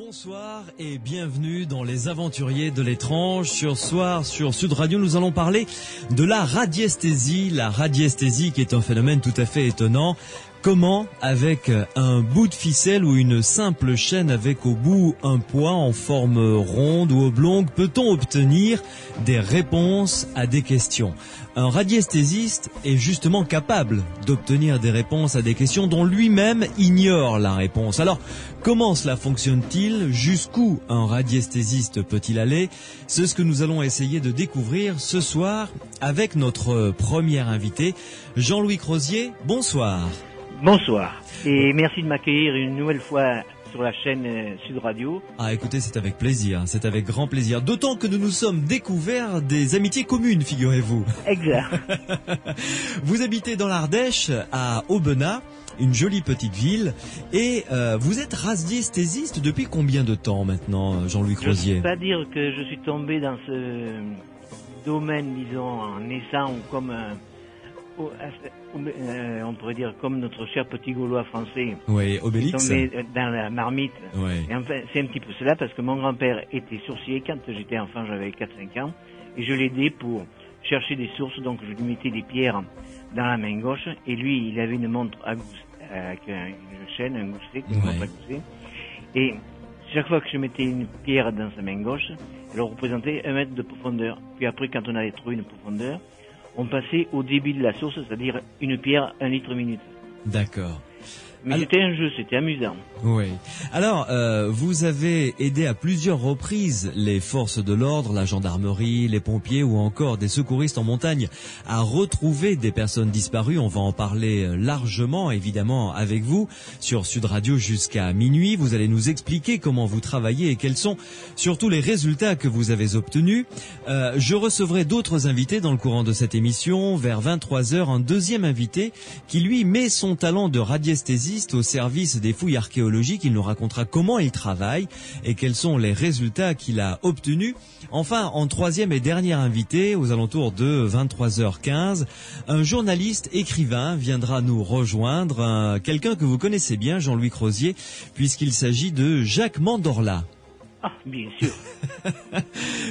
Bonsoir et bienvenue dans Les Aventuriers de l'étrange. Ce soir sur Sud Radio, nous allons parler de la radiesthésie. La radiesthésie qui est un phénomène tout à fait étonnant. Comment, avec un bout de ficelle ou une simple chaîne avec au bout un poids en forme ronde ou oblongue, peut-on obtenir des réponses à des questions ? Un radiesthésiste est justement capable d'obtenir des réponses à des questions dont lui-même ignore la réponse. Alors, comment cela fonctionne-t-il ? Jusqu'où un radiesthésiste peut-il aller ? C'est ce que nous allons essayer de découvrir ce soir avec notre premier invité, Jean-Louis Crozier. Bonsoir. Bonsoir et merci de m'accueillir une nouvelle fois sur la chaîne Sud Radio. Ah écoutez, c'est avec plaisir, c'est avec grand plaisir. D'autant que nous nous sommes découverts des amitiés communes, figurez-vous. Exact. Vous habitez dans l'Ardèche, à Aubenas, une jolie petite ville, et vous êtes radiesthésiste depuis combien de temps maintenant, Jean-Louis Crozier ? Je ne peux pas dire que je suis tombé dans ce domaine, disons, en naissant ou comme... on pourrait dire comme notre cher petit Gaulois français. Oui, Obélix. Tombé dans la marmite. Oui. Et enfin, c'est un petit peu cela parce que mon grand-père était sourcier quand j'étais enfant, j'avais 4-5 ans, et je l'aidais pour chercher des sources, donc je lui mettais des pierres dans la main gauche, et lui, il avait une montre à avec une chaîne, un gousset, une montre à gousset, et chaque fois que je mettais une pierre dans sa main gauche, elle représentait 1 mètre de profondeur. Puis après, quand on avait trouvé une profondeur, on passait au débit de la source, c'est-à-dire une pierre 1 litre minute. D'accord. Mais c'était un jeu, c'était amusant. Oui. Alors, vous avez aidé à plusieurs reprises les forces de l'ordre, la gendarmerie, les pompiers ou encore des secouristes en montagne à retrouver des personnes disparues. On va en parler largement, évidemment, avec vous sur Sud Radio jusqu'à minuit. Vous allez nous expliquer comment vous travaillez et quels sont surtout les résultats que vous avez obtenus. Je recevrai d'autres invités dans le courant de cette émission. Vers 23h, un deuxième invité qui, lui, met son talent de radiesthésiste au service des fouilles archéologiques. Il nous racontera comment il travaille et quels sont les résultats qu'il a obtenus. Enfin, en troisième et dernier invité, aux alentours de 23h15, un journaliste écrivain viendra nous rejoindre, quelqu'un que vous connaissez bien, Jean-Louis Crozier, puisqu'il s'agit de Jacques Mandorla. Ah, bien sûr.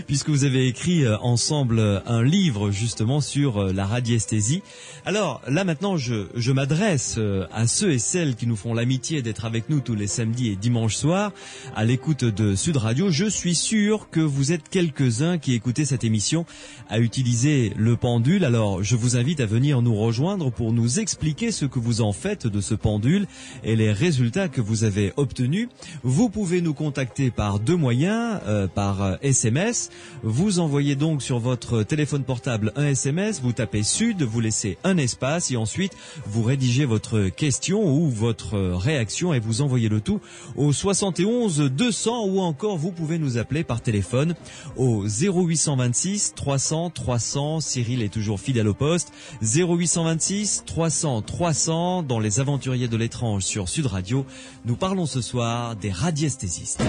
Puisque vous avez écrit ensemble un livre justement sur la radiesthésie. Alors là maintenant je m'adresse à ceux et celles qui nous font l'amitié d'être avec nous tous les samedis et dimanches soirs à l'écoute de Sud Radio. Je suis sûr que vous êtes quelques-uns qui écoutez cette émission à utiliser le pendule. Alors je vous invite à venir nous rejoindre pour nous expliquer ce que vous en faites de ce pendule et les résultats que vous avez obtenus. Vous pouvez nous contacter par deux moyens, par SMS. Vous envoyez donc sur votre téléphone portable un SMS, vous tapez Sud, vous laissez un espace et ensuite vous rédigez votre question ou votre réaction et vous envoyez le tout au 71 200 ou encore vous pouvez nous appeler par téléphone au 0826 300 300. Cyril est toujours fidèle au poste. 0826 300 300 dans Les Aventuriers de l'étrange sur Sud Radio. Nous parlons ce soir des radiesthésistes.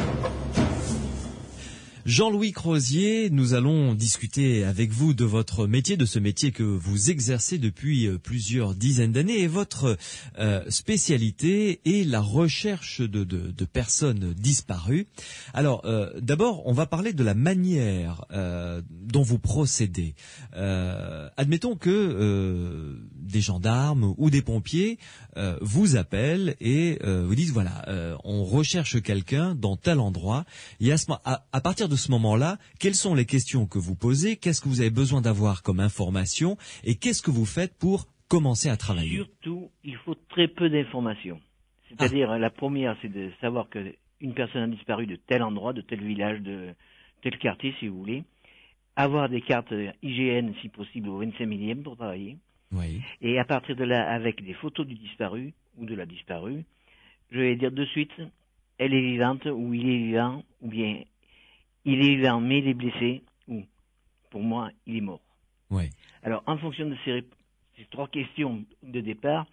Jean-Louis Crozier, nous allons discuter avec vous de votre métier, de ce métier que vous exercez depuis plusieurs dizaines d'années. Et votre spécialité est la recherche de personnes disparues. Alors, d'abord, on va parler de la manière dont vous procédez. Admettons que des gendarmes ou des pompiers vous appellent et vous disent, voilà, on recherche quelqu'un dans tel endroit. Et à partir de ce moment-là, quelles sont les questions que vous posez? Qu'est-ce que vous avez besoin d'avoir comme information? Et qu'est-ce que vous faites pour commencer à travailler? Surtout, il faut très peu d'informations. C'est-à-dire, la première, c'est de savoir qu'une personne a disparu de tel endroit, de tel village, de tel quartier, si vous voulez. Avoir des cartes IGN, si possible, au 25 millième pour travailler. Oui. Et à partir de là, avec des photos du disparu ou de la disparue, je vais dire de suite, elle est vivante ou il est vivant, ou bien il est vivant mais il est blessé, ou pour moi, il est mort. Oui. Alors, en fonction de ces 3 questions de départ,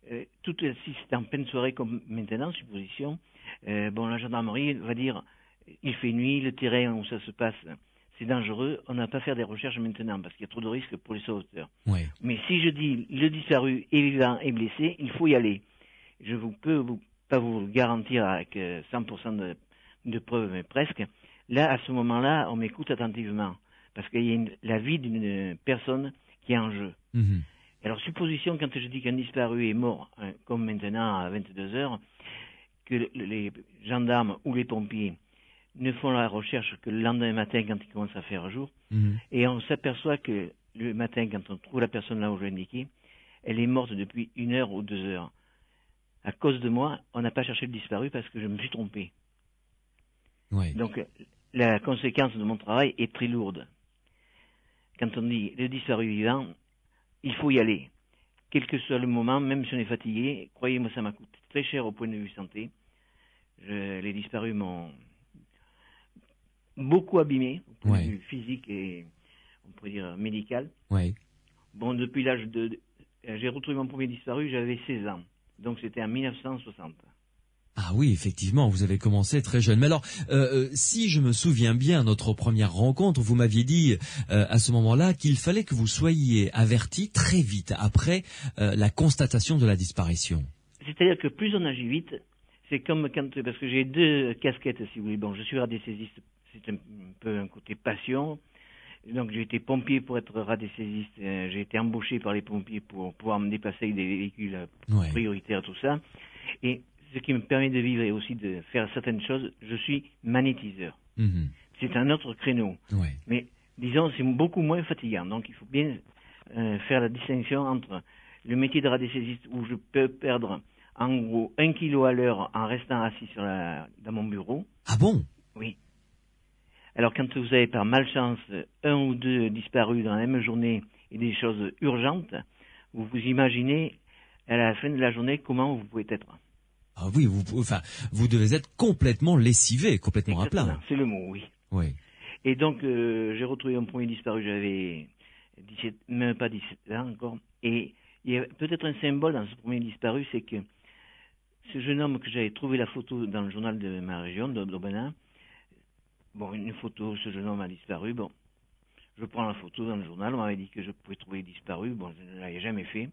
si c'est en pleine soirée comme maintenant, supposition, la gendarmerie va dire, il fait nuit, le terrain où ça se passe, c'est dangereux, on n'a pas à faire des recherches maintenant parce qu'il y a trop de risques pour les sauveteurs. Oui. Mais si je dis le disparu est vivant et blessé, il faut y aller. Je ne peux pas vous garantir avec 100% de preuve, mais presque. Là, à ce moment-là, on m'écoute attentivement. Parce qu'il y a la vie d'une personne qui est en jeu. Mhm. Alors, supposition, quand je dis qu'un disparu est mort, hein, comme maintenant à 22 heures, que les gendarmes ou les pompiers ne font la recherche que le lendemain matin quand il commence à faire jour, Mhm. et on s'aperçoit que le matin, quand on trouve la personne là où je l'ai indiqué, elle est morte depuis 1 heure ou 2 heures. À cause de moi, on n'a pas cherché le disparu parce que je me suis trompé. Ouais. Donc, la conséquence de mon travail est très lourde. Quand on dit le disparu vivant, il faut y aller. Quel que soit le moment, même si on est fatigué, croyez-moi, ça m'a coûté très cher au point de vue santé. Les disparus m'ont beaucoup abîmé, au point de vue physique et, on pourrait dire, médical. Ouais. Bon, depuis l'âge de... J'ai retrouvé mon premier disparu, j'avais 16 ans. Donc c'était en 1960. Ah oui, effectivement, vous avez commencé très jeune. Mais alors, si je me souviens bien, notre première rencontre, vous m'aviez dit à ce moment-là qu'il fallait que vous soyez averti très vite après la constatation de la disparition. C'est-à-dire que plus on agit vite, c'est comme quand... Parce que j'ai 2 casquettes, si vous voulez. Bon, je suis radiesthésiste, c'est un peu un côté passion. Donc j'ai été pompier pour être radiesthésiste. J'ai été embauché par les pompiers pour pouvoir me déplacer avec des véhicules prioritaires, tout ça. Et ce qui me permet de vivre et aussi de faire certaines choses, je suis magnétiseur. Mmh. C'est un autre créneau. Ouais. Mais disons, c'est beaucoup moins fatigant. Donc il faut bien faire la distinction entre le métier de radiesthésiste où je peux perdre en gros 1 kilo à l'heure en restant assis dans mon bureau. Ah bon? Oui. Alors quand vous avez par malchance 1 ou 2 disparus dans la même journée et des choses urgentes, vous vous imaginez à la fin de la journée comment vous pouvez être. Ah oui, vous devez être complètement lessivé, complètement Exactement, à plat. c'est le mot, oui. Oui. Et donc j'ai retrouvé mon premier disparu, j'avais 17, même pas 17 ans encore. Et il y a peut-être un symbole dans ce premier disparu, c'est que ce jeune homme que j'avais trouvé la photo dans le journal de ma région, d'Aubenas, bon, une photo, ce jeune homme a disparu, bon, je prends la photo dans le journal, on m'avait dit que je pouvais trouver disparu, bon, je ne l'avais jamais fait.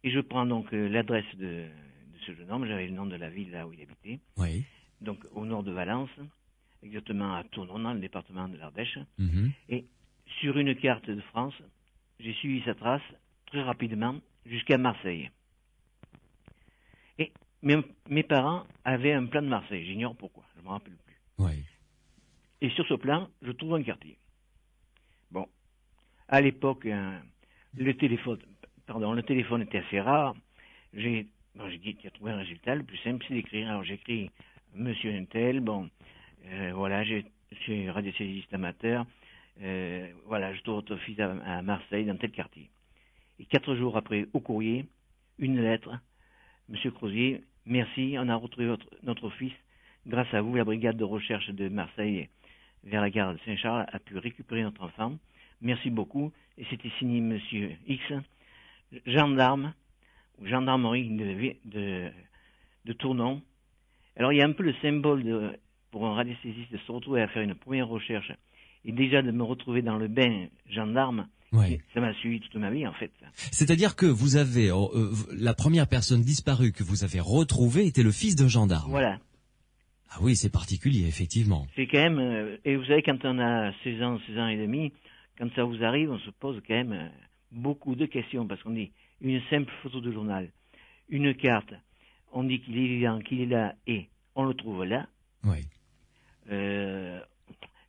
Et je prends donc l'adresse de ce jeune homme, j'avais le nom de la ville là où il habitait, Oui. donc au nord de Valence, exactement à Thonon, dans le département de l'Ardèche. Mmh. Et sur une carte de France, j'ai suivi sa trace très rapidement jusqu'à Marseille. Et mes parents avaient un plan de Marseille, j'ignore pourquoi, je ne me rappelle plus. Oui. Et sur ce plan, je trouve un quartier. Bon, à l'époque, le téléphone était assez rare. J'ai dit qu'il y a trouvé un résultat, le plus simple, c'est d'écrire. Alors j'écris Monsieur Intel, bon, voilà, je suis radiesthésiste amateur, voilà, je trouve votre fils à Marseille, dans tel quartier. Et 4 jours après, au courrier, une lettre, Monsieur Crozier, merci, on a retrouvé notre fils. Grâce à vous, la brigade de recherche de Marseille vers la gare de Saint-Charles a pu récupérer notre enfant. Merci beaucoup. Et c'était signé Monsieur X, gendarme, ou gendarmerie de Tournon. Alors il y a un peu le symbole pour un radiesthésiste de se retrouver à faire une première recherche et déjà de me retrouver dans le bain gendarme. Ouais. Ça m'a suivi toute ma vie en fait. C'est-à-dire que vous avez la première personne disparue que vous avez retrouvée était le fils d'un gendarme. Voilà. Ah oui, c'est particulier, effectivement. C'est quand même, et vous savez, quand on a 16 ans et demi, quand ça vous arrive, on se pose quand même beaucoup de questions, parce qu'on dit une simple photo de journal, une carte, on dit qu'il est vivant, qu'il est là, et on le trouve là. Oui.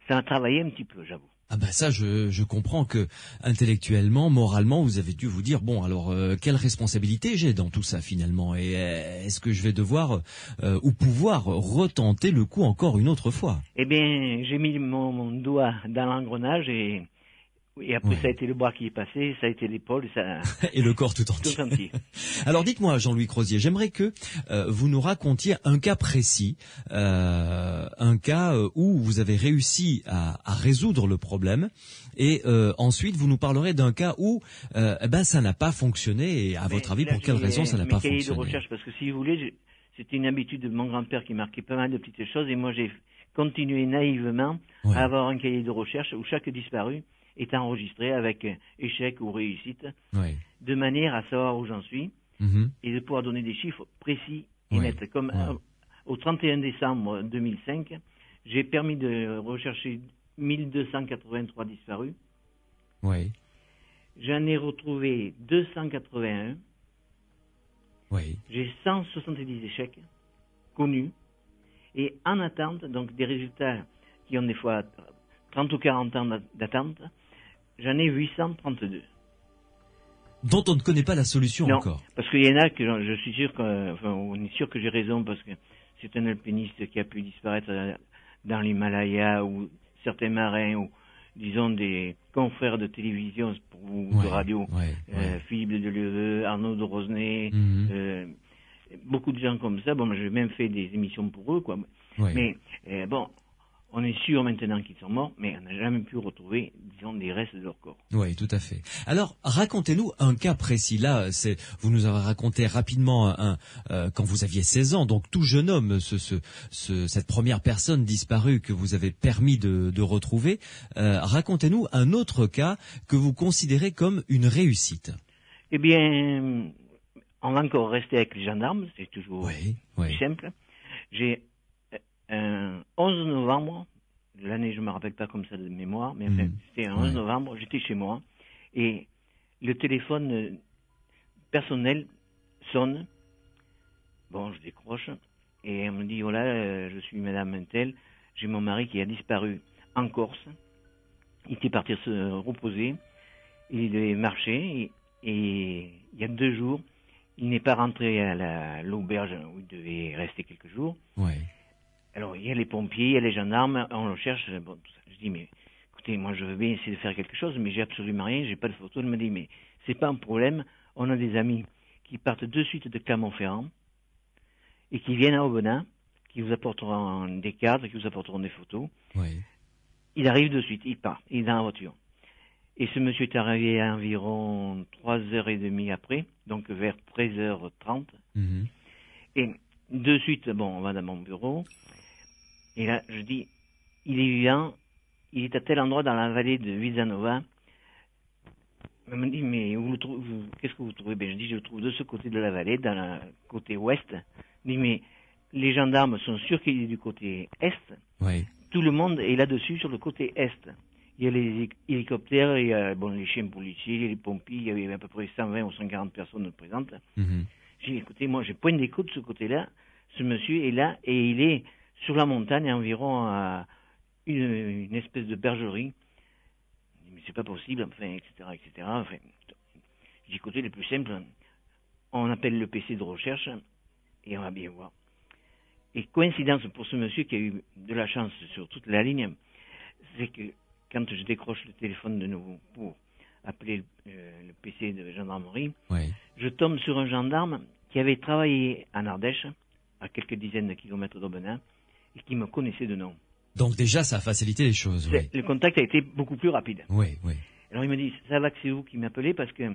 Ça a travaillé un petit peu, j'avoue. Ah ben ça, je comprends que intellectuellement, moralement, vous avez dû vous dire bon, alors quelle responsabilité j'ai dans tout ça finalement, et est-ce que je vais devoir ou pouvoir retenter le coup encore une autre fois? Eh bien, j'ai mis mon doigt dans l'engrenage et après ça a été le bras qui est passé, ça a été l'épaule, ça et le corps tout entier. Alors dites-moi, Jean-Louis Crozier, j'aimerais que vous nous racontiez un cas précis, un cas où vous avez réussi à résoudre le problème, et ensuite vous nous parlerez d'un cas où ça n'a pas fonctionné, et à votre avis, pour quelle raison ça n'a pas fonctionné? De recherche, parce que si vous voulez, c'était une habitude de mon grand-père qui marquait pas mal de petites choses, et moi j'ai continué naïvement à avoir un cahier de recherche où chaque disparu est enregistré avec échec ou réussite, de manière à savoir où j'en suis et de pouvoir donner des chiffres précis et nets. Comme au 31 décembre 2005, j'ai permis de rechercher 1283 disparus. Oui. J'en ai retrouvé 281. Oui. J'ai 170 échecs connus. Et en attente, donc des résultats qui ont des fois 30 ou 40 ans d'attente, j'en ai 832. Dont on ne connaît pas la solution Non, encore. parce qu'il y en a que je suis sûr que, enfin, on est sûr que j'ai raison parce que c'est un alpiniste qui a pu disparaître dans l'Himalaya ou certains marins ou disons des confrères de télévision ou de radio, Philippe de Deleuve, Arnaud de Rosnay, beaucoup de gens comme ça. Bon, j'ai même fait des émissions pour eux, quoi. Mais bon, on est sûr maintenant qu'ils sont morts, mais on n'a jamais pu retrouver, disons, des restes de leur corps. Oui, tout à fait. Alors, racontez-nous un cas précis. Là, vous nous avez raconté rapidement quand vous aviez 16 ans, donc tout jeune homme, cette première personne disparue que vous avez permis de retrouver. Racontez-nous un autre cas que vous considérez comme une réussite. Eh bien, on va encore rester avec les gendarmes, c'est toujours plus simple. J'ai un 11 novembre, l'année je ne me rappelle pas comme ça de mémoire, mais enfin, c'était un 11 novembre, j'étais chez moi, et le téléphone personnel sonne. Bon, je décroche, et on me dit, voilà, je suis madame Untel, j'ai mon mari qui a disparu en Corse, il était parti se reposer, il devait marcher, et il y a 2 jours, il n'est pas rentré à l'auberge où il devait rester quelques jours. Alors, il y a les pompiers, il y a les gendarmes, on le cherche. Bon, tout ça. Je dis, mais écoutez, moi je veux bien essayer de faire quelque chose, mais j'ai absolument rien, j'ai pas de photo. Elle me dit, mais c'est pas un problème, on a des amis qui partent de suite de Clermont-Ferrand et qui viennent à Aubenas, qui vous apporteront des cartes, qui vous apporteront des photos. Il arrive de suite, il part, il est dans la voiture. Et ce monsieur est arrivé à environ 3h30 après, donc vers 13h30. Et de suite, bon, on va dans mon bureau. Et là, je dis, il est vivant, il est à tel endroit dans la vallée de Visanova. Elle me dit, mais qu'est-ce que vous trouvez? Ben, je dis, je le trouve de ce côté de la vallée, dans le côté ouest. Je dis, mais les gendarmes sont sûrs qu'il est du côté est. Tout le monde est là-dessus, sur le côté est. Il y a les hélicoptères, il y a les chiens policiers, les pompiers, il y avait à peu près 120 ou 140 personnes présentes. J'ai dit, écoutez, moi, j'ai point d'écho de ce côté-là. Ce monsieur est là et il est sur la montagne, environ à une espèce de bergerie. Mais c'est pas possible, enfin, etc., etc. Enfin, j'ai dit, écoutez, le plus simple, on appelle le PC de recherche et on va bien voir. Et coïncidence pour ce monsieur qui a eu de la chance sur toute la ligne, c'est que quand je décroche le téléphone de nouveau pour appeler le PC de gendarmerie, je tombe sur un gendarme qui avait travaillé en Ardèche, à quelques dizaines de kilomètres d'Aubenas, et qui me connaissait de nom. Donc déjà, ça a facilité les choses. Le contact a été beaucoup plus rapide. Alors il me dit, ça va que c'est vous qui m'appelez, parce que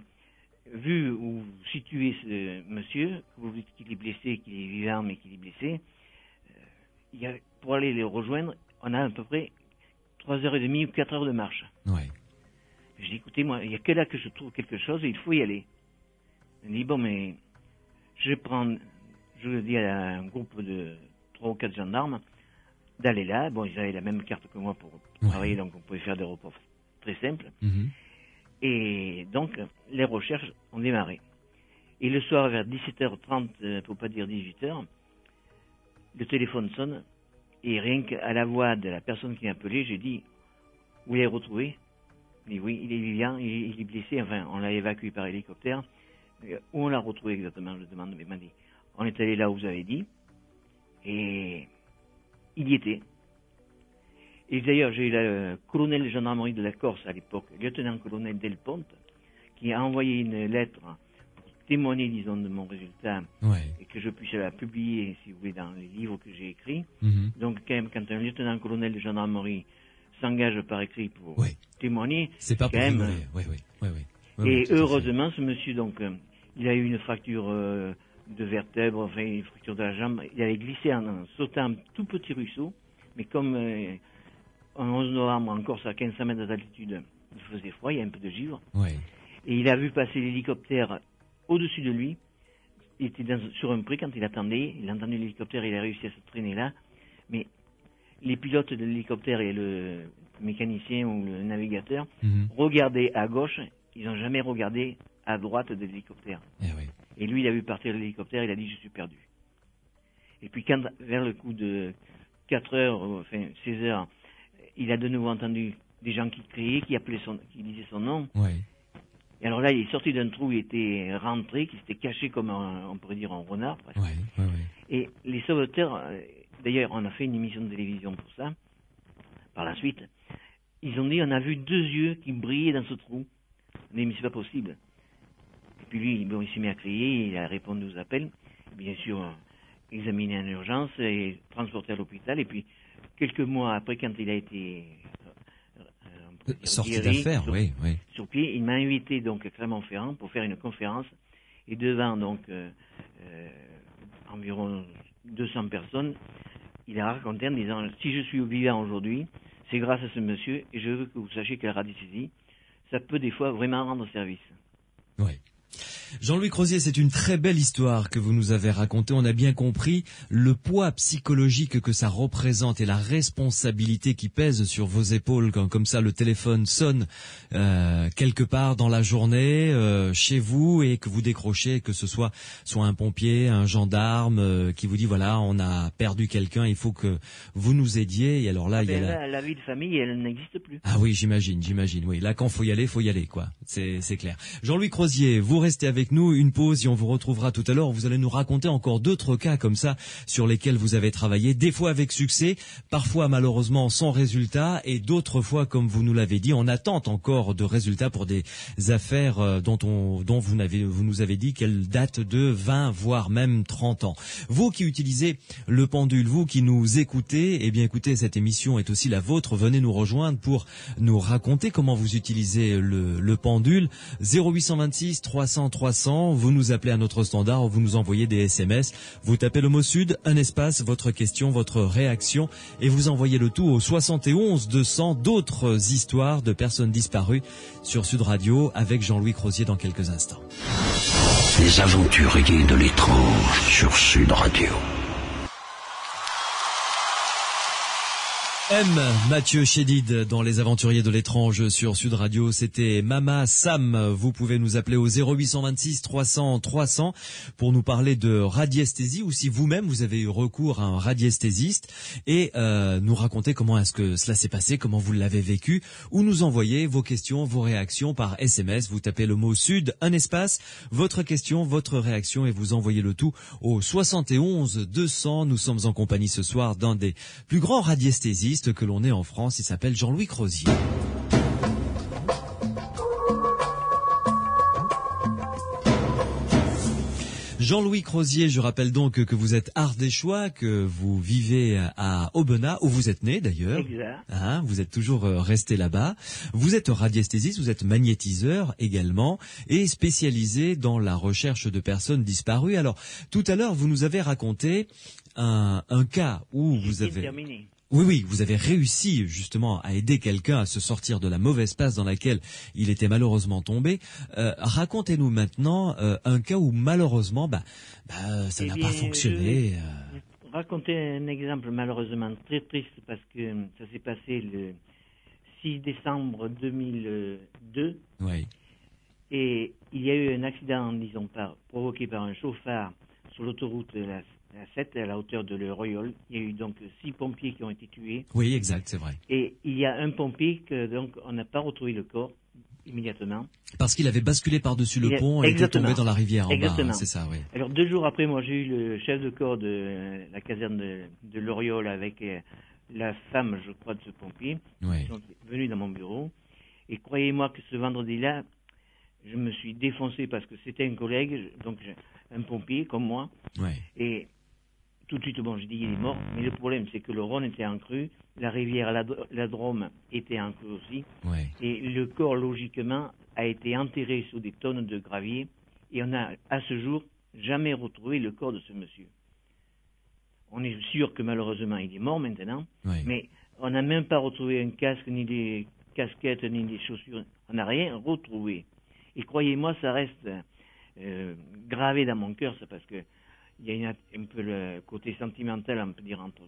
vu où vous situez ce monsieur, que vous dites qu'il est blessé, qu'il est vivant, mais qu'il est blessé, pour aller le rejoindre, on a à peu près 3h30 ou 4 heures de marche. Je dis, écoutez, moi, il n'y a que là que je trouve quelque chose et il faut y aller. Il me dit, bon, mais je le dis à un groupe de 3 ou 4 gendarmes d'aller là. Bon, ils avaient la même carte que moi pour travailler, donc on pouvait faire des reports très simples. Et donc, les recherches ont démarré. Et le soir, vers 17h30, pour pas dire 18h, le téléphone sonne. Et rien qu'à la voix de la personne qui m'a appelé, j'ai dit, vous l'avez retrouvé? Il dit, oui, il est vivant, il est blessé. Enfin, on l'a évacué par hélicoptère. Où on l'a retrouvé exactement, je demande, mais il m'a dit, on est allé là où vous avez dit. Et il y était. Et d'ailleurs, j'ai eu le colonel de gendarmerie de la Corse à l'époque, lieutenant-colonel Delponte, qui a envoyé une lettre pour témoigner, disons, de mon résultat, et que je puisse la publier, si vous voulez, dans les livres que j'ai écrits. Donc, quand même, quand un lieutenant-colonel de gendarmerie s'engage par écrit pour témoigner, c'est pas pour quand même. Et heureusement, ce monsieur, donc, il a eu une fracture de vertèbre, enfin, une fracture de la jambe. Il avait glissé en sautant un tout petit ruisseau, mais comme en 11 novembre, en Corse, à 1500 mètres d'altitude, il faisait froid, il y a un peu de givre. Et il a vu passer l'hélicoptère au-dessus de lui, il était sur un pré quand il attendait, il a entendu l'hélicoptère, il a réussi à se traîner là, mais les pilotes de l'hélicoptère et le mécanicien ou le navigateur regardaient à gauche, ils n'ont jamais regardé à droite de l'hélicoptère. Et lui, il a vu partir l'hélicoptère, il a dit « je suis perdu ». Et puis quand, vers le coup de 4 heures, enfin 16 heures, il a de nouveau entendu des gens qui criaient, qui disaient son nom. Et alors là, il est sorti d'un trou, il était rentré, qui s'était caché comme on pourrait dire un renard. Et les sauveteurs, d'ailleurs, on a fait une émission de télévision pour ça, par la suite, ils ont dit, on a vu 2 yeux qui brillaient dans ce trou. On a dit, mais c'est pas possible. Et puis lui, bon, il s'est mis à crier, il a répondu aux appels, bien sûr, examiné en urgence et transporté à l'hôpital. Et puis, quelques mois après, quand il a été sorti d'affaires, sur pied, il m'a invité donc à Clermont-Ferrand pour faire une conférence. Et devant donc environ 200 personnes, il a raconté en disant, si je suis vivant aujourd'hui, c'est grâce à ce monsieur, et je veux que vous sachiez que la radiesthésie, ça peut des fois vraiment rendre service. Jean-Louis Crozier, c'est une très belle histoire que vous nous avez racontée. On a bien compris le poids psychologique que ça représente et la responsabilité qui pèse sur vos épaules quand comme ça le téléphone sonne quelque part dans la journée chez vous et que vous décrochez, que ce soit un pompier, un gendarme qui vous dit voilà, on a perdu quelqu'un, il faut que vous nous aidiez. Et alors là, il y a la vie de famille, elle n'existe plus. Ah oui, j'imagine. Oui, là quand faut y aller, quoi. C'est clair. Jean-Louis Crozier, vous restez avec nous, une pause et on vous retrouvera tout à l'heure. Vous allez nous raconter encore d'autres cas comme ça sur lesquels vous avez travaillé, des fois avec succès, parfois malheureusement sans résultat et d'autres fois, comme vous nous l'avez dit, en attente encore de résultats pour des affaires dont vous nous avez dit qu'elles datent de 20 voire même 30 ans. Vous qui utilisez le pendule, vous qui nous écoutez, eh bien écoutez, cette émission est aussi la vôtre. Venez nous rejoindre pour nous raconter comment vous utilisez le pendule. 0826 300 300, vous nous appelez à notre standard, vous nous envoyez des SMS, vous tapez le mot Sud, un espace, votre question, votre réaction et vous envoyez le tout au 71 200, d'autres histoires de personnes disparues sur Sud Radio avec Jean-Louis Crozier dans quelques instants. Les aventuriers de l'étrange sur Sud Radio. Mathieu Chédid dans Les Aventuriers de l'étrange sur Sud Radio. C'était Mama Sam. Vous pouvez nous appeler au 0826 300 300 pour nous parler de radiesthésie ou si vous-même vous avez eu recours à un radiesthésiste et nous raconter comment est-ce que cela s'est passé, comment vous l'avez vécu ou nous envoyer vos questions, vos réactions par SMS. Vous tapez le mot Sud, un espace, votre question, votre réaction et vous envoyez le tout au 71 200. Nous sommes en compagnie ce soir d'un des plus grands radiesthésistes que l'on ait en France, il s'appelle Jean-Louis Crozier. Jean-Louis Crozier, je rappelle donc que vous êtes ardéchois, que vous vivez à Aubenas, où vous êtes né d'ailleurs. Exact. Vous êtes toujours resté là-bas. Vous êtes radiesthésiste, vous êtes magnétiseur également et spécialisé dans la recherche de personnes disparues. Alors, tout à l'heure, vous nous avez raconté un cas où vous avez... terminé. Oui, vous avez réussi justement à aider quelqu'un à se sortir de la mauvaise passe dans laquelle il était malheureusement tombé. Racontez-nous maintenant un cas où malheureusement ça n'a pas fonctionné. Je vais raconter un exemple malheureusement très triste parce que ça s'est passé le 6 décembre 2002. Oui. Et il y a eu un accident, provoqué par un chauffard sur l'autoroute la 7 à la hauteur de Le Royol. Il y a eu donc 6 pompiers qui ont été tués. Oui, exact, c'est vrai. Et il y a un pompier que donc on n'a pas retrouvé le corps immédiatement. Parce qu'il avait basculé par-dessus le pont et était tombé dans la rivière en bas, c'est ça, oui. Alors 2 jours après, moi j'ai eu le chef de corps de la caserne de Loriol avec la femme, je crois, de ce pompier. Oui. Ils sont venus dans mon bureau. Et croyez-moi que ce vendredi-là, je me suis défoncé parce que c'était un collègue, donc un pompier comme moi. Oui. Et tout de suite, j'ai dit il est mort. Mais le problème, c'est que le Rhône était en crue, la rivière la Drôme était en crue aussi. Oui. Et le corps, logiquement, a été enterré sous des tonnes de gravier. Et on n'a, à ce jour, jamais retrouvé le corps de ce monsieur. On est sûr que malheureusement, il est mort maintenant. Oui. Mais on n'a même pas retrouvé un casque, ni des casquettes, ni des chaussures. On n'a rien retrouvé. Et croyez-moi, ça reste gravé dans mon cœur, c'est parce que il y a un peu le côté sentimental, on peut dire, entre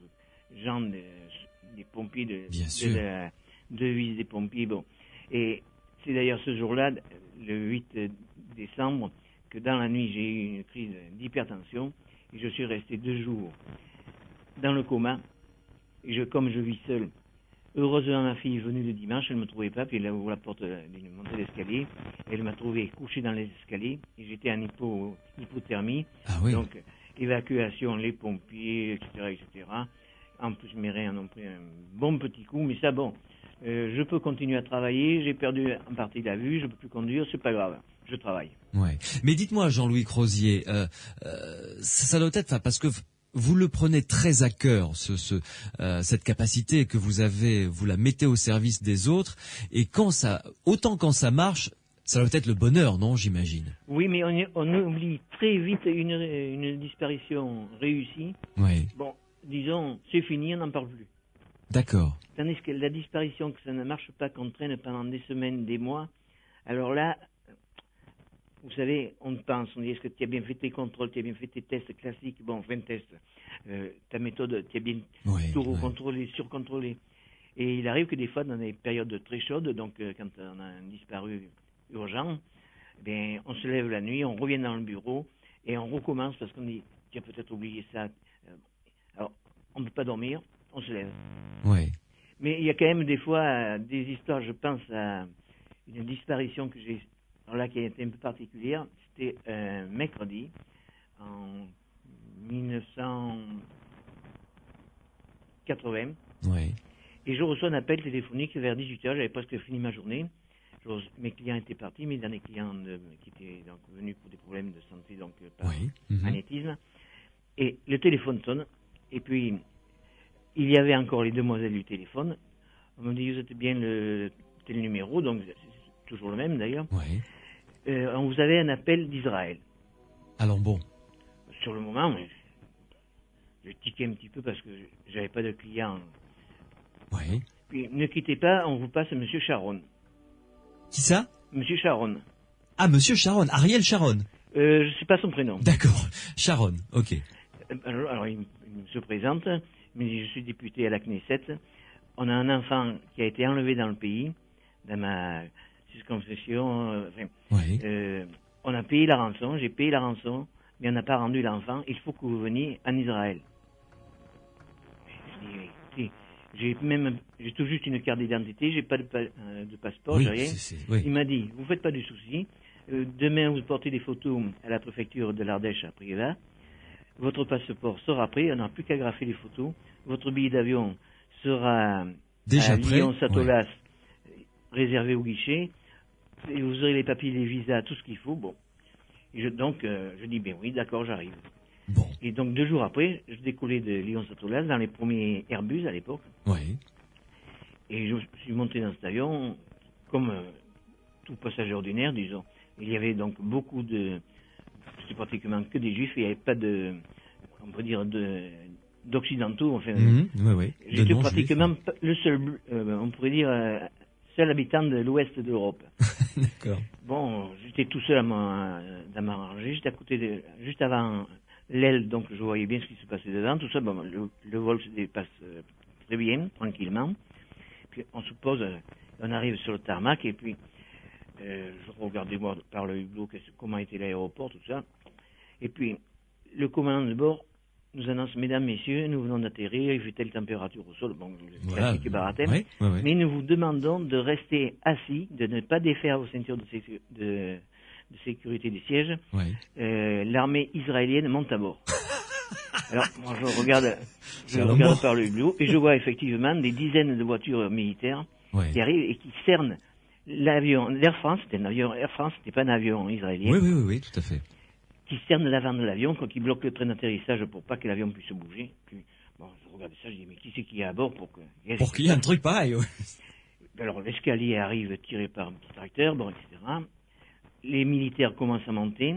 gens des pompiers, de vis des pompiers. Bon. Et c'est d'ailleurs ce jour-là, le 8 décembre, que dans la nuit, j'ai eu une crise d'hypertension et je suis resté 2 jours dans le coma. Et comme je vis seul, heureusement, ma fille est venue le dimanche, elle ne me trouvait pas, puis elle a ouvert la porte d'une montée d'escalier. Elle m'a trouvé couché dans les escaliers et j'étais en hypothermie. Ah oui. Donc, évacuation, les pompiers, etc., etc. En plus, mes reins ont pris un bon petit coup, mais ça, bon, je peux continuer à travailler. J'ai perdu en partie la vue, je ne peux plus conduire, c'est pas grave, je travaille. Ouais. Mais dites-moi, Jean-Louis Crozier, ça doit être, parce que vous le prenez très à cœur, cette capacité que vous avez, vous la mettez au service des autres, et autant quand ça marche, ça doit être le bonheur, non, j'imagine. Oui, mais on oublie très vite une disparition réussie. Oui. Bon, disons, c'est fini, on n'en parle plus. D'accord. Tandis que la disparition, que ça ne marche pas, qu'on traîne pendant des semaines, des mois, alors là, vous savez, on pense, on dit, est-ce que tu as bien fait tes contrôles, tu as bien fait tes tests classiques, bon, 20 tests, ta méthode, tu as bien tout recontrôlé, surcontrôlé. Et il arrive que des fois, dans des périodes très chaudes, donc quand on a un disparu urgent, ben, on se lève la nuit, on revient dans le bureau et on recommence parce qu'on dit, tu as peut-être oublié ça. Alors, on ne peut pas dormir, on se lève. Oui. Mais il y a quand même des fois des histoires, je pense à une disparition que j'ai, alors là qui a été un peu particulière, c'était un mercredi en 1980. Oui. Et je reçois un appel téléphonique vers 18h, j'avais presque fini ma journée. Mes clients étaient partis, mes derniers clients qui étaient donc venus pour des problèmes de santé, donc par magnétisme. Et le téléphone sonne, et puis il y avait encore les demoiselles du téléphone. On me dit, vous êtes bien tel numéro, donc c'est toujours le même d'ailleurs. Oui. On vous avait un appel d'Israël. Alors bon. Sur le moment, je tiquais un petit peu parce que j'avais pas de clients. Oui. Puis ne quittez pas, on vous passe Monsieur Sharon. Qui ça? Monsieur Sharon. Ah, Monsieur Sharon, Ariel Sharon. Je sais pas son prénom. D'accord, Sharon, ok. Alors il se présente, mais je suis député à la Knesset. On a un enfant qui a été enlevé dans le pays, dans ma circonscription. Oui. On a payé la rançon, j'ai payé la rançon, mais on n'a pas rendu l'enfant. Il faut que vous veniez en Israël. Je dis, écoutez, j'ai tout juste une carte d'identité, j'ai pas de passeport, Oui, j'ai rien. oui. Il m'a dit, vous faites pas de soucis. Demain, vous portez des photos à la préfecture de l'Ardèche à Prieva. Votre passeport sera prêt, on n'a plus qu'à graffer les photos. Votre billet d'avion sera déjà à prêt. Lyon-Satolas, réservé au guichet. Et vous aurez les papiers, les visas, tout ce qu'il faut. Bon. Et donc, je dis, ben oui, d'accord, j'arrive. Bon. Et donc, 2 jours après, je décollais de Lyon-Satolas dans les premiers Airbus à l'époque. Oui. Et je suis monté dans cet avion, comme tout passager ordinaire, disons. Il y avait donc beaucoup c'était pratiquement que des juifs, il n'y avait pas on peut dire, d'occidentaux. Enfin, oui. J'étais pratiquement le seul, on pourrait dire, seul habitant de l'ouest de l'Europe. D'accord. Bon, j'étais tout seul dans ma rangée, j'étais à côté juste avant l'aile, donc je voyais bien ce qui se passait dedans, tout ça. Bon, le vol se dépasse très bien, tranquillement. Puis on se pose, on arrive sur le tarmac, et puis je regardais moi par le hublot comment était l'aéroport, tout ça. Et puis le commandant de bord nous annonce, mesdames, messieurs, nous venons d'atterrir, il fait telle température au sol, bon, le classique baratin, mais nous vous demandons de rester assis, de ne pas défaire vos ceintures de sécurité des sièges. L'armée israélienne monte à bord. Alors, moi, je regarde par le hublot et je vois effectivement des dizaines de voitures militaires qui arrivent et qui cernent l'avion. L'Air France, c'était un avion Air France, c'était pas un avion israélien. Oui, tout à fait. Qui cernent l'avant de l'avion, qui bloquent le train d'atterrissage pour pas que l'avion puisse bouger. Puis, bon, je regardais ça, je dis, mais qui c'est qu'il y a à bord pour qu'il y ait un truc pareil, Alors, l'escalier arrive tiré par un petit tracteur, bon, etc. Les militaires commencent à monter.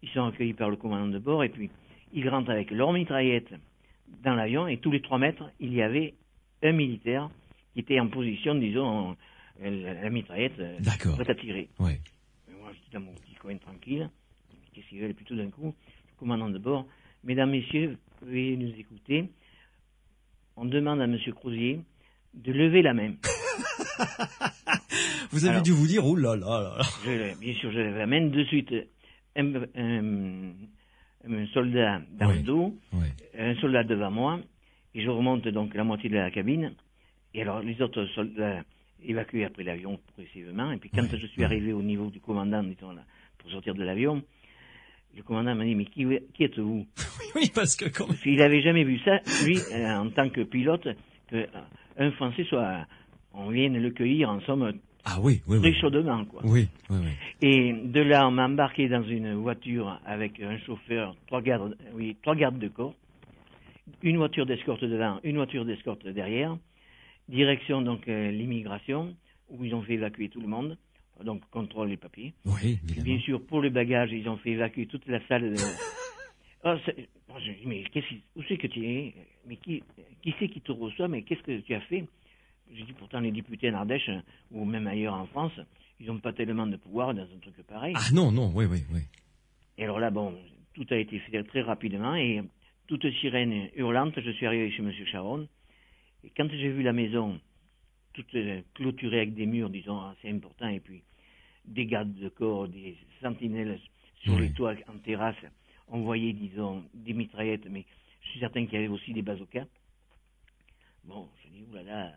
Ils sont accueillis par le commandant de bord et puis ils rentrent avec leur mitraillette dans l'avion et tous les 3 mètres, il y avait un militaire qui était en position, disons, la mitraillette prête à tirer. Oui. Moi, j'étais dans mon petit coin tranquille. qu'est-ce qu'ils veulent? Puis tout d'un coup, le commandant de bord, mesdames, messieurs, veuillez nous écouter. On demande à monsieur Crozier de lever la main. Vous avez dû vous dire, oh là là là. Bien sûr, je lève la main. De suite, un soldat dans le dos, un soldat devant moi, et je remonte donc la moitié de la cabine. Et alors, les autres soldats évacués après l'avion progressivement. Et puis, quand je suis arrivé au niveau du commandant, disons là, pour sortir de l'avion, le commandant m'a dit, mais qui êtes-vous? Oui, parce qu'il n'avait jamais vu ça, lui, en tant que pilote, qu'un Français on vienne le cueillir, en somme, très chaudement, quoi. Oui. Et de là, on m'a embarqué dans une voiture avec un chauffeur, trois gardes de corps, une voiture d'escorte devant, une voiture d'escorte derrière, direction donc l'immigration, où ils ont fait évacuer tout le monde, donc contrôle les papiers. Oui, évidemment. Bien sûr, pour le bagage, ils ont fait évacuer toute la salle. Je dis, mais où c'est que tu es? Mais qui c'est qui te reçoit? Mais qu'est-ce que tu as fait? J'ai dit, pourtant, les députés en Ardèche, ou même ailleurs en France, ils n'ont pas tellement de pouvoir dans un truc pareil. Ah non, oui. Et alors là, bon, tout a été fait très rapidement, et toute sirène hurlante, je suis arrivé chez M. Charon, et quand j'ai vu la maison toute clôturée avec des murs, disons, assez importants, et puis des gardes de corps, des sentinelles sur les toits en terrasse, on voyait, disons, des mitraillettes, mais je suis certain qu'il y avait aussi des bazookas. Bon, je dis, oulala.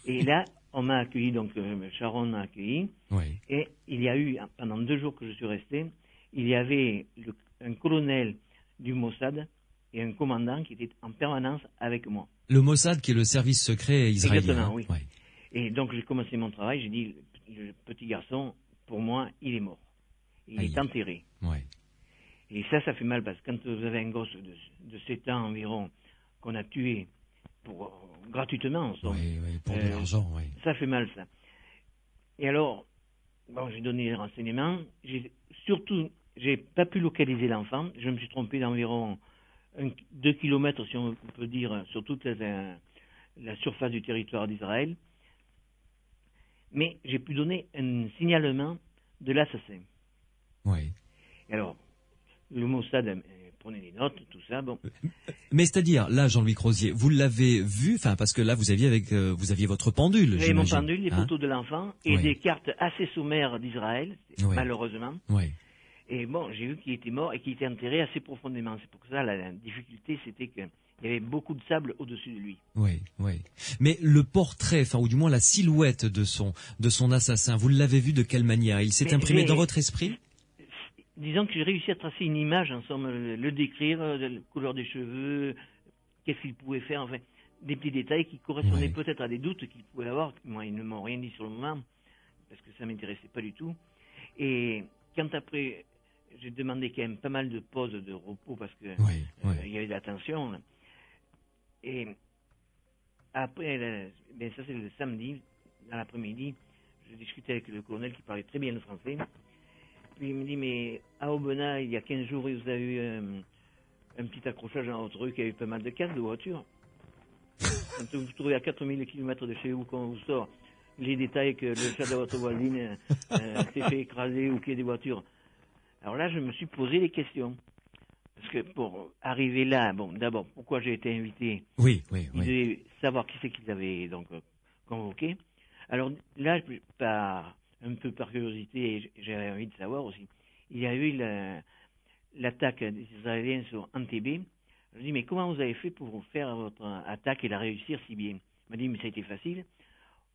Et là, on m'a accueilli, donc Charon m'a accueilli. Oui. Et il y a eu, pendant 2 jours que je suis resté, il y avait un colonel du Mossad et un commandant qui était en permanence avec moi. Le Mossad, qui est le service secret israélien. Exactement, oui. Et donc j'ai commencé mon travail, j'ai dit, le petit garçon, pour moi, il est mort. Il est enterré. Oui. Et ça fait mal, parce que quand vous avez un gosse de 7 ans environ, qu'on a tué gratuitement, pour de l'argent, ça fait mal, ça. Et alors, bon, j'ai donné les renseignements. J'ai pas pu localiser l'enfant. Je me suis trompé d'environ 2 kilomètres, si on peut dire, sur toute la surface du territoire d'Israël. Mais j'ai pu donner un signalement de l'assassin. Oui. Et alors, le Mossad prenait des notes, tout ça, bon. Mais c'est-à-dire, là, Jean-Louis Crozier, vous l'avez vu, parce que là, vous aviez votre pendule, j'avais mon pendule, les photos de l'enfant, et des cartes assez sommaires d'Israël, malheureusement. Oui. Et bon, j'ai vu qu'il était mort et qu'il était enterré assez profondément. C'est pour ça, la difficulté, c'était qu'il y avait beaucoup de sable au-dessus de lui. Oui. Mais le portrait, ou du moins la silhouette de son assassin, vous l'avez vu de quelle manière? Il s'est imprimé dans votre esprit? Disons que j'ai réussi à tracer une image, en somme, le décrire, la couleur des cheveux, qu'est-ce qu'il pouvait faire, enfin, des petits détails qui correspondaient peut-être à des doutes qu'il pouvait avoir. Moi, ils ne m'ont rien dit sur le moment, parce que ça m'intéressait pas du tout. Et quand après, j'ai demandé quand même pas mal de pauses de repos, parce que il y avait de la tension. Et après, ça c'est le samedi, dans l'après-midi, je discutais avec le colonel qui parlait très bien le français. Puis il me dit, mais à Aubenas, il y a 15 jours, vous avez eu un petit accrochage dans votre rue qui a eu pas mal de casses de voitures. Quand vous vous trouvez à 4000 km de chez vous, quand on vous sort les détails que le chat de votre voisine s'est fait écraser ou qu'il y a des voitures. Alors là, je me suis posé des questions. Parce que pour arriver là, bon, d'abord, pourquoi j'ai été invité? Oui. Ils devaient savoir qui c'est qu'ils avaient donc convoqué. Alors là, un peu par curiosité, j'avais envie de savoir aussi. Il y a eu l'attaque des Israéliens sur Entebbe. Je lui ai dit, mais comment vous avez fait pour faire votre attaque et la réussir si bien? Il m'a dit, mais ça a été facile.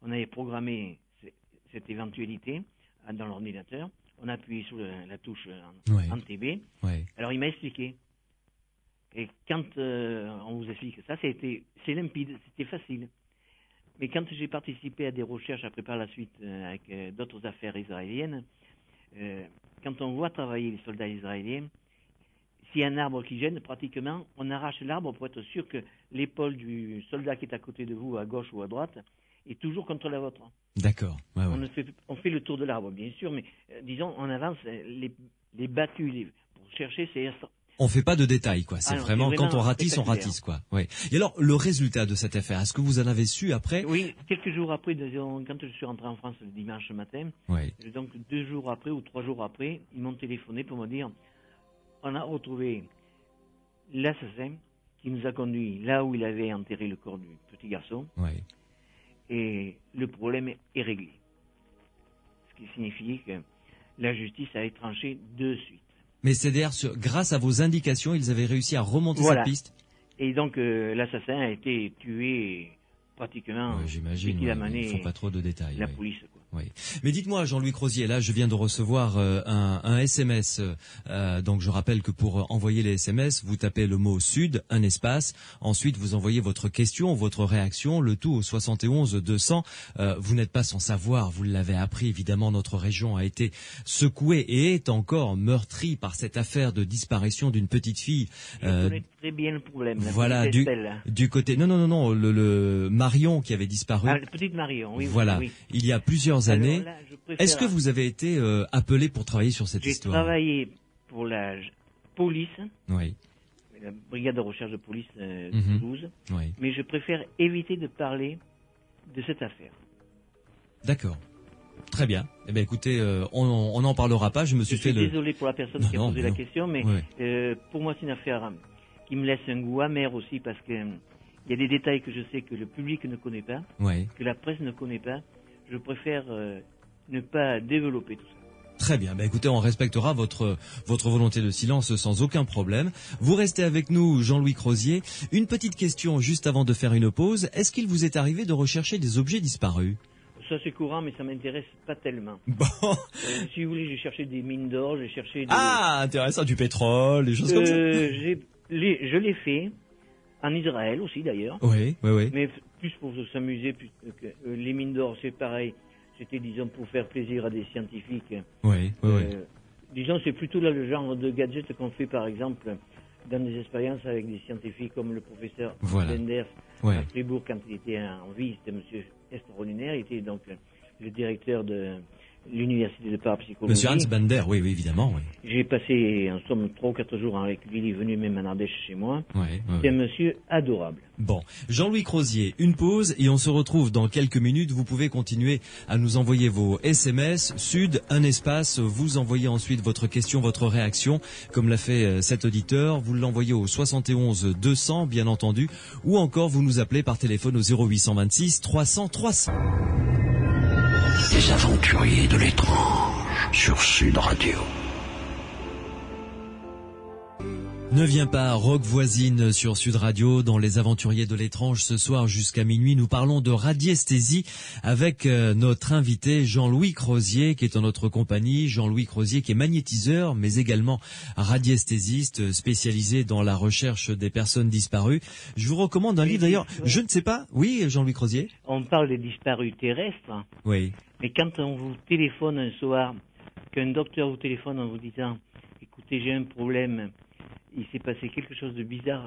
On avait programmé cette éventualité dans l'ordinateur. On a appuyé sur la touche Entebbe. Alors il m'a expliqué. Et quand on vous explique ça, c'est limpide, c'était facile. Mais quand j'ai participé à des recherches après par la suite avec d'autres affaires israéliennes, quand on voit travailler les soldats israéliens, s'il y a un arbre qui gêne, pratiquement, on arrache l'arbre pour être sûr que l'épaule du soldat qui est à côté de vous, à gauche ou à droite, est toujours contre la vôtre. D'accord. On fait le tour de l'arbre, bien sûr, mais disons, on avance les battus pour chercher On fait pas de détails, quoi. C'est Ah non, vraiment, c'est quand on vraiment ratisse, on ratisse, quoi. Oui. Et alors, le résultat de cette affaire, est-ce que vous en avez su après? Oui, quelques jours après, disons, quand je suis rentré en France le dimanche matin, Oui. donc 2 jours après ou 3 jours après, ils m'ont téléphoné pour me dire on a retrouvé l'assassin qui nous a conduits là où il avait enterré le corps du petit garçon Oui. et le problème est réglé. Ce qui signifie que la justice a tranché de suite. Mais c'est-à-dire, grâce à vos indications, ils avaient réussi à remonter Voilà. cette piste? Et donc l'assassin a été tué pratiquement Ouais, j'imagine. dès qu'il a Ouais, mené il faut pas trop de détails. la oui. police. Quoi. Oui. Mais dites-moi, Jean-Louis Crozier, là, je viens de recevoir un SMS. Donc, je rappelle que pour envoyer les SMS, vous tapez le mot Sud, un espace. Ensuite, vous envoyez votre question, votre réaction, le tout au 71 200. Vous n'êtes pas sans savoir, vous l'avez appris, évidemment, notre région a été secouée et est encore meurtrie par cette affaire de disparition d'une petite fille. Je connais très bien le problème. La Voilà, petite Estelle. du côté... Non, le Marion qui avait disparu. Ah, la petite Marion, oui. Voilà, oui. il y a plusieurs années. Alors là, je préfère- Est-ce que vous avez été appelé pour travailler sur cette J'ai histoire? travaillé pour la police, Oui, la brigade de recherche de police de Mhm. Toulouse, oui. mais je préfère éviter de parler de cette affaire. D'accord. Très bien. Eh bien, écoutez, on n'en parlera pas. Je me Je suis suis fait le... désolé pour la personne Non, qui a non, posé mais la non. question, mais Ouais. pour moi c'est une affaire qui me laisse un goût amer aussi parce que il y a des détails que je sais que le public ne connaît pas, Oui. que la presse ne connaît pas. Je préfère ne pas développer tout ça. Très bien. Ben, écoutez, on respectera votre volonté de silence sans aucun problème. Vous restez avec nous, Jean-Louis Crozier. Une petite question juste avant de faire une pause. Est-ce qu'il vous est arrivé de rechercher des objets disparus? Ça c'est courant, mais ça m'intéresse pas tellement. Bon. Si vous voulez, j'ai cherché des mines d'or, j'ai cherché des... Ah, intéressant, du pétrole, des choses comme ça. Je l'ai fait, en Israël aussi d'ailleurs, Oui, oui, oui. mais plus pour s'amuser, plus que les mines d'or c'est pareil, c'était disons pour faire plaisir à des scientifiques. Oui, oui, oui. Disons c'est plutôt là le genre de gadget qu'on fait par exemple dans des expériences avec des scientifiques comme le professeur Voilà. Benders Ouais. à Fribourg quand il était en vie, c'était monsieur extraordinaire, il était donc le directeur de l'université de parapsychologie. Monsieur Hans Bender, oui, oui, évidemment, oui. J'ai passé en somme 3 ou 4 jours avec lui, il est venu même en Ardèche chez moi. Oui, oui, C'est un oui. monsieur adorable. Bon, Jean-Louis Crozier, une pause et on se retrouve dans quelques minutes. Vous pouvez continuer à nous envoyer vos SMS, Sud, un espace. Vous envoyez ensuite votre question, votre réaction, comme l'a fait cet auditeur. Vous l'envoyez au 71 200, bien entendu, ou encore vous nous appelez par téléphone au 0826 300 300. Les aventuriers de l'étrange sur Sud Radio. Ne viens pas, Rock Voisine sur Sud Radio, dans Les Aventuriers de l'étrange. Ce soir jusqu'à minuit, nous parlons de radiesthésie avec notre invité Jean-Louis Crozier qui est en notre compagnie. Jean-Louis Crozier qui est magnétiseur mais également radiesthésiste spécialisé dans la recherche des personnes disparues. Je vous recommande un livre d'ailleurs, je ne sais pas, oui Jean-Louis Crozier? On parle des disparus terrestres, Oui, mais quand on vous téléphone un soir, qu'un docteur vous téléphone en vous disant « Écoutez, j'ai un problème, il s'est passé quelque chose de bizarre.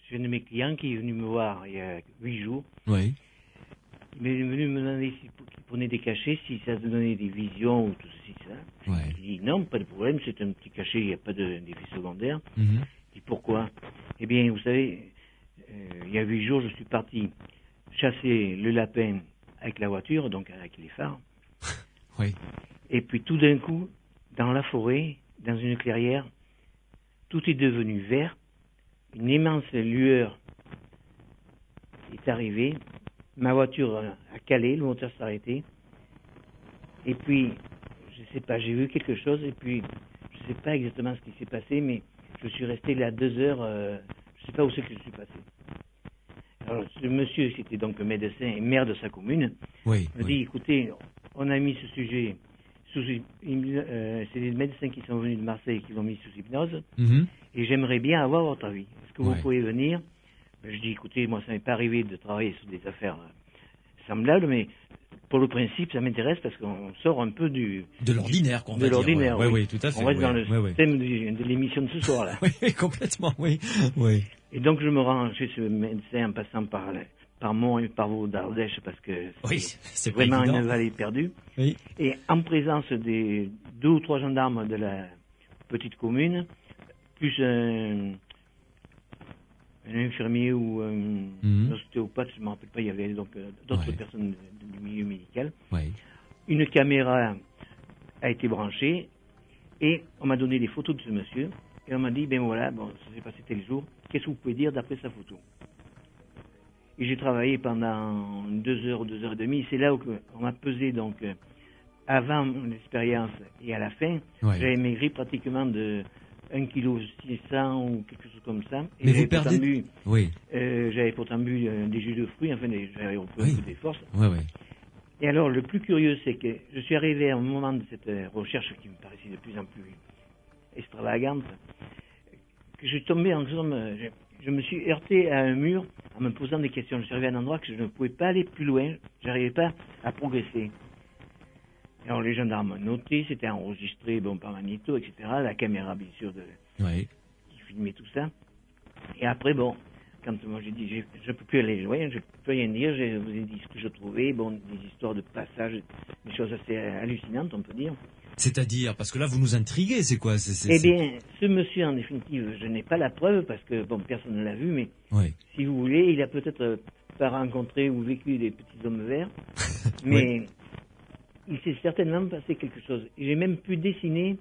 J'ai un de mes clients qui est venu me voir il y a 8 jours. oui, Il est venu me demander s'il prenait des cachets, si ça donnait des visions ou tout ceci, ça. ouais. Je dis non, pas de problème, c'est un petit cachet, il n'y a pas d'effet secondaire. Mhm. Je dis pourquoi? Eh bien, vous savez, il y a 8 jours, je suis parti chasser le lapin avec la voiture, donc avec les phares. Oui, Et puis tout d'un coup, dans la forêt, dans une clairière, tout est devenu vert. Une immense lueur est arrivée. Ma voiture a calé, le moteur s'est arrêté. Et puis, je sais pas, j'ai vu quelque chose et puis, je sais pas exactement ce qui s'est passé, mais je suis resté là 2 heures, je sais pas où c'est que je suis passé. Alors, ce monsieur, qui était donc médecin et maire de sa commune, oui, me dit, écoutez, on a mis ce sujet sous c'est des médecins qui sont venus de Marseille qui l'ont mis sous hypnose, Mhm. et j'aimerais bien avoir votre avis. Est-ce que Ouais. vous pouvez venir? Je dis, écoutez, moi, ça m'est pas arrivé de travailler sur des affaires semblables, mais pour le principe, ça m'intéresse parce qu'on sort un peu De l'ordinaire, qu'on va de dire. l'ordinaire. Oui, oui, tout à fait. On reste oui, dans le oui, oui. thème de l'émission de ce soir-là. Oui, complètement, oui, oui. Et donc, je me rends chez ce médecin en passant par Mont et par Vaud d'Ardèche parce que Oui, c'est c'est pas vraiment évident. une vallée perdue. Oui. Et en présence des 2 ou 3 gendarmes de la petite commune, plus un infirmier ou un ostéopathe, je ne me rappelle pas, il y avait donc d'autres personnes du milieu médical. Ouais. Une caméra a été branchée et on m'a donné des photos de ce monsieur et on m'a dit, ben voilà, bon, ça s'est passé tel jour, qu'est-ce que vous pouvez dire d'après sa photo? Et j'ai travaillé pendant 2 heures, 2 heures et demie. C'est là où on m'a pesé, donc, avant mon expérience et à la fin, j'avais maigri pratiquement de 1,6 kg ou quelque chose comme ça. Et mais vous perdez... j'avais pourtant bu des jus de fruits, enfin, j'avais repris un peu des forces. Et alors, le plus curieux, c'est que je suis arrivé à un moment de cette recherche qui me paraissait de plus en plus extravagante, que je suis tombé en somme, je me suis heurté à un mur en me posant des questions. Je suis arrivé à un endroit que je ne pouvais pas aller plus loin, je n'arrivais pas à progresser. Alors les gendarmes ont noté, c'était enregistré par magnéto, etc. La caméra, bien sûr, qui filmait tout ça. Et après, quand moi j'ai dit, je ne peux plus aller loin, je ne peux plus rien dire, je vous ai dit ce que je trouvais, des histoires de passage, des choses assez hallucinantes, on peut dire. C'est-à-dire, parce que là, vous nous intriguez, c'est quoi? Eh bien, ce monsieur, en définitive, je n'ai pas la preuve, parce que, personne ne l'a vu, mais si vous voulez, il a peut-être pas rencontré ou vécu des petits hommes verts, mais il s'est certainement passé quelque chose. J'ai même pu dessiner,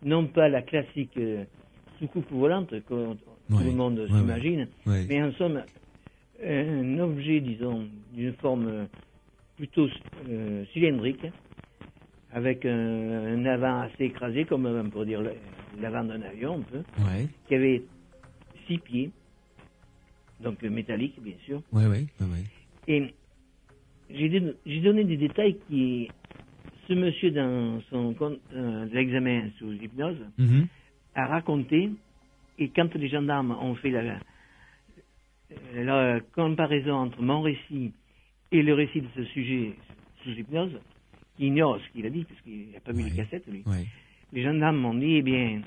non pas la classique soucoupe volante, que tout le monde s'imagine, mais en somme, un objet, disons, d'une forme plutôt cylindrique, avec un avant assez écrasé, comme on pourrait dire l'avant d'un avion, un peu, qui avait 6 pieds, donc métallique, bien sûr. Et j'ai donné des détails qui, ce monsieur, dans son l'examen sous hypnose, a raconté, et quand les gendarmes ont fait la comparaison entre mon récit et le récit de ce sujet sous hypnose, qui ignore ce qu'il a dit, puisqu'il n'a pas vu les cassettes, lui. Les gendarmes m'ont dit, eh bien,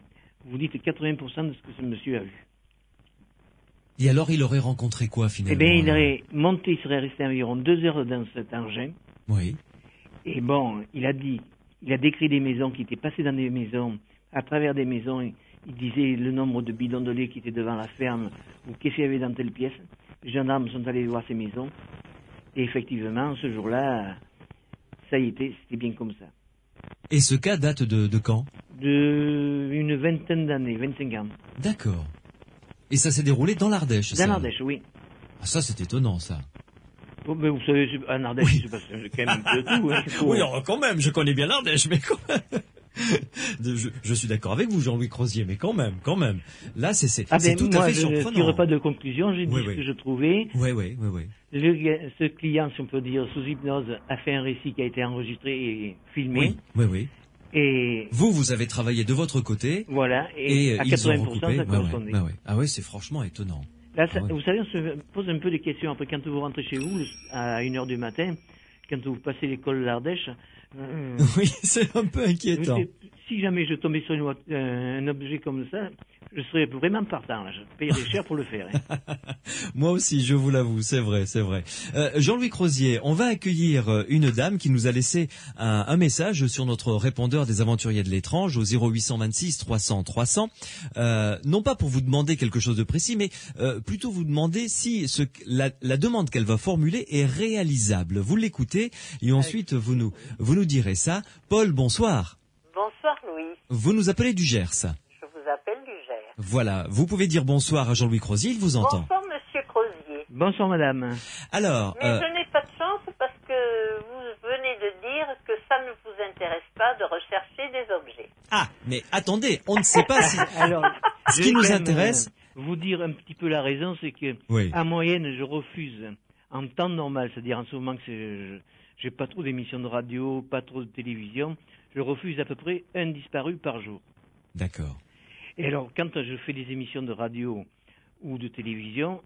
vous dites 80% de ce que ce monsieur a vu. Et alors, il aurait rencontré quoi, finalement? Eh bien, il aurait monté, il serait resté environ 2 heures dans cet engin. Et il a décrit des maisons qui étaient passées dans des maisons, à travers des maisons, il disait le nombre de bidons de lait qui étaient devant la ferme, ou qu'est-ce qu'il y avait dans telle pièce. Les gendarmes sont allés voir ces maisons, et effectivement, ce jour-là, ça y était, c'était bien comme ça. Et ce cas date de quand? Une vingtaine d'années, 25 ans. D'accord. Et ça s'est déroulé dans l'Ardèche, ça? Dans l'Ardèche, oui. Ah, ça, c'est étonnant, ça. Mais vous savez, en Ardèche, il se passe quand même un peu de tout. Oui, quand même, je connais bien l'Ardèche, mais quand même. Je suis d'accord avec vous, Jean-Louis Crozier, mais quand même. Là, c'est tout à fait surprenant. Je ne tire pas de conclusion, j'ai dit ce que je trouvais. Ce client, si on peut dire, sous hypnose, a fait un récit qui a été enregistré et filmé. Et vous avez travaillé de votre côté. Voilà, et à 80%, ça correspondait. Ah oui, c'est franchement étonnant. Là, vous savez, on se pose un peu des questions. Après, quand vous rentrez chez vous, à 1h du matin, quand vous passez l'école de l'Ardèche... oui, c'est un peu inquiétant. Si jamais je tombais sur un objet comme ça, je serais vraiment partant. Là. Je payerais cher pour le faire. Moi aussi, je vous l'avoue, c'est vrai. Jean-Louis Crozier, on va accueillir une dame qui nous a laissé un message sur notre répondeur des aventuriers de l'étrange au 0826 300 300. Non pas pour vous demander quelque chose de précis, mais plutôt vous demander si la demande qu'elle va formuler est réalisable. Vous l'écoutez et ensuite vous nous direz ça. Paul, bonsoir. Bonsoir Louis. Vous nous appelez du Gers. Je vous appelle du Gers. Voilà, vous pouvez dire bonsoir à Jean-Louis Crozier, il vous entend. Bonsoir Monsieur Crozier. Bonsoir Madame. Alors... Mais je n'ai pas de chance parce que vous venez de dire que ça ne vous intéresse pas de rechercher des objets. Ah, mais attendez, on ne sait pas si... Alors, ce qui nous intéresse... vous dire un petit peu la raison, c'est que en moyenne, je refuse en temps normal, c'est-à-dire en ce moment que j'ai pas trop d'émissions de radio, pas trop de télévision, je refuse à peu près un disparu par jour. D'accord. Et alors, quand je fais des émissions de radio ou de télévision,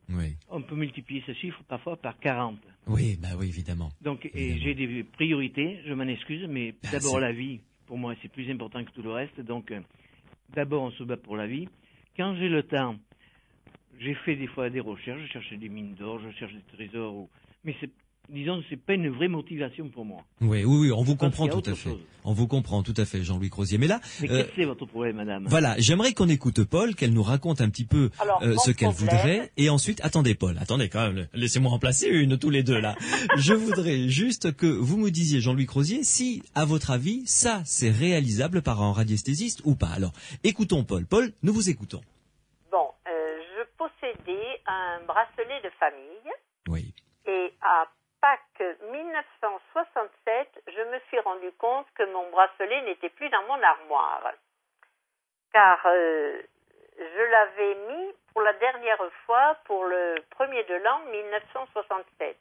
on peut multiplier ce chiffre parfois par 40. Oui, évidemment. Donc, et j'ai des priorités, je m'en excuse, mais d'abord la vie, pour moi, c'est plus important que tout le reste. Donc, d'abord, on se bat pour la vie. Quand j'ai le temps, j'ai fait des fois des recherches, je cherche des mines d'or, je cherche des trésors, mais disons, c'est pas une vraie motivation pour moi. Oui, oui, oui, on vous Je pense comprend qu'il y a tout à autre fait. chose. On vous comprend tout à fait, Jean-Louis Crozier. Mais là, Mais qu'est-ce que c'est votre problème, madame? voilà, j'aimerais qu'on écoute Paul, qu'elle nous raconte un petit peu Alors, ce mon qu'elle problème- voudrait. Et ensuite, attendez Paul, attendez quand même, laissez-moi en placer une tous les deux là. Je voudrais juste que vous me disiez, Jean-Louis Crozier, si, à votre avis, ça, c'est réalisable par un radiesthésiste ou pas. Alors, écoutons Paul. Paul, nous vous écoutons. Bon, je possédais un bracelet de famille Oui. et à Pâques 1967, je me suis rendu compte que mon bracelet n'était plus dans mon armoire. Car je l'avais mis pour la dernière fois pour le 1er de l'an 1967.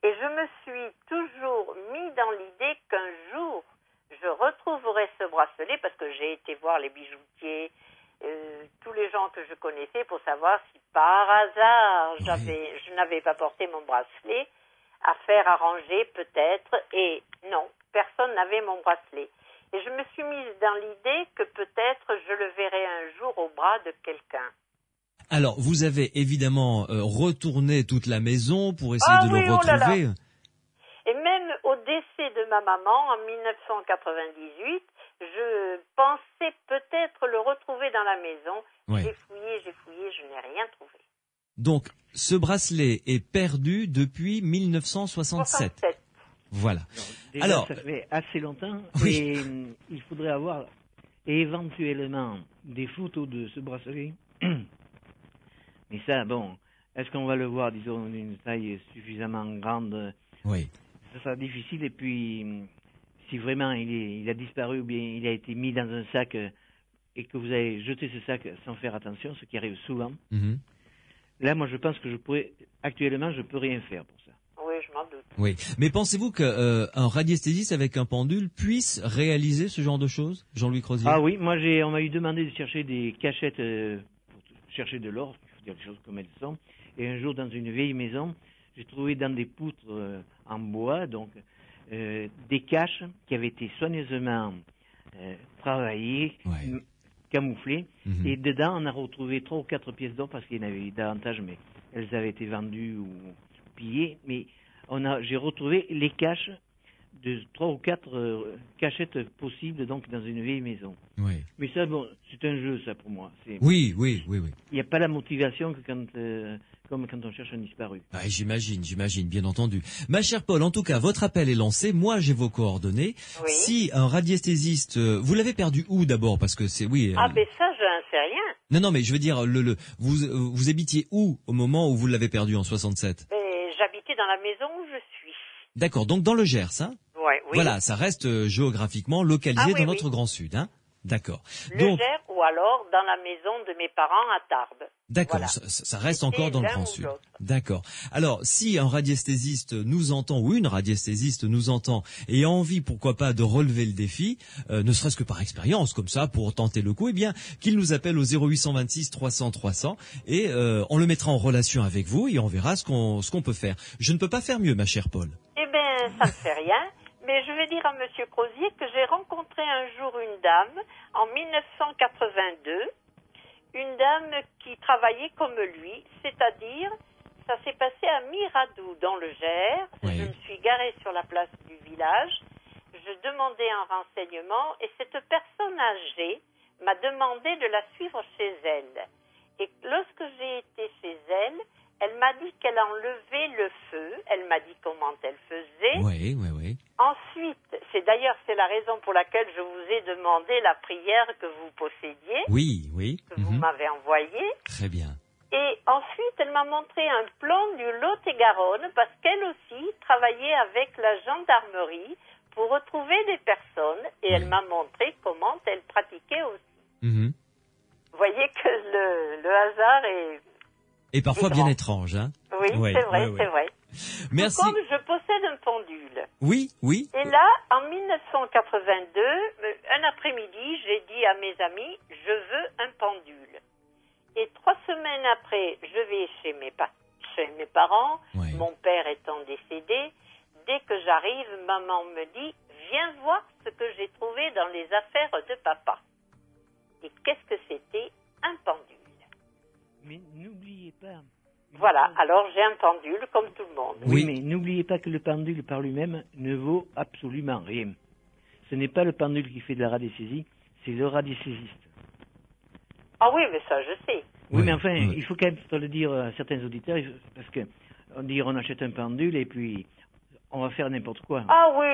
Et je me suis toujours mis dans l'idée qu'un jour, je retrouverai ce bracelet parce que j'ai été voir les bijoutiers, tous les gens que je connaissais pour savoir si par hasard je n'avais pas porté mon bracelet, à faire arranger peut-être, et non, personne n'avait mon bracelet. Et je me suis mise dans l'idée que peut-être je le verrais un jour au bras de quelqu'un. Alors, vous avez évidemment retourné toute la maison pour essayer de le Oh là là. retrouver. Et même au décès de ma maman en 1998, je pensais peut-être le retrouver dans la maison. Ouais. J'ai fouillé, je n'ai rien trouvé. Donc, ce bracelet est perdu depuis 1967. 67. Voilà. Déjà, Alors, ça fait assez longtemps. oui. Et il faudrait avoir éventuellement des photos de ce bracelet. Mais ça, bon, est-ce qu'on va le voir, disons, d'une taille suffisamment grande? Oui. Ça sera difficile. Et puis, si vraiment il a disparu ou bien il a été mis dans un sac et que vous avez jeté ce sac sans faire attention, ce qui arrive souvent, Mhm. là, moi, je pense que actuellement, je peux rien faire pour ça. Oui, je m'en doute. Oui. Mais pensez-vous qu'un radiesthésiste avec un pendule puisse réaliser ce genre de choses, Jean-Louis Crozier? Ah oui, moi, on m'a eu demandé de chercher des cachettes pour chercher de l'or, il faut dire les choses comme elles sont. Et un jour, dans une vieille maison, j'ai trouvé dans des poutres en bois, donc des caches qui avaient été soigneusement travaillées, Ouais. camouflées. Mhm. Et dedans, on a retrouvé 3 ou 4 pièces d'or parce qu'il y en avait eu davantage, mais elles avaient été vendues ou pillées. Mais j'ai retrouvé les caches de 3 ou 4 cachettes possibles donc dans une vieille maison. Oui. Mais ça, bon, c'est un jeu, ça, pour moi. Oui, oui, oui, oui. Il n'y a pas la motivation que comme quand on cherche un disparu. Ah, j'imagine, bien entendu. Ma chère Paul, en tout cas, votre appel est lancé. Moi, j'ai vos coordonnées. Oui. Si un radiesthésiste, vous l'avez perdu où d'abord? Parce que c'est, oui. Ah, ben ça, je n'en sais rien. Non, mais je veux dire, vous habitiez où au moment où vous l'avez perdu en 67? Mais j'habitais dans la maison où je suis. D'accord, donc dans le Gers, hein? Ouais, oui. Voilà, ça reste géographiquement localisé Ah oui, dans oui. notre Grand Sud, hein? D'accord. Le Donc, Gers ou alors dans la maison de mes parents à Tarbes. d'accord, Voilà. ça reste C'était encore dans le l'un Grand ou Sud. l'autre. D'accord. Alors, si un radiesthésiste nous entend, ou une radiesthésiste nous entend, et a envie, pourquoi pas, de relever le défi, ne serait-ce que par expérience, comme ça, pour tenter le coup, eh bien, qu'il nous appelle au 0826 300 300, et on le mettra en relation avec vous, et on verra ce qu'on peut faire. Je ne peux pas faire mieux, ma chère Paul. Eh bien, ça ne fait rien. Mais je vais dire à Monsieur Crozier que j'ai rencontré un jour une dame en 1982, une dame qui travaillait comme lui, c'est-à-dire, ça s'est passé à Miradou, dans le Gers. Oui. Je me suis garée sur la place du village, je demandais un renseignement et cette personne âgée m'a demandé de la suivre chez elle. Et lorsque j'ai été chez elle, elle m'a dit qu'elle enlevait le feu, elle m'a dit comment elle faisait. Oui, oui, oui. Ensuite, c'est la raison pour laquelle je vous ai demandé la prière que vous possédiez, Oui, oui. que vous m'avez envoyée. Très bien. Et ensuite, elle m'a montré un plan du Lot-et-Garonne parce qu'elle aussi travaillait avec la gendarmerie pour retrouver des personnes et elle m'a montré comment elle pratiquait aussi. Mhm. Vous voyez que le hasard est... Et parfois Et bien grand. étrange, hein? Oui, Ouais, c'est vrai, ouais, ouais. c'est vrai. Merci. Tout comme je possède un pendule. Oui, oui. Et là, en 1982, un après-midi, j'ai dit à mes amis, je veux un pendule. Et 3 semaines après, je vais chez mes parents, Ouais. mon père étant décédé. Dès que j'arrive, maman me dit, viens voir ce que j'ai trouvé dans les affaires de papa. Et qu'est-ce que c'était? Un pendule. Mais n'oubliez pas, Voilà, alors j'ai un pendule comme tout le monde. Oui, mais n'oubliez pas que le pendule par lui-même ne vaut absolument rien. Ce n'est pas le pendule qui fait de la radiesthésie, c'est le radiesthésiste. Ah oui, mais ça, je sais. Oui, Oui, mais enfin, oui. il faut quand même le dire à certains auditeurs, parce que on achète un pendule et puis on va faire n'importe quoi. Ah oui,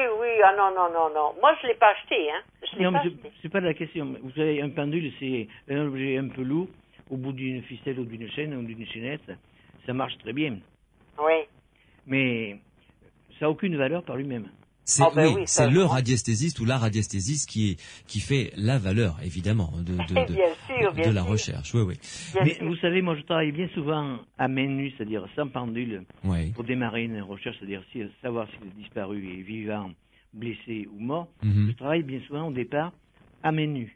ah non. Moi, je l'ai pas acheté, hein. Je l'ai Non, pas mais acheté. c'est pas la question. Vous savez, un pendule, c'est un objet un peu lourd, au bout d'une ficelle ou d'une chaîne ou d'une chaînette. Ça marche très bien. Oui. Mais ça n'a aucune valeur par lui-même. C'est Ah ben oui, oui, ça, c'est je le vois. radiesthésiste ou la radiesthésiste qui fait la valeur, évidemment, de Bien sûr, bien de la sûr. recherche. Oui, oui. Bien Mais sûr. vous savez, moi, je travaille bien souvent à main nue, c'est-à-dire sans pendule, Oui. pour démarrer une recherche, c'est-à-dire savoir s'il est disparu, est vivant, blessé ou mort. Mhm. Je travaille bien souvent au départ à main nue.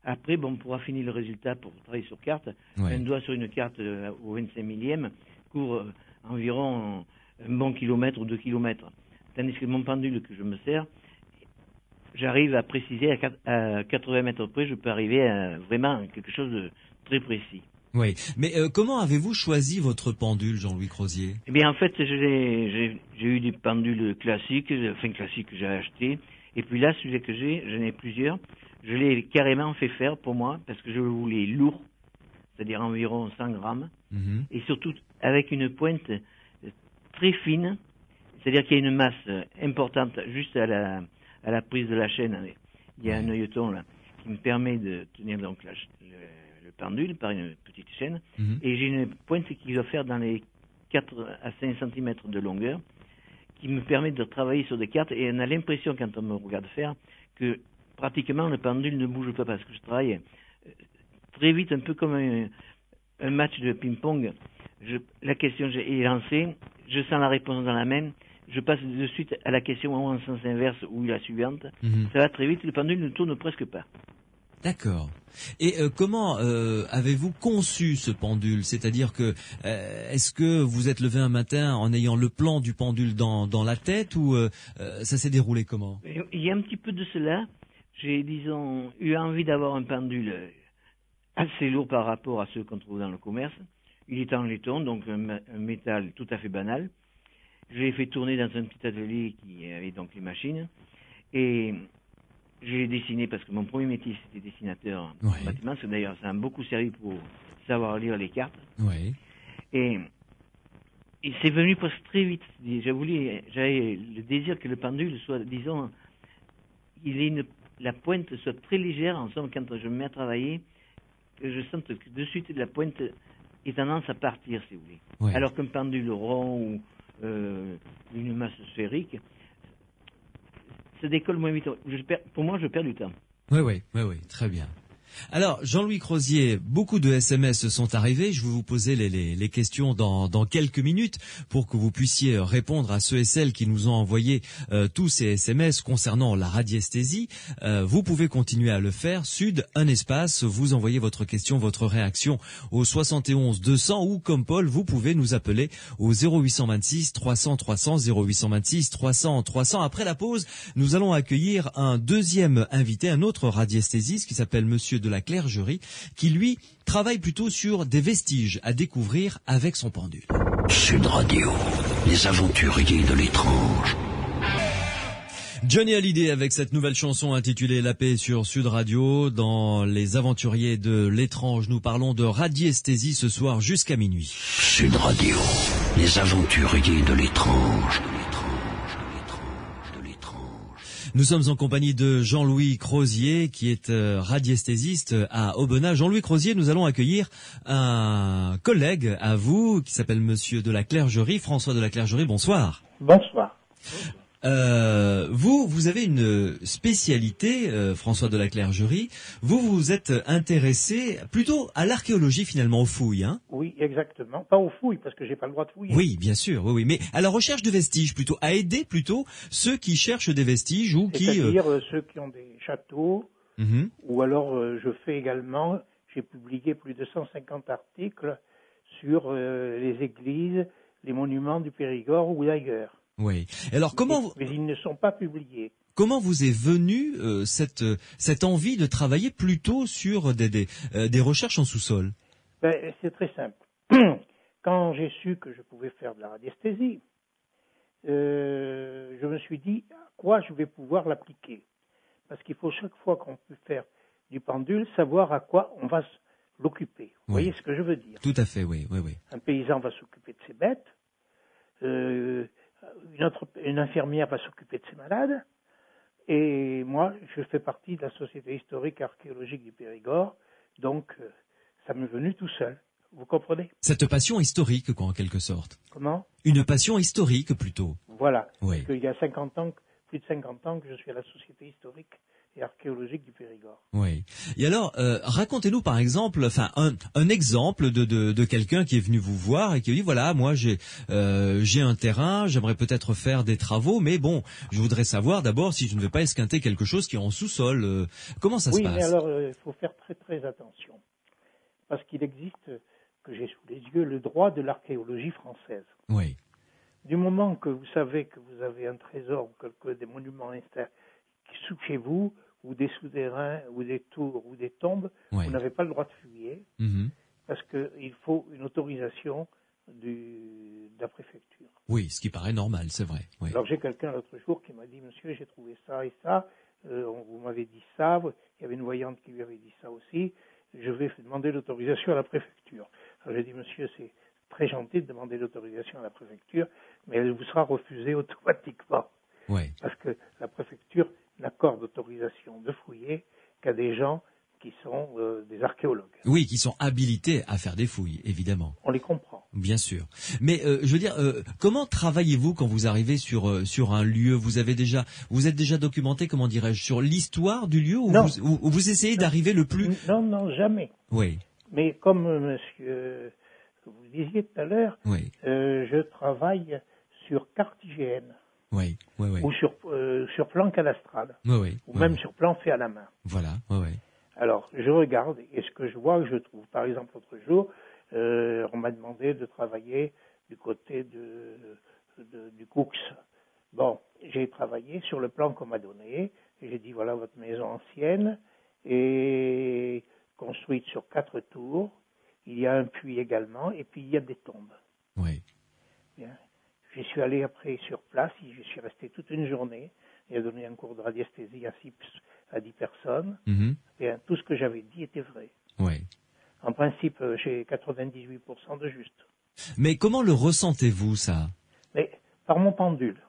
Après, bon, pour affiner le résultat, pour travailler sur carte, Ouais. un doigt sur une carte au 25 millième court environ un bon kilomètre ou 2 kilomètres. Tandis que mon pendule que je me sers, j'arrive à préciser à 80 mètres près, je peux arriver à vraiment quelque chose de très précis. Oui. Mais comment avez-vous choisi votre pendule, Jean-Louis Crozier? Eh bien, en fait, j'ai eu des pendules classiques que j'ai acheté. Et puis là, celui que j'en ai plusieurs. Je l'ai carrément fait faire pour moi, parce que je le voulais lourd, c'est-à-dire environ 100 grammes, Mhm. et surtout avec une pointe très fine, c'est-à-dire qu'il y a une masse importante juste à la prise de la chaîne. Il y a un œilleton là qui me permet de tenir donc le pendule par une petite chaîne, Mhm. et j'ai une pointe qui doit faire dans les 4 à 5 cm de longueur, qui me permet de travailler sur des cartes, et on a l'impression quand on me regarde faire que pratiquement le pendule ne bouge pas, parce que je travaille très vite, un peu comme un match de ping-pong. La question est lancée, je sens la réponse dans la main, je passe de suite à la question en sens inverse ou la suivante. Mhm. Ça va très vite, le pendule ne tourne presque pas. D'accord. Et comment avez-vous conçu ce pendule? C'est-à-dire que est-ce que vous êtes levé un matin en ayant le plan du pendule dans la tête ou ça s'est déroulé comment? Il y a un petit peu de cela. J'ai, disons, eu envie d'avoir un pendule assez lourd par rapport à ceux qu'on trouve dans le commerce. Il est en laiton, donc un métal tout à fait banal. Je l'ai fait tourner dans un petit atelier qui avait donc les machines. Et je l'ai dessiné parce que mon premier métier c'était dessinateur en Ouais. bâtiment. D'ailleurs, ça m'a beaucoup servi pour savoir lire les cartes. Oui. Et c'est venu presque très vite. J'avais le désir que le pendule soit, disons, la pointe soit très légère. En somme, quand je me mets à travailler, que je sente que de suite la pointe est tendance à partir, si vous voulez. Ouais. Alors qu'un pendule rond ou une masse sphérique, ça décolle moins vite. Pour moi, je perds du temps. Oui, très bien. Alors, Jean-Louis Crozier, beaucoup de SMS sont arrivés. Je vais vous poser les questions dans quelques minutes pour que vous puissiez répondre à ceux et celles qui nous ont envoyé tous ces SMS concernant la radiesthésie. Vous pouvez continuer à le faire. Sud, un espace, vous envoyez votre question, votre réaction au 71 200 ou comme Paul, vous pouvez nous appeler au 0826 300 300 0826 300 300. Après la pause, nous allons accueillir un deuxième invité, un autre radiesthésiste qui s'appelle Monsieur de la Clergerie, qui lui travaille plutôt sur des vestiges à découvrir avec son pendule. Sud Radio, les aventuriers de l'étrange. Johnny Hallyday avec cette nouvelle chanson intitulée La paix sur Sud Radio. Dans Les aventuriers de l'étrange, nous parlons de radiesthésie ce soir jusqu'à minuit. Sud Radio, les aventuriers de l'étrange. Nous sommes en compagnie de Jean-Louis Crozier qui est radiesthésiste à Aubenas. Jean-Louis Crozier, nous allons accueillir un collègue à vous qui s'appelle Monsieur de la Clergerie, François de la Clergerie. Bonsoir. Bonsoir. Vous avez une spécialité, François de la Clergerie. Vous vous êtes intéressé plutôt à l'archéologie finalement, aux fouilles, hein? Oui, exactement. Pas aux fouilles, parce que j'ai pas le droit de fouiller. Oui, bien sûr, oui, mais à la recherche de vestiges plutôt, à aider plutôt ceux qui cherchent des vestiges ou qui... C'est-à-dire ceux qui ont des châteaux, Mhm. ou alors je fais également, j'ai publié plus de 150 articles sur les églises, les monuments du Périgord ou d'ailleurs. Oui. Alors Mais ils ne sont pas publiés. comment vous est venue cette envie de travailler plutôt sur des recherches en sous-sol? Ben, c'est très simple. quand j'ai su que je pouvais faire de la radiesthésie, je me suis dit à quoi je vais pouvoir l'appliquer. Parce qu'il faut chaque fois qu'on peut faire du pendule, savoir à quoi on va l'occuper. Vous voyez ce que je veux dire? Tout à fait, oui. Un paysan va s'occuper de ses bêtes, une infirmière va s'occuper de ses malades, et moi, je fais partie de la Société historique et archéologique du Périgord, donc ça m'est venu tout seul. Vous comprenez? Cette passion historique, quoi, en quelque sorte. Comment? Une passion historique, plutôt. Voilà. Oui. Parce qu'il y a plus de 50 ans que je suis à la Société historique et archéologique du Périgord. Oui. Et alors, racontez-nous par exemple, un exemple de quelqu'un qui est venu vous voir et qui dit voilà, moi j'ai un terrain, j'aimerais peut-être faire des travaux, mais bon, je voudrais savoir d'abord si je ne vais pas esquinter quelque chose qui est en sous-sol. Comment ça se passe? Oui, mais alors il faut faire très très attention, parce qu'il existe, que j'ai sous les yeux, le droit de l'archéologie française. Oui. Du moment que vous savez que vous avez un trésor ou des monuments sous chez vous, ou des souterrains, ou des tours, ou des tombes, vous n'avez pas le droit de fouiller, parce qu'il faut une autorisation de la préfecture. Oui, ce qui paraît normal, c'est vrai. Oui. Alors j'ai quelqu'un l'autre jour qui m'a dit, monsieur, j'ai trouvé ça et ça, vous m'avez dit ça, il y avait une voyante qui lui avait dit ça aussi, je vais demander l'autorisation à la préfecture. Alors j'ai dit, monsieur, c'est très gentil de demander l'autorisation à la préfecture, mais elle vous sera refusée automatiquement. Oui. Parce que la préfecture n'accorde d'autorisation de fouiller qu'à des gens qui sont des archéologues. Oui, qui sont habilités à faire des fouilles, évidemment. On les comprend. Bien sûr. Mais je veux dire, comment travaillez-vous quand vous arrivez sur un lieu? Vous êtes déjà documenté, comment dirais-je, sur l'histoire du lieu, ou vous essayez d'arriver le plus... Non, jamais. Oui. Mais comme monsieur, vous disiez tout à l'heure, je travaille sur carte IGN. Oui. Ou sur plan cadastral. Ou même sur plan fait à la main. Voilà, Alors, je regarde, et ce que je vois, je trouve. Par exemple, l'autre jour, on m'a demandé de travailler du côté du Coux. Bon, j'ai travaillé sur le plan qu'on m'a donné, et j'ai dit, voilà votre maison ancienne, et construite sur 4 tours. Il y a un puits également, et puis il y a des tombes. Oui. Bien. J'y suis allé après sur place, je suis resté toute une journée, et j'ai donné un cours de radiesthésie à 10 personnes, et tout ce que j'avais dit était vrai. Oui. En principe, j'ai 98% de juste. Mais comment le ressentez-vous, ça? Mais par mon pendule.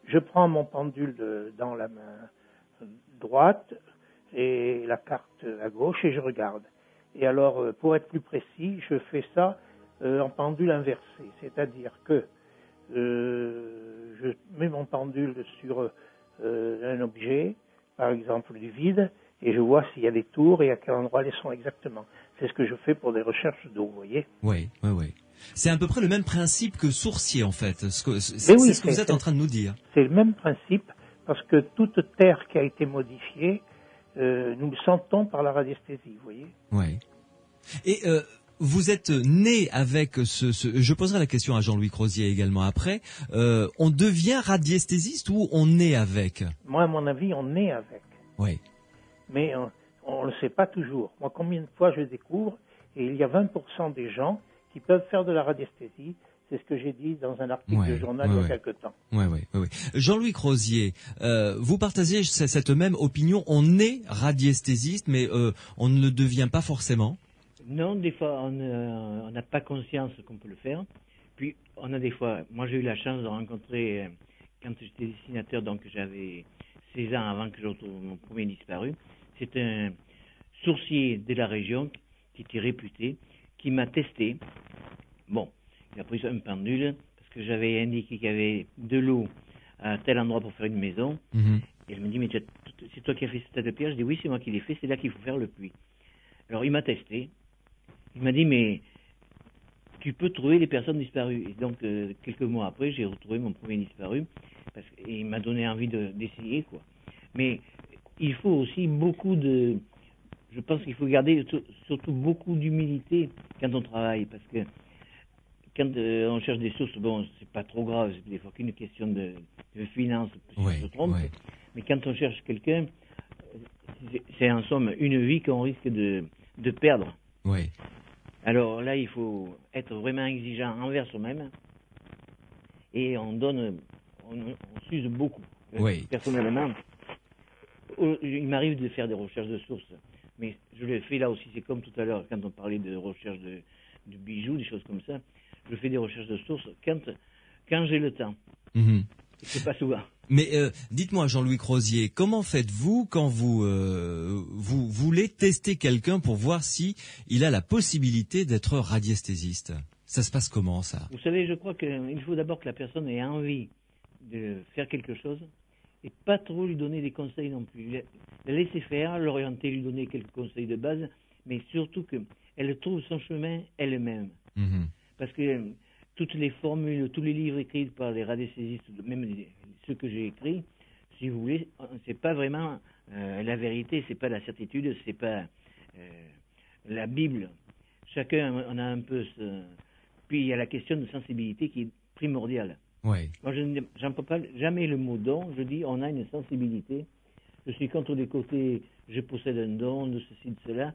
Je prends mon pendule dans la main droite, et la carte à gauche, et je regarde. Et alors, pour être plus précis, je fais ça en pendule inversé, c'est-à-dire que je mets mon pendule sur un objet, par exemple du vide, et je vois s'il y a des tours et à quel endroit elles sont exactement. C'est ce que je fais pour des recherches d'eau, vous voyez. Oui. C'est à peu près le même principe que Sourcier, en fait. C'est ce que vous êtes en train de nous dire. C'est le même principe, parce que toute terre qui a été modifiée, nous le sentons par la radiesthésie, vous voyez. Oui. Et vous êtes né avec je poserai la question à Jean-Louis Crozier également après. On devient radiesthésiste ou on naît avec? Moi, à mon avis, on naît avec. Oui. Mais on ne le sait pas toujours. Moi, combien de fois je découvre, et il y a 20% des gens qui peuvent faire de la radiesthésie. C'est ce que j'ai dit dans un article de journal il y a quelque temps. Oui. Jean-Louis Crozier, vous partagez cette même opinion. On est radiesthésiste, mais on ne le devient pas forcément? Non, des fois, on n'a pas conscience qu'on peut le faire. Puis, on a des fois... Moi, j'ai eu la chance de rencontrer, quand j'étais dessinateur, donc j'avais 16 ans avant que je retrouve mon premier disparu. C'est un sourcier de la région qui était réputé, qui m'a testé. Bon, il a pris un pendule, parce que j'avais indiqué qu'il y avait de l'eau à tel endroit pour faire une maison. Et il me dit, mais c'est toi qui as fait ce tas de pierres? Je dis, oui, c'est moi qui l'ai fait, c'est là qu'il faut faire le puits. Alors, il m'a testé. Il m'a dit, mais tu peux trouver les personnes disparues. Et donc, quelques mois après, j'ai retrouvé mon premier disparu. Et il m'a donné envie d'essayer, quoi. Mais il faut aussi beaucoup de... Je pense qu'il faut garder surtout beaucoup d'humilité quand on travaille. Parce que quand on cherche des sources, bon, c'est pas trop grave. C'est des fois qu'une question de finance, si on se trompe. Mais quand on cherche quelqu'un, c'est en somme une vie qu'on risque de perdre. Oui. Alors là, il faut être vraiment exigeant envers soi-même et on s'use beaucoup. Oui. Personnellement, il m'arrive de faire des recherches de sources, mais je le fais là aussi, c'est comme tout à l'heure quand on parlait de recherche de bijoux, des choses comme ça. Je fais des recherches de sources quand j'ai le temps. Mhm. C'est pas souvent. Mais dites-moi, Jean-Louis Crozier, comment faites-vous quand vous voulez tester quelqu'un pour voir si il a la possibilité d'être radiesthésiste? Ça se passe comment, ça? Vous savez, je crois qu'il faut d'abord que la personne ait envie de faire quelque chose et pas trop lui donner des conseils non plus. La laisser faire, l'orienter, lui donner quelques conseils de base, mais surtout qu'elle trouve son chemin elle-même. Mhm. Parce que toutes les formules, tous les livres écrits par les radiesthésistes, même ceux que j'ai écrits, si vous voulez, c'est pas vraiment la vérité, c'est pas la certitude, c'est pas la Bible. Chacun en a un peu Puis il y a la question de sensibilité qui est primordiale. Ouais. Moi, je n'emploie pas jamais le mot don, je dis on a une sensibilité. Je suis contre les côtés je possède un don, de ceci, de cela.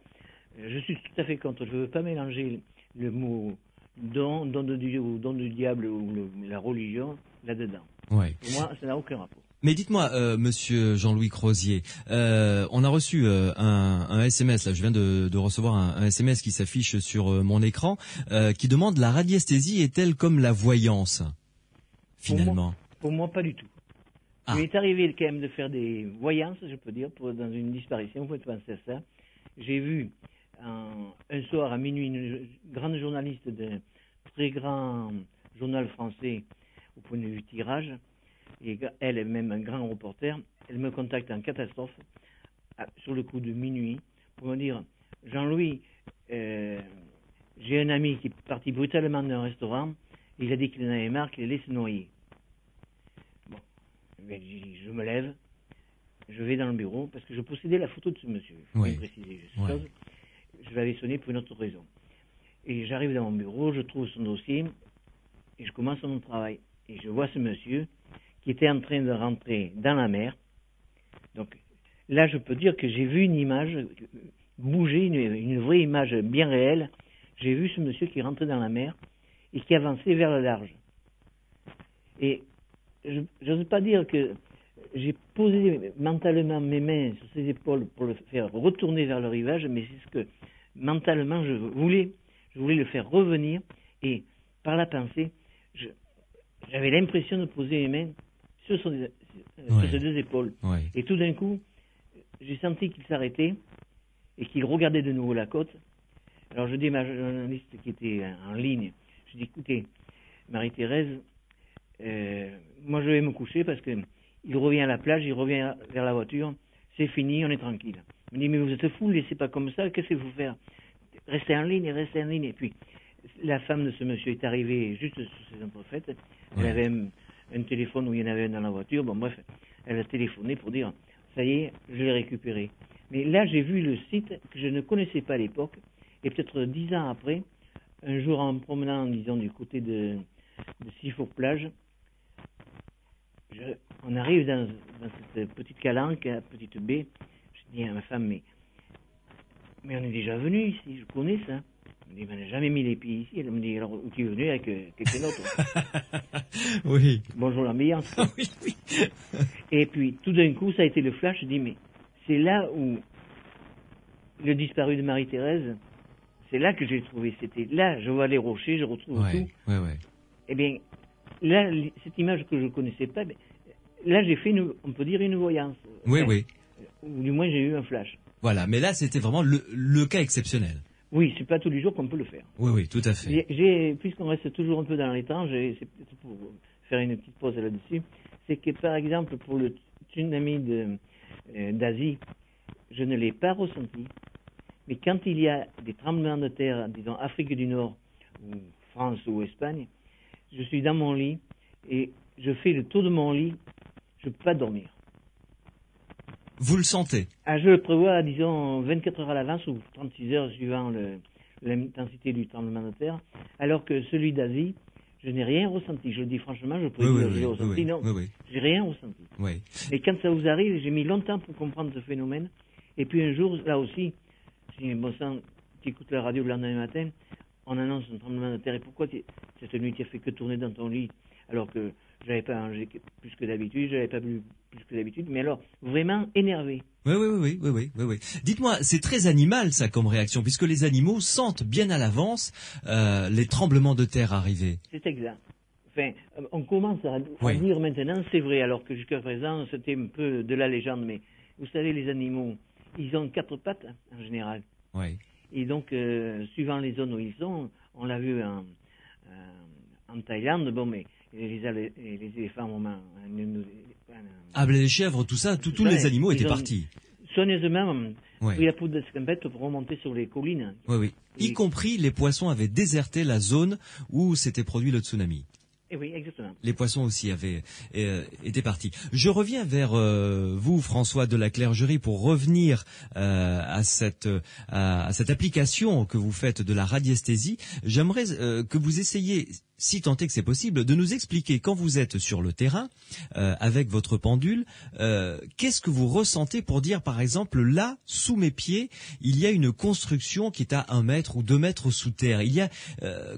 Je suis tout à fait contre. Je ne veux pas mélanger le mot don de Dieu ou don du diable ou la religion là-dedans. Ouais. Pour moi, ça n'a aucun rapport. Mais dites-moi, monsieur Jean-Louis Crozier, on a reçu un SMS, là je viens de recevoir un SMS qui s'affiche sur mon écran, qui demande: la radiesthésie est-elle comme la voyance, finalement? Pour moi, pas du tout. Ah. Il m'est arrivé quand même de faire des voyances, je peux dire, dans une disparition, vous pouvez penser à ça. J'ai vu un soir à minuit une grande journaliste d'un très grand journal français au point de vue tirage, et elle est même un grand reporter. Elle me contacte en catastrophe sur le coup de minuit pour me dire: Jean-Louis, j'ai un ami qui est parti brutalement d'un restaurant, il a dit qu'il en avait marre, qu'il allait se noyer. Bon, je me lève, je vais dans le bureau parce que je possédais la photo de ce monsieur. Il faut bien préciser cette chose. Je l'avais sonné pour une autre raison. Et j'arrive dans mon bureau, je trouve son dossier et je commence mon travail. Et je vois ce monsieur qui était en train de rentrer dans la mer. Donc là, je peux dire que j'ai vu une image bouger, une vraie image bien réelle. J'ai vu ce monsieur qui rentrait dans la mer et qui avançait vers le large. Et je n'ose pas dire que j'ai posé mentalement mes mains sur ses épaules pour le faire retourner vers le rivage, mais c'est ce que mentalement je voulais le faire revenir, et par la pensée, j'avais l'impression de poser mes mains sur ses deux épaules. Ouais. Et tout d'un coup, j'ai senti qu'il s'arrêtait et qu'il regardait de nouveau la côte. Alors je dis à ma journaliste qui était en ligne, je dis: écoutez, Marie-Thérèse, moi je vais me coucher parce que il revient à la plage, il revient vers la voiture, c'est fini, on est tranquille. Il me dit: mais vous êtes fou, laissez pas comme ça, qu'est-ce que vous faites? Restez en ligne. Et puis la femme de ce monsieur est arrivée juste sur ses entrefaites. Elle avait un téléphone où il y en avait un dans la voiture. Bon, bref, elle a téléphoné pour dire: ça y est, je l'ai récupéré. Mais là, j'ai vu le site que je ne connaissais pas à l'époque, et peut-être 10 ans après, un jour en me promenant, disons, du côté de Sifour-Plage, on arrive dans cette petite calanque, petite baie. Je dis à ma femme: mais on est déjà venu ici, je connais ça. Elle me dit: mais on n'a jamais mis les pieds ici. Elle me dit: alors, où tu es venu avec quelqu'un d'autre? Oui. Bonjour l'ambiance. Oui. Et puis, tout d'un coup, ça a été le flash. Je dis: mais c'est là où le disparu de Marie-Thérèse, c'est là que j'ai trouvé. C'était là, je vois les rochers, je retrouve tout. Ouais. Eh bien, là, cette image que je ne connaissais pas, là, j'ai fait, on peut dire, une voyance. Oui. Ou du moins, j'ai eu un flash. Voilà, mais là, c'était vraiment le cas exceptionnel. Oui, c'est pas tous les jours qu'on peut le faire. Oui, tout à fait. Puisqu'on reste toujours un peu dans les temps, c'est peut-être pour faire une petite pause là-dessus, c'est que, par exemple, pour le tsunami d'Asie, je ne l'ai pas ressenti. Mais quand il y a des tremblements de terre, disons Afrique du Nord, ou France ou Espagne, je suis dans mon lit et je fais le tour de mon lit, je ne peux pas dormir. Vous le sentez? Je le prévois, disons, 24 heures à l'avance ou 36 heures suivant l'intensité du tremblement de terre, alors que celui d'Asie, je n'ai rien ressenti. Je le dis franchement, je peux dire que j'ai ressenti. Non, j'ai rien ressenti. Oui. Et quand ça vous arrive, j'ai mis longtemps pour comprendre ce phénomène. Et puis un jour, là aussi, je dis: bon sang, tu écoutes la radio le lendemain matin, on annonce un tremblement de terre. Et pourquoi cette nuit, tu as fait que tourner dans ton lit alors que j'avais pas mangé plus que d'habitude, j'avais pas bu plus que d'habitude, mais alors vraiment énervé. Oui. Dites-moi, c'est très animal ça comme réaction, puisque les animaux sentent bien à l'avance les tremblements de terre arriver. C'est exact. Enfin, on commence à dire maintenant, c'est vrai, alors que jusqu'à présent, c'était un peu de la légende, mais vous savez, les animaux, ils ont 4 pattes, en général. Oui. Et donc, suivant les zones où ils sont, on l'a vu en Thaïlande, bon, mais les éléphants, au moment... les chèvres, tout ça, tous les animaux étaient partis. Soigneusement, pris la poudre d'escampette pour remonter sur les collines. Oui. Y compris, les poissons avaient déserté la zone où s'était produit le tsunami. Et oui, exactement. Les poissons aussi étaient partis. Je reviens vers vous, François de la Clergerie, pour revenir à cette application que vous faites de la radiesthésie. J'aimerais que vous essayiez, si tant est que c'est possible, de nous expliquer quand vous êtes sur le terrain avec votre pendule, qu'est-ce que vous ressentez pour dire, par exemple, là, sous mes pieds, il y a une construction qui est à 1 mètre ou 2 mètres sous terre.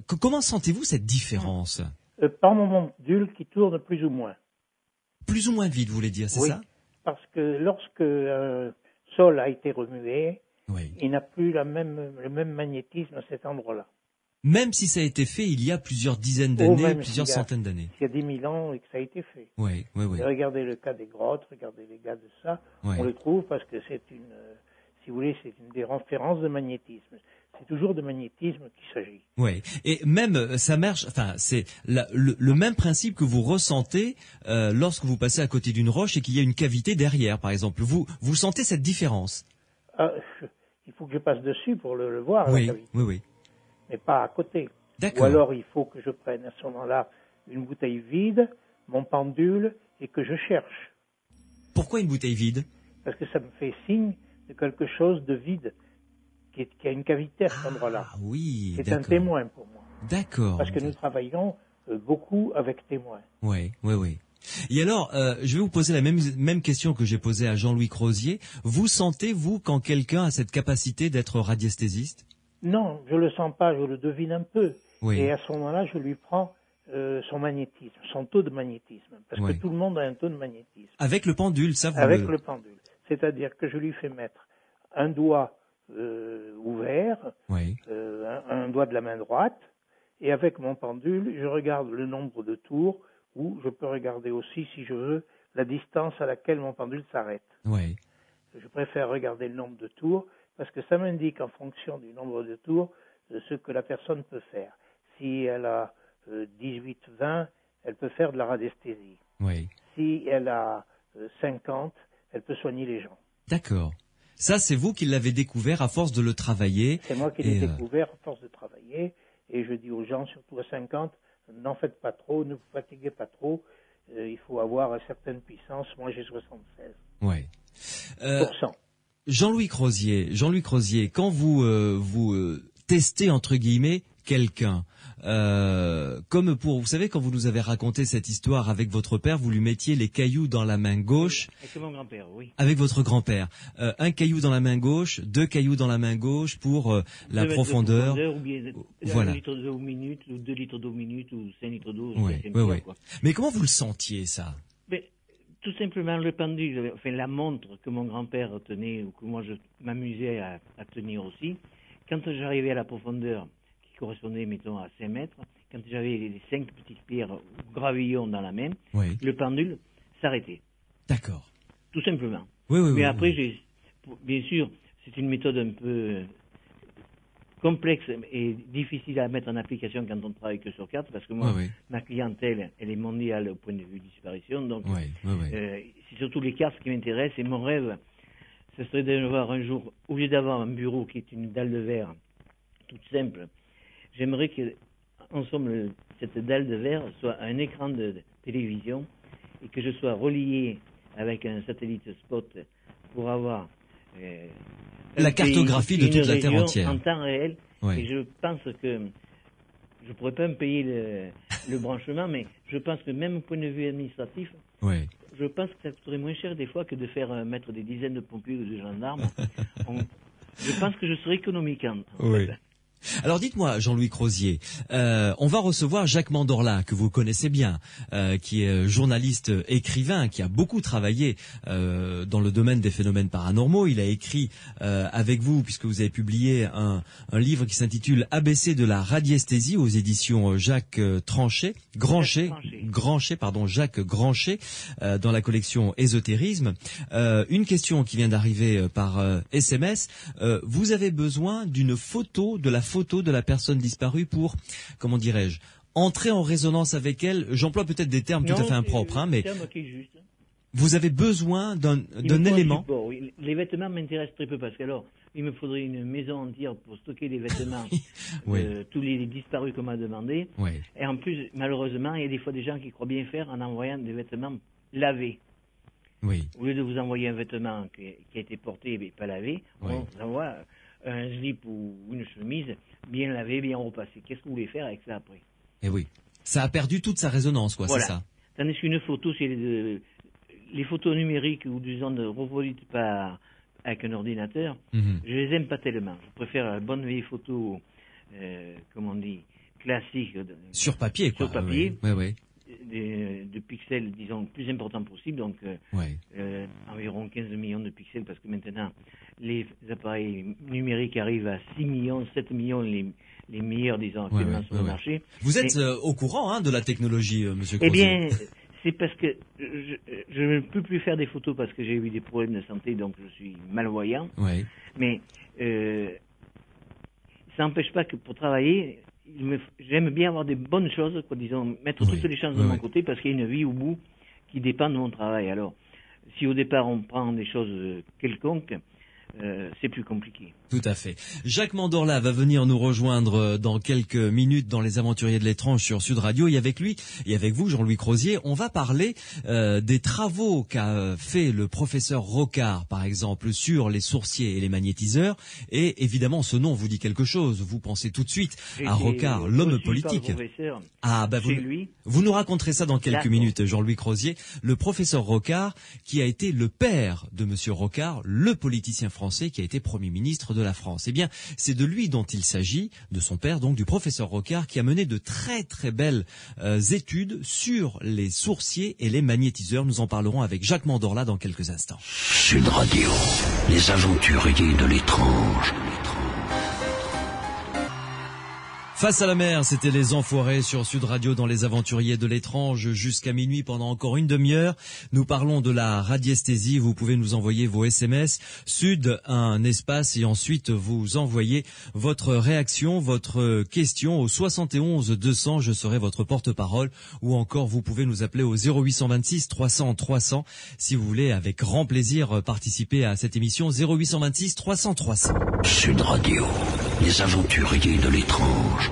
Comment sentez-vous cette différence ? Par mon pendule qui tourne plus ou moins. Plus ou moins vite, vous voulez dire, c'est ça ? Parce que lorsque un sol a été remué, il n'a plus le même magnétisme à cet endroit-là. Même si ça a été fait il y a plusieurs dizaines d'années, plusieurs centaines d'années. Il y a 10 000 ans et que ça a été fait. Oui. Et regardez le cas des grottes, regardez les gars de ça, on le trouve parce que c'est une des références de magnétisme. C'est toujours de magnétisme qu'il s'agit. Oui, et même ça marche. Enfin, c'est le même principe que vous ressentez lorsque vous passez à côté d'une roche et qu'il y a une cavité derrière, par exemple. Vous sentez cette différence ? Il faut que je passe dessus pour le voir. Oui. Mais pas à côté. D'accord. Ou alors il faut que je prenne à ce moment-là une bouteille vide, mon pendule, et que je cherche. Pourquoi une bouteille vide ? Parce que ça me fait signe de quelque chose de vide, qui a une cavité à cet endroit-là. Ah oui, c'est un témoin pour moi. D'accord. Parce que nous travaillons beaucoup avec témoins. Oui. Et alors, je vais vous poser la même question que j'ai posée à Jean-Louis Crozier. Vous sentez, vous, quand quelqu'un a cette capacité d'être radiesthésiste ? Non, je le sens pas, je le devine un peu. Oui. Et à ce moment-là, je lui prends son magnétisme, son taux de magnétisme. Parce que tout le monde a un taux de magnétisme. Avec le pendule, ça vous Avec le pendule. C'est-à-dire que je lui fais mettre un doigt ouvert, un doigt de la main droite, et avec mon pendule, je regarde le nombre de tours, ou je peux regarder aussi, si je veux, la distance à laquelle mon pendule s'arrête. Oui. Je préfère regarder le nombre de tours, parce que ça m'indique en fonction du nombre de tours ce que la personne peut faire. Si elle a 18-20, elle peut faire de la radiesthésie. Oui. Si elle a 50, elle peut soigner les gens. D'accord. Ça, c'est vous qui l'avez découvert à force de le travailler. C'est moi qui l'ai découvert à force de travailler. Et je dis aux gens, surtout à 50, n'en faites pas trop, ne vous fatiguez pas trop. Il faut avoir une certaine puissance. Moi, j'ai 76. Oui. %. Jean-Louis Crozier, quand vous testez, entre guillemets, quelqu'un, comme vous savez, quand vous nous avez raconté cette histoire avec votre père, vous lui mettiez les cailloux dans la main gauche. Avec mon grand-père, oui. Avec votre grand-père. 1 caillou dans la main gauche, 2 cailloux dans la main gauche pour la profondeur. Ou bien voilà. 1 litre d'eau minute, ou 2 litres d'eau minute, ou 5 litres d'eau. Oui. Mais comment vous le sentiez, ça? Tout simplement le pendule, la montre que mon grand-père tenait, ou que moi je m'amusais à tenir aussi. Quand j'arrivais à la profondeur, qui correspondait, mettons, à 5 mètres, quand j'avais les 5 petites pierres ou gravillons dans la main, le pendule s'arrêtait. D'accord. Tout simplement. Oui. Après, bien sûr, c'est une méthode un peu complexe et difficile à mettre en application quand on travaille que sur carte, parce que moi, ma clientèle, elle est mondiale au point de vue disparition, donc c'est surtout les cartes qui m'intéressent, et mon rêve, ce serait d'avoir un jour, au lieu d'avoir un bureau qui est une dalle de verre toute simple, j'aimerais que, en somme, cette dalle de verre soit un écran de télévision, et que je sois relié avec un satellite spot pour avoir la cartographie de toute la Terre entière en temps réel. Et je pense que je pourrais pas me payer le branchement, mais je pense que même au point de vue administratif, je pense que ça coûterait moins cher des fois que de faire mettre des dizaines de pompiers ou de gendarmes. Je pense que je serai économique. Oui. Alors dites-moi, Jean-Louis Crozier, on va recevoir Jacques Mandorla, que vous connaissez bien, qui est journaliste écrivain, qui a beaucoup travaillé dans le domaine des phénomènes paranormaux. Il a écrit avec vous, puisque vous avez publié un livre qui s'intitule ABC de la radiesthésie aux éditions Jacques Granchet, dans la collection Ésotérisme. Une question qui vient d'arriver par SMS. Vous avez besoin d'une photo de la personne disparue pour, comment dirais-je, entrer en résonance avec elle. J'emploie peut-être des termes tout à fait impropres, mais vous avez besoin d'un élément. Support, oui. Les vêtements m'intéressent très peu parce qu'alors, il me faudrait une maison entière pour stocker les vêtements de tous les disparus qu'on m'a demandé. Oui. Et en plus, malheureusement, il y a des fois des gens qui croient bien faire en envoyant des vêtements lavés. Oui. Au lieu de vous envoyer un vêtement qui a été porté mais pas lavé, on vous envoie un slip ou une chemise bien lavée, bien repassée. Qu'est-ce que vous voulez faire avec ça après? Eh oui. Ça a perdu toute sa résonance, quoi, voilà. C'est ça. Tandis qu'une photo, c'est les photos numériques ou disons reproduites avec un ordinateur, je les aime pas tellement. Je préfère la bonne vieille photo, comme on dit, classique. Sur papier, quoi. Sur papier. Oui. De pixels, disons, le plus important possible, donc environ 15 millions de pixels, parce que maintenant, les appareils numériques arrivent à 6 millions, 7 millions, les meilleurs, disons, actuellement sur le marché. Vous êtes au courant de la technologie, monsieur Crozier? Eh bien, c'est parce que je ne peux plus faire des photos parce que j'ai eu des problèmes de santé, donc je suis malvoyant. Oui. Mais ça n'empêche pas que pour travailler, j'aime bien avoir des bonnes choses, quoi, disons, mettre toutes les chances de mon côté, parce qu'il y a une vie au bout qui dépend de mon travail. Alors, si au départ on prend des choses quelconques, c'est plus compliqué. Tout à fait. Jacques Mandorla va venir nous rejoindre dans quelques minutes dans les Aventuriers de l'étrange sur Sud Radio. Et avec lui et avec vous, Jean-Louis Crozier, on va parler des travaux qu'a fait le professeur Rocard, par exemple, sur les sourciers et les magnétiseurs. Et évidemment, ce nom vous dit quelque chose. Vous pensez tout de suite à Rocard, l'homme politique. Vous nous raconterez ça dans quelques minutes, Jean-Louis Crozier. Le professeur Rocard, qui a été le père de monsieur Rocard, le politicien français qui a été Premier ministre de la France. Eh bien, c'est de lui dont il s'agit, de son père, donc du professeur Rocard, qui a mené de très très belles études sur les sourciers et les magnétiseurs. Nous en parlerons avec Jacques Mandorla dans quelques instants. Sud Radio, les aventuriers de l'étrange. Face à la mer, c'était les Enfoirés sur Sud Radio dans les Aventuriers de l'étrange jusqu'à minuit pendant encore une demi-heure. Nous parlons de la radiesthésie. Vous pouvez nous envoyer vos SMS Sud, un espace, et ensuite vous envoyez votre réaction, votre question au 71 200. Je serai votre porte-parole. Ou encore, vous pouvez nous appeler au 0826 300 300 si vous voulez, avec grand plaisir, participer à cette émission. 0826 300 300. Sud Radio, les aventuriers de l'étrange.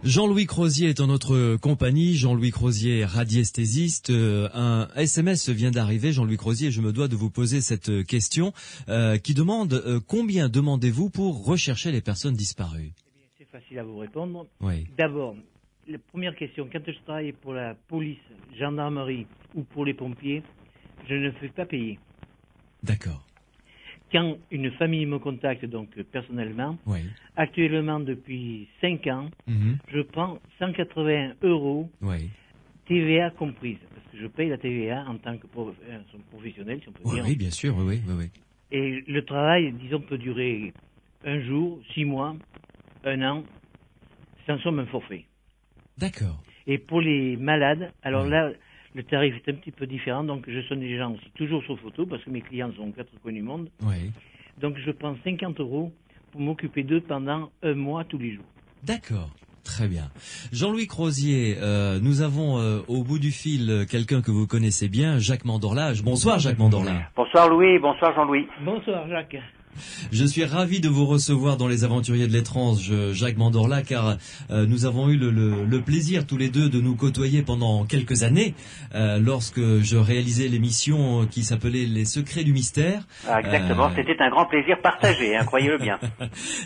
Jean-Louis Crozier est en notre compagnie. Jean-Louis Crozier, radiesthésiste. Un SMS vient d'arriver, Jean-Louis Crozier, je me dois de vous poser cette question qui demande combien demandez-vous pour rechercher les personnes disparues? Eh bien, c'est facile à vous répondre. Oui. D'abord, la première question, quand je travaille pour la police, gendarmerie ou pour les pompiers, je ne fais pas payer. D'accord. Quand une famille me contacte, donc personnellement, actuellement depuis 5 ans, je prends 180 €, TVA comprise, parce que je paye la TVA en tant que professionnel, si on peut dire. Oui, bien sûr, oui. Et le travail, disons, peut durer 1 jour, 6 mois, 1 an, sans somme un forfait. D'accord. Et pour les malades, alors là, le tarif est un petit peu différent, donc je sonne les gens aussi toujours sur photo, parce que mes clients sont 4 coins du monde. Donc je prends 50 € pour m'occuper d'eux pendant 1 mois tous les jours. D'accord, très bien. Jean-Louis Crozier, nous avons au bout du fil quelqu'un que vous connaissez bien, Jacques Mandorla. Bonsoir Jacques Mandorla. Bonsoir Louis, bonsoir Jean-Louis. Bonsoir Jacques. Je suis ravi de vous recevoir dans les Aventuriers de l'étrange, Jacques Mandorla, car nous avons eu le plaisir tous les deux de nous côtoyer pendant quelques années, lorsque je réalisais l'émission qui s'appelait Les Secrets du Mystère. Ah, exactement, c'était un grand plaisir partagé, croyez-le bien.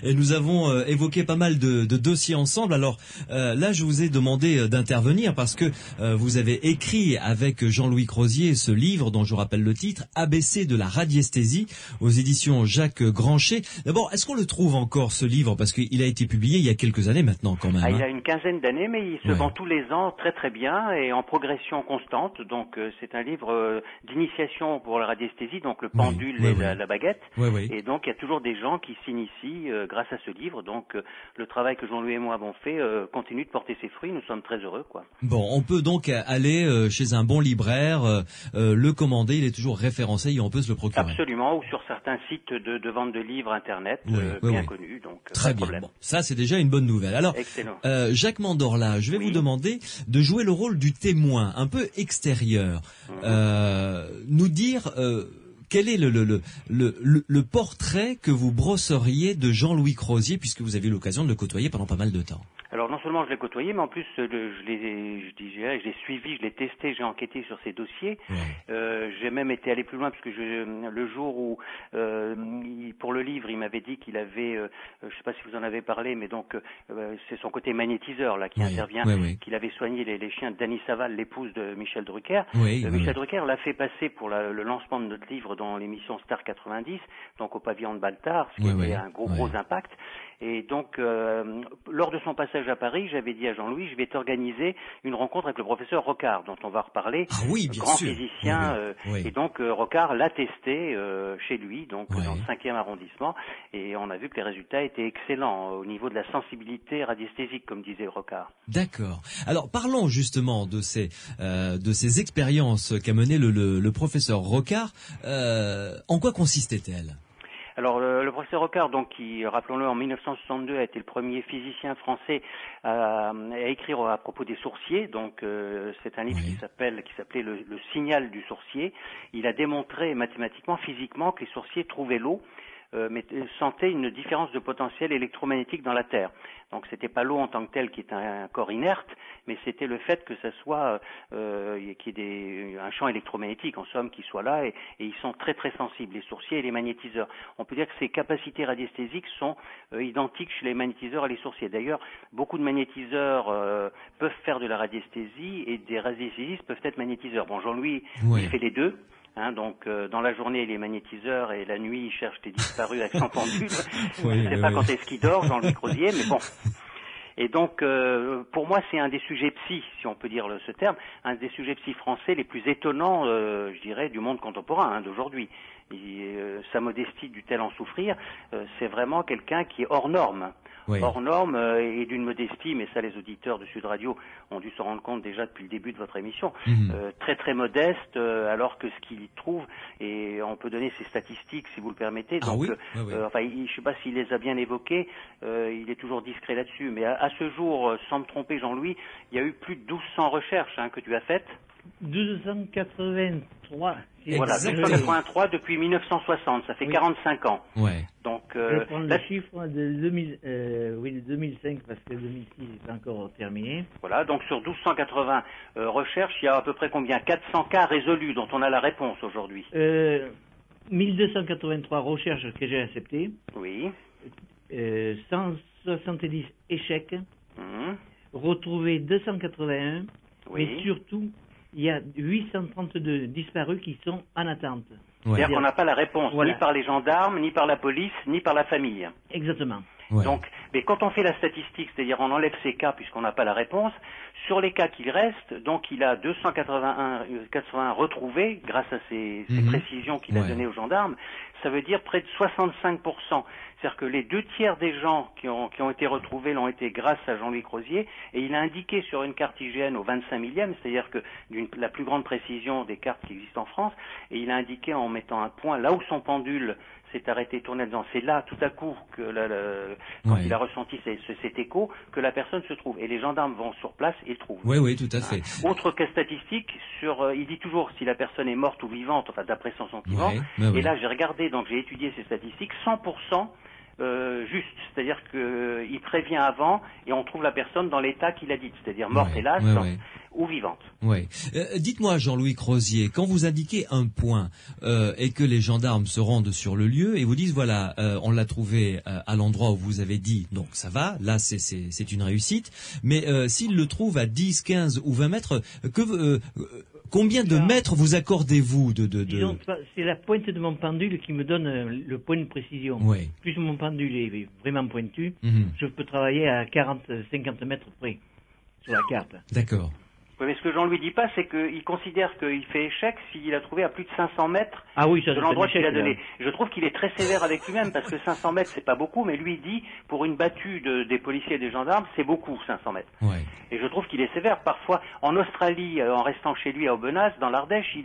Et nous avons évoqué pas mal de dossiers ensemble. Alors là, je vous ai demandé d'intervenir parce que vous avez écrit avec Jean-Louis Crozier ce livre dont je rappelle le titre, ABC de la radiesthésie, aux éditions Jacques Marc Granchet. D'abord, est-ce qu'on le trouve encore ce livre? Parce qu'il a été publié il y a quelques années maintenant quand même. Il a une quinzaine d'années, mais il se vend tous les ans très très bien et en progression constante. Donc c'est un livre d'initiation pour la radiesthésie, donc le pendule et la baguette. Et donc il y a toujours des gens qui s'initient grâce à ce livre. Donc le travail que Jean-Louis et moi avons fait continue de porter ses fruits. Nous sommes très heureux, quoi. Bon, on peut donc aller chez un bon libraire, le commander. Il est toujours référencé et on peut se le procurer. Absolument, ou sur certains sites de vente de livres internet bien connus. Donc très bien. Bon, ça c'est déjà une bonne nouvelle. Alors, Jacques Mandorla, je vais vous demander de jouer le rôle du témoin, un peu extérieur, nous dire quel est le portrait que vous brosseriez de Jean-Louis Crozier, puisque vous avez eu l'occasion de le côtoyer pendant pas mal de temps. Alors non seulement je l'ai côtoyé, mais en plus je l'ai suivi, je l'ai testé, j'ai enquêté sur ses dossiers. J'ai même été allé plus loin parce que le jour où pour le livre, il m'avait dit qu'il avait, je sais pas si vous en avez parlé, mais donc c'est son côté magnétiseur là qui intervient, qu'il avait soigné les chiens de Dany Saval, l'épouse de Michel Drucker. Michel Drucker l'a fait passer pour le lancement de notre livre dans l'émission Star 90, donc au pavillon de Baltard, ce qui avait un gros impact. Et donc, lors de son passage à Paris, j'avais dit à Jean-Louis, je vais t'organiser une rencontre avec le professeur Rocard, dont on va reparler, grand physicien. Et donc, Rocard l'a testé chez lui, donc dans le 5e arrondissement, et on a vu que les résultats étaient excellents au niveau de la sensibilité radiesthésique, comme disait Rocard. D'accord. Alors, parlons justement de ces expériences qu'a menées le professeur Rocard. En quoi consistait-elle ? Alors le professeur Rocard, donc qui, rappelons-le, en 1962 a été le premier physicien français à écrire à propos des sourciers. Donc c'est un livre qui s'appelait le signal du sourcier. Il a démontré mathématiquement, physiquement, que les sourciers trouvaient l'eau, mais sentaient une différence de potentiel électromagnétique dans la Terre. Donc c'était pas l'eau en tant que telle qui est un corps inerte, mais c'était le fait que ça soit qu'il y ait un champ électromagnétique en somme qui soit là, et ils sont très très sensibles, les sourciers et les magnétiseurs. On peut dire que ces capacités radiesthésiques sont identiques chez les magnétiseurs et les sourciers. D'ailleurs, beaucoup de magnétiseurs peuvent faire de la radiesthésie et des radiesthésistes peuvent être magnétiseurs. Bon, Jean-Louis, il fait les deux. Donc dans la journée il est magnétiseur et la nuit il cherche des disparus avec son pendule. Je ne sais pas quand est-ce qu'il dort, Jean-Louis Crozier, mais bon. Et donc pour moi c'est un des sujets psy, si on peut dire ce terme, un des sujets psy français les plus étonnants, je dirais, du monde contemporain d'aujourd'hui. Sa modestie dut-elle en souffrir? C'est vraiment quelqu'un qui est hors norme. Hors norme et d'une modestie, mais ça les auditeurs de Sud Radio ont dû se rendre compte déjà depuis le début de votre émission, très très modeste, alors que ce qu'il trouve, et on peut donner ses statistiques si vous le permettez, donc enfin, je ne sais pas s'il les a bien évoquées, il est toujours discret là-dessus, mais à ce jour, sans me tromper Jean-Louis, il y a eu plus de 1200 recherches que tu as faites. 1283. Voilà, 1283 depuis 1960, ça fait 45 ans. Donc, je vais prendre le chiffre de 2005 parce que 2006 est encore terminé. Voilà, donc sur 1280 recherches, il y a à peu près combien? 400 cas résolus dont on a la réponse aujourd'hui. 1283 recherches que j'ai acceptées. Oui. 170 échecs. Retrouvés 281. Mais surtout, il y a 832 disparus qui sont en attente. C'est-à-dire qu'on n'a pas la réponse, ni par les gendarmes, ni par la police, ni par la famille. Exactement. Donc, mais quand on fait la statistique, c'est-à-dire on enlève ces cas puisqu'on n'a pas la réponse, sur les cas qu'il reste, donc il a 281 retrouvés grâce à ces précisions qu'il a données aux gendarmes, ça veut dire près de 65%. C'est-à-dire que les 2/3 des gens qui ont été retrouvés l'ont été grâce à Jean-Louis Crozier, et il a indiqué sur une carte IGN au 25 millième, c'est-à-dire que la plus grande précision des cartes qui existent en France, et il a indiqué en mettant un point là où son pendule s'est arrêté, tourné dedans. C'est là, tout à coup, que quand il a ressenti cet écho, que la personne se trouve. Et les gendarmes vont sur place et le trouvent. Oui, tout à fait. Autre cas statistique, il dit toujours si la personne est morte ou vivante, enfin d'après son sentiment. Et là, j'ai regardé, donc j'ai étudié ces statistiques, 100% juste. C'est-à-dire qu'il prévient avant et on trouve la personne dans l'état qu'il a dit, c'est-à-dire morte, hélas, ou vivante. Dites-moi, Jean-Louis Crozier, quand vous indiquez un point et que les gendarmes se rendent sur le lieu et vous disent voilà, on l'a trouvé à l'endroit où vous avez dit, donc ça va, là c'est une réussite, mais s'ils le trouvent à 10, 15 ou 20 mètres, Combien de mètres vous accordez-vous Disons que c'est la pointe de mon pendule qui me donne le point de précision. Oui. Plus mon pendule est vraiment pointu, Mhm. je peux travailler à 40-50 mètres près sur la carte. D'accord. Oui, mais ce que Jean lui dit pas, c'est qu'il considère qu'il fait échec s'il a trouvé à plus de 500 mètres Ah oui, ça de c'est l'endroit un qu'il a échec, donné. là. Je trouve qu'il est très sévère avec lui-même parce que 500 mètres c'est pas beaucoup, mais lui dit pour une battue des policiers et des gendarmes c'est beaucoup 500 mètres. Ouais. Et je trouve qu'il est sévère. Parfois, en Australie, en restant chez lui à Aubenas, dans l'Ardèche,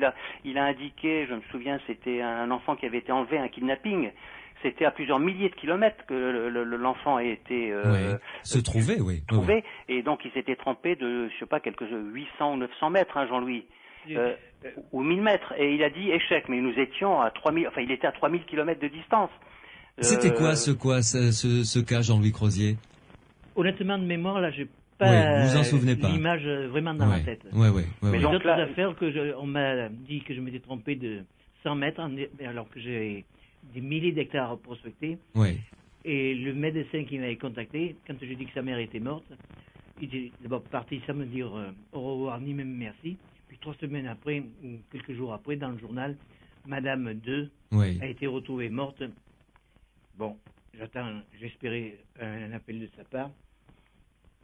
il a indiqué, je me souviens, c'était un enfant qui avait été enlevé, un kidnapping. C'était à plusieurs milliers de kilomètres que l'enfant a été Se trouver, oui. trouvé. Ouais. Et donc, il s'était trompé de, je sais pas, quelques 800 ou 900 mètres, hein, Jean-Louis. Ou 1000 mètres. Et il a dit échec. Mais nous étions à 3000, enfin, il était à 3000 kilomètres de distance. C'était quoi ce cas, Jean-Louis Crozier? Honnêtement, de mémoire, là, j'ai Oui, pas vous en souvenez pas. l'image vraiment dans la tête. Ouais. Mais donc d'autres là- affaires on m'a dit que je m'étais trompé de 100 mètres, alors que j'ai des milliers d'hectares à prospecter. Ouais. Et le médecin qui m'avait contacté, quand j'ai dit que sa mère était morte, il était d'abord parti sans me dire au revoir ni même merci. Puis 3 semaines après, ou quelques jours après, dans le journal, Madame 2 Ouais. a été retrouvée morte. Bon, j'espérais un appel de sa part.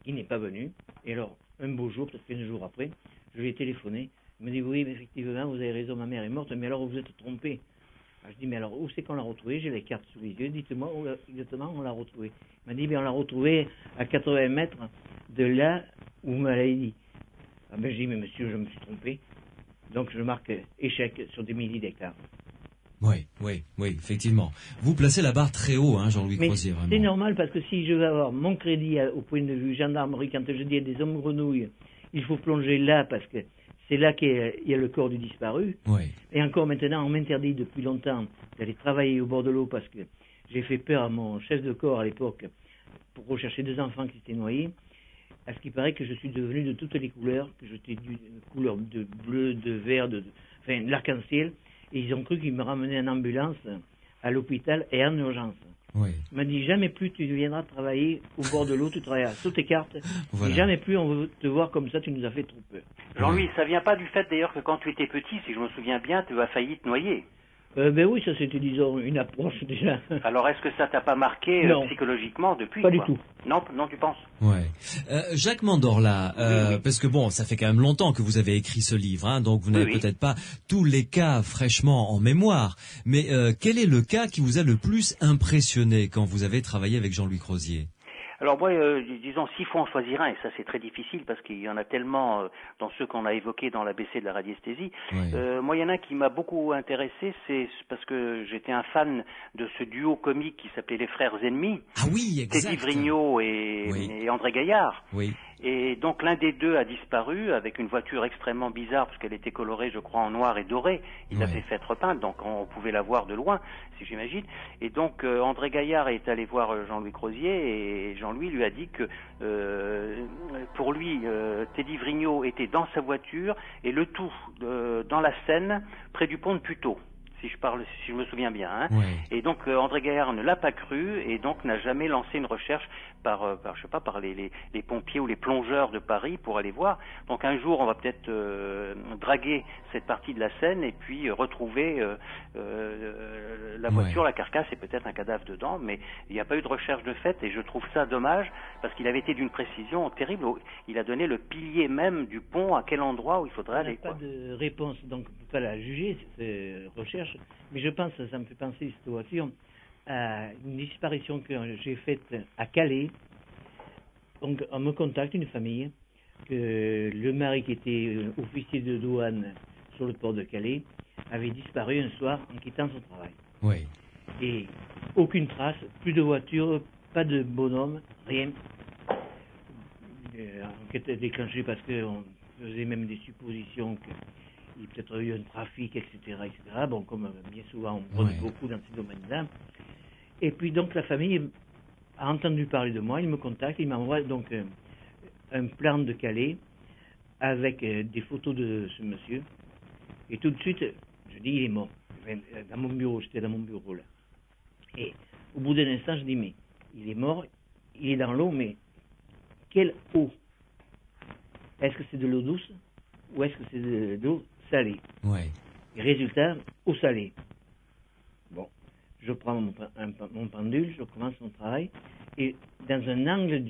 Il n'est pas venu. Et alors, un beau jour, peut-être 15 jours après, je lui ai téléphoné. Il me dit, oui, mais effectivement, vous avez raison, ma mère est morte, mais alors vous êtes trompé. Alors, je dis, mais alors où c'est qu'on l'a retrouvée? J'ai les cartes sous les yeux, dites-moi où exactement on l'a retrouvée. Il m'a dit, on l'a retrouvée à 80 mètres de là où vous m'avez dit. Ah ben, je dis, mais monsieur, je me suis trompé. Donc je marque échec sur des milliers d'hectares. Oui, effectivement. Vous placez la barre très haut, hein, Jean-Louis Mais Crozier, vraiment. c'est normal parce que si je veux avoir mon crédit au point de vue gendarmerie, quand je dis à des hommes grenouilles, il faut plonger là parce que c'est là qu'il y a le corps du disparu. Oui. Et encore maintenant, on m'interdit depuis longtemps d'aller travailler au bord de l'eau parce que j'ai fait peur à mon chef de corps à l'époque pour rechercher 2 enfants qui s'étaient noyés. À ce qui paraît que je suis devenu de toutes les couleurs, que j'étais d'une couleur de bleu, de vert, enfin l'arc-en-ciel. Et ils ont cru qu'ils me ramenaient en ambulance à l'hôpital et en urgence. Oui. Il m'a dit, jamais plus tu viendras travailler au bord de l'eau, tu travailleras sous tes cartes. Voilà. Et jamais plus on veut te voir comme ça, tu nous as fait trop peur. Jean-Louis, ça vient pas du fait d'ailleurs que quand tu étais petit, si je me souviens bien, tu as failli te noyer. Ben oui, ça c'était, disons, une approche déjà. Alors est-ce que ça t'a pas marqué Non. psychologiquement depuis? Pas quoi du tout. Non, tu penses? Ouais. Jacques Mandorla, Oui. parce que bon, ça fait quand même longtemps que vous avez écrit ce livre, hein, donc vous n'avez Oui. peut-être pas tous les cas fraîchement en mémoire, mais quel est le cas qui vous a le plus impressionné quand vous avez travaillé avec Jean-Louis Crozier? Alors moi, disons, s'il faut en choisir un, et ça c'est très difficile parce qu'il y en a tellement dans ceux qu'on a évoqués dans l'ABC de la radiesthésie, Ouais. moi il y en a un qui m'a beaucoup intéressé, c'est parce que j'étais un fan de ce duo comique qui s'appelait Les Frères Ennemis, Ah oui, exact. Teddy Vrignot et, Oui. et André Gaillard. Oui. Et donc l'un des deux a disparu avec une voiture extrêmement bizarre parce qu'elle était colorée, je crois, en noir et doré. Il Ouais. l'avait fait repeindre, donc on pouvait la voir de loin, si j'imagine. Et donc André Gaillard est allé voir Jean-Louis Crozier et Jean-Louis lui a dit que pour lui, Teddy Vrignot était dans sa voiture et le tout dans la Seine, près du pont de Puteaux. Si je me souviens bien. Hein. Ouais. Et donc André Gaillard ne l'a pas cru et donc n'a jamais lancé une recherche par les pompiers ou les plongeurs de Paris pour aller voir. Donc un jour on va peut-être draguer cette partie de la Seine et puis retrouver la voiture, la carcasse et peut-être un cadavre dedans, mais il n'y a pas eu de recherche de fait et je trouve ça dommage parce qu'il avait été d'une précision terrible. Il a donné le pilier même du pont à quel endroit où il faudrait On aller. n'a pas de réponse, donc on ne peut pas la juger, cette recherche. Mais je pense, ça me fait penser, cette voiture, à une disparition que j'ai faite à Calais. Donc on me contacte, une famille, que le mari qui était officier de douane sur le port de Calais avait disparu un soir en quittant son travail. Oui. Et aucune trace, plus de voiture, pas de bonhomme, rien. Enquête est déclenchée parce qu'on faisait même des suppositions qu'il y a peut-être eu un trafic, etc., etc. Bon, comme bien souvent on prend beaucoup dans ces domaines-là. Et puis donc la famille a entendu parler de moi, il me contacte, il m'envoie donc un plan de Calais avec des photos de ce monsieur. Et tout de suite, je dis, il est mort. Dans mon bureau, j'étais dans mon bureau là. Et au bout d'un instant, je dis, mais il est mort, il est dans l'eau, mais quelle eau? Est-ce que c'est de l'eau douce ou est-ce que c'est de l'eau salée. Ouais. Et résultat, eau salée. Bon, je prends mon pendule, je commence mon travail, et dans un angle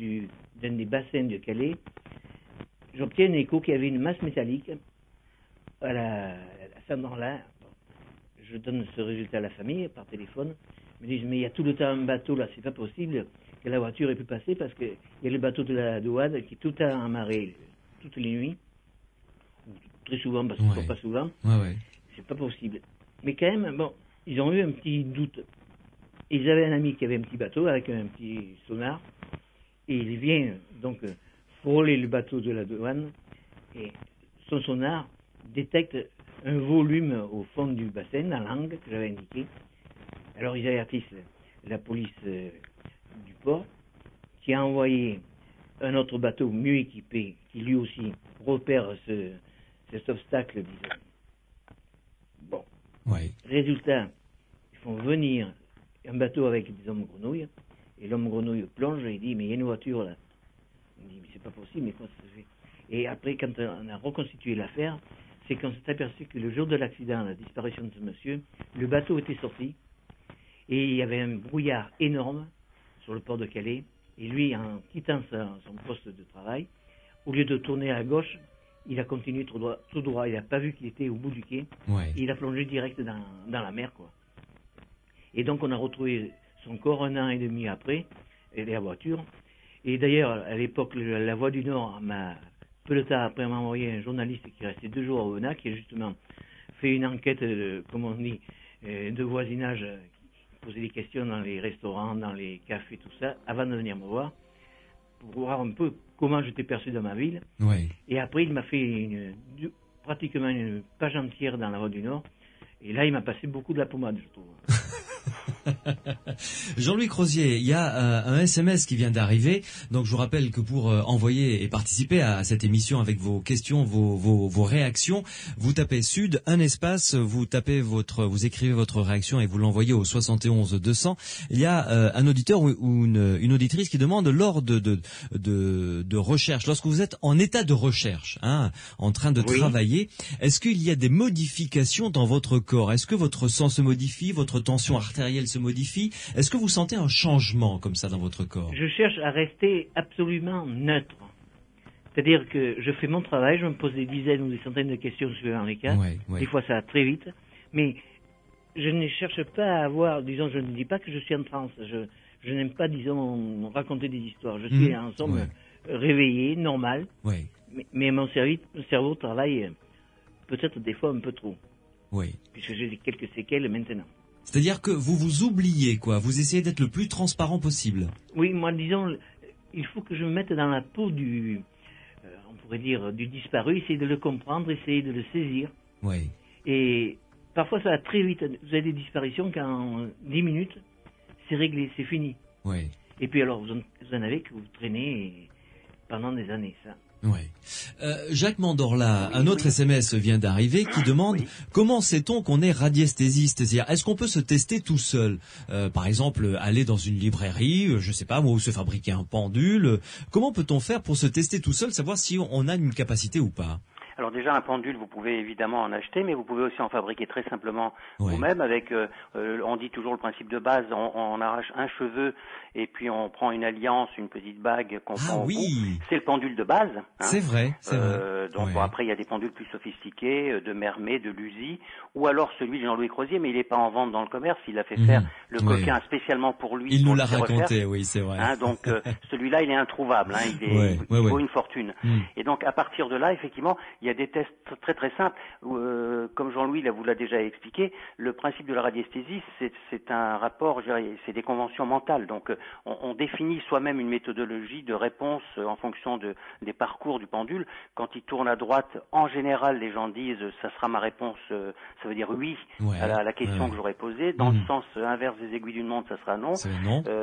d'un des bassins de Calais, j'obtiens un écho qui avait une masse métallique à cet endroit-là. Je donne ce résultat à la famille par téléphone. Ils me disent, mais il y a tout le temps un bateau là, c'est pas possible que la voiture ait pu passer parce qu'il y a le bateau de la douane qui est tout le temps amarré, toutes les nuits. Très souvent, parce qu'il ne faut pas souvent. Ouais. C'est pas possible. Mais quand même, bon, ils ont eu un petit doute. Ils avaient un ami qui avait un petit bateau avec un petit sonar. Et il vient donc frôler le bateau de la douane. Et son sonar détecte un volume au fond du bassin, dans l'angle que j'avais indiqué. Alors ils avertissent la police du port, qui a envoyé un autre bateau mieux équipé, qui lui aussi repère cet obstacle, disons. Bon. Ouais. Résultat, ils font venir un bateau avec des hommes grenouilles, et l'homme grenouille plonge et il dit, mais il y a une voiture là. On dit, mais c'est pas possible, mais comment ça se fait? Et après, quand on a reconstitué l'affaire, c'est qu'on s'est aperçu que le jour de l'accident, la disparition de ce monsieur, le bateau était sorti, et il y avait un brouillard énorme sur le port de Calais, et lui, en quittant son poste de travail, au lieu de tourner à gauche, il a continué tout droit. Il n'a pas vu qu'il était au bout du quai. Ouais. Et il a plongé direct dans la mer, quoi. Et donc, on a retrouvé son corps 1 an et demi après, et la voiture. Et d'ailleurs, à l'époque, la Voix du Nord m'a, peu de temps après, m'a envoyé un journaliste qui restait 2 jours à Aubenas, qui a justement fait une enquête, comme on dit, de voisinage, qui posait des questions dans les restaurants, dans les cafés, tout ça, avant de venir me voir, pour voir un peu comment j'étais perçu dans ma ville. Ouais. Et après, il m'a fait pratiquement une page entière dans la Voix du Nord. Et là, il m'a passé beaucoup de la pommade, je trouve. Jean-Louis Crozier, il y a un SMS qui vient d'arriver. Donc je vous rappelle que pour envoyer et participer à cette émission avec vos questions, vos réactions, vous tapez Sud, un espace, vous écrivez votre réaction et vous l'envoyez au 71 200. Il y a un auditeur ou une auditrice qui demande lors de recherche, lorsque vous êtes en état de recherche, en train de travailler, est-ce qu'il y a des modifications dans votre corps? Est-ce que votre sang se modifie, votre tension artérielle se modifie? Est-ce que vous sentez un changement comme ça dans votre corps? Je cherche à rester absolument neutre. C'est-à-dire que je fais mon travail, je me pose des dizaines ou des centaines de questions suivant les cas. Des fois, ça va très vite. Mais je ne cherche pas à avoir, disons, je ne dis pas que je suis en transe. Je n'aime pas, disons, raconter des histoires. Je suis en somme réveillé, normal. Mais mon cerveau travaille peut-être des fois un peu trop. Puisque j'ai quelques séquelles maintenant. C'est-à-dire que vous vous oubliez, quoi. Vous essayez d'être le plus transparent possible. Oui, moi, disons, il faut que je me mette dans la peau on pourrait dire, du disparu, essayer de le comprendre, essayer de le saisir. Et parfois, ça va très vite. Vous avez des disparitions qu'en 10 minutes, c'est réglé, c'est fini. Et puis alors, vous en avez que vous traînez pendant des années, ça. Jacques Mandorla, un autre SMS vient d'arriver qui demande comment sait-on qu'on est radiesthésiste? C'est-à-dire, est-ce qu'on peut se tester tout seul? Par exemple, aller dans une librairie, je sais pas, ou se fabriquer un pendule. Comment peut-on faire pour se tester tout seul, savoir si on a une capacité ou pas? Alors déjà, un pendule, vous pouvez évidemment en acheter, mais vous pouvez aussi en fabriquer très simplement vous-même avec, on dit toujours le principe de base, on arrache un cheveu et puis on prend une alliance, une petite bague qu'on prend au bout. C'est le pendule de base. C'est vrai, c'est vrai. Donc bon, après, il y a des pendules plus sophistiqués, de Mermet, de Luzy, ou alors celui de Jean-Louis Crozier, mais il n'est pas en vente dans le commerce, il a fait faire le coquin spécialement pour lui. Il nous l'a raconté, oui, c'est vrai. Donc celui-là, il est introuvable, il vaut une fortune. Et donc à partir de là, effectivement, il y a des tests très très simples. Comme Jean-Louis vous l'a déjà expliqué, le principe de la radiesthésie, c'est un rapport, c'est des conventions mentales. Donc on définit soi-même une méthodologie de réponse en fonction des parcours du pendule. Quand il tourne à droite, en général, les gens disent ça sera ma réponse, ça veut dire oui à la question que j'aurais posée. Dans le sens inverse des aiguilles d'une montre, ça sera non.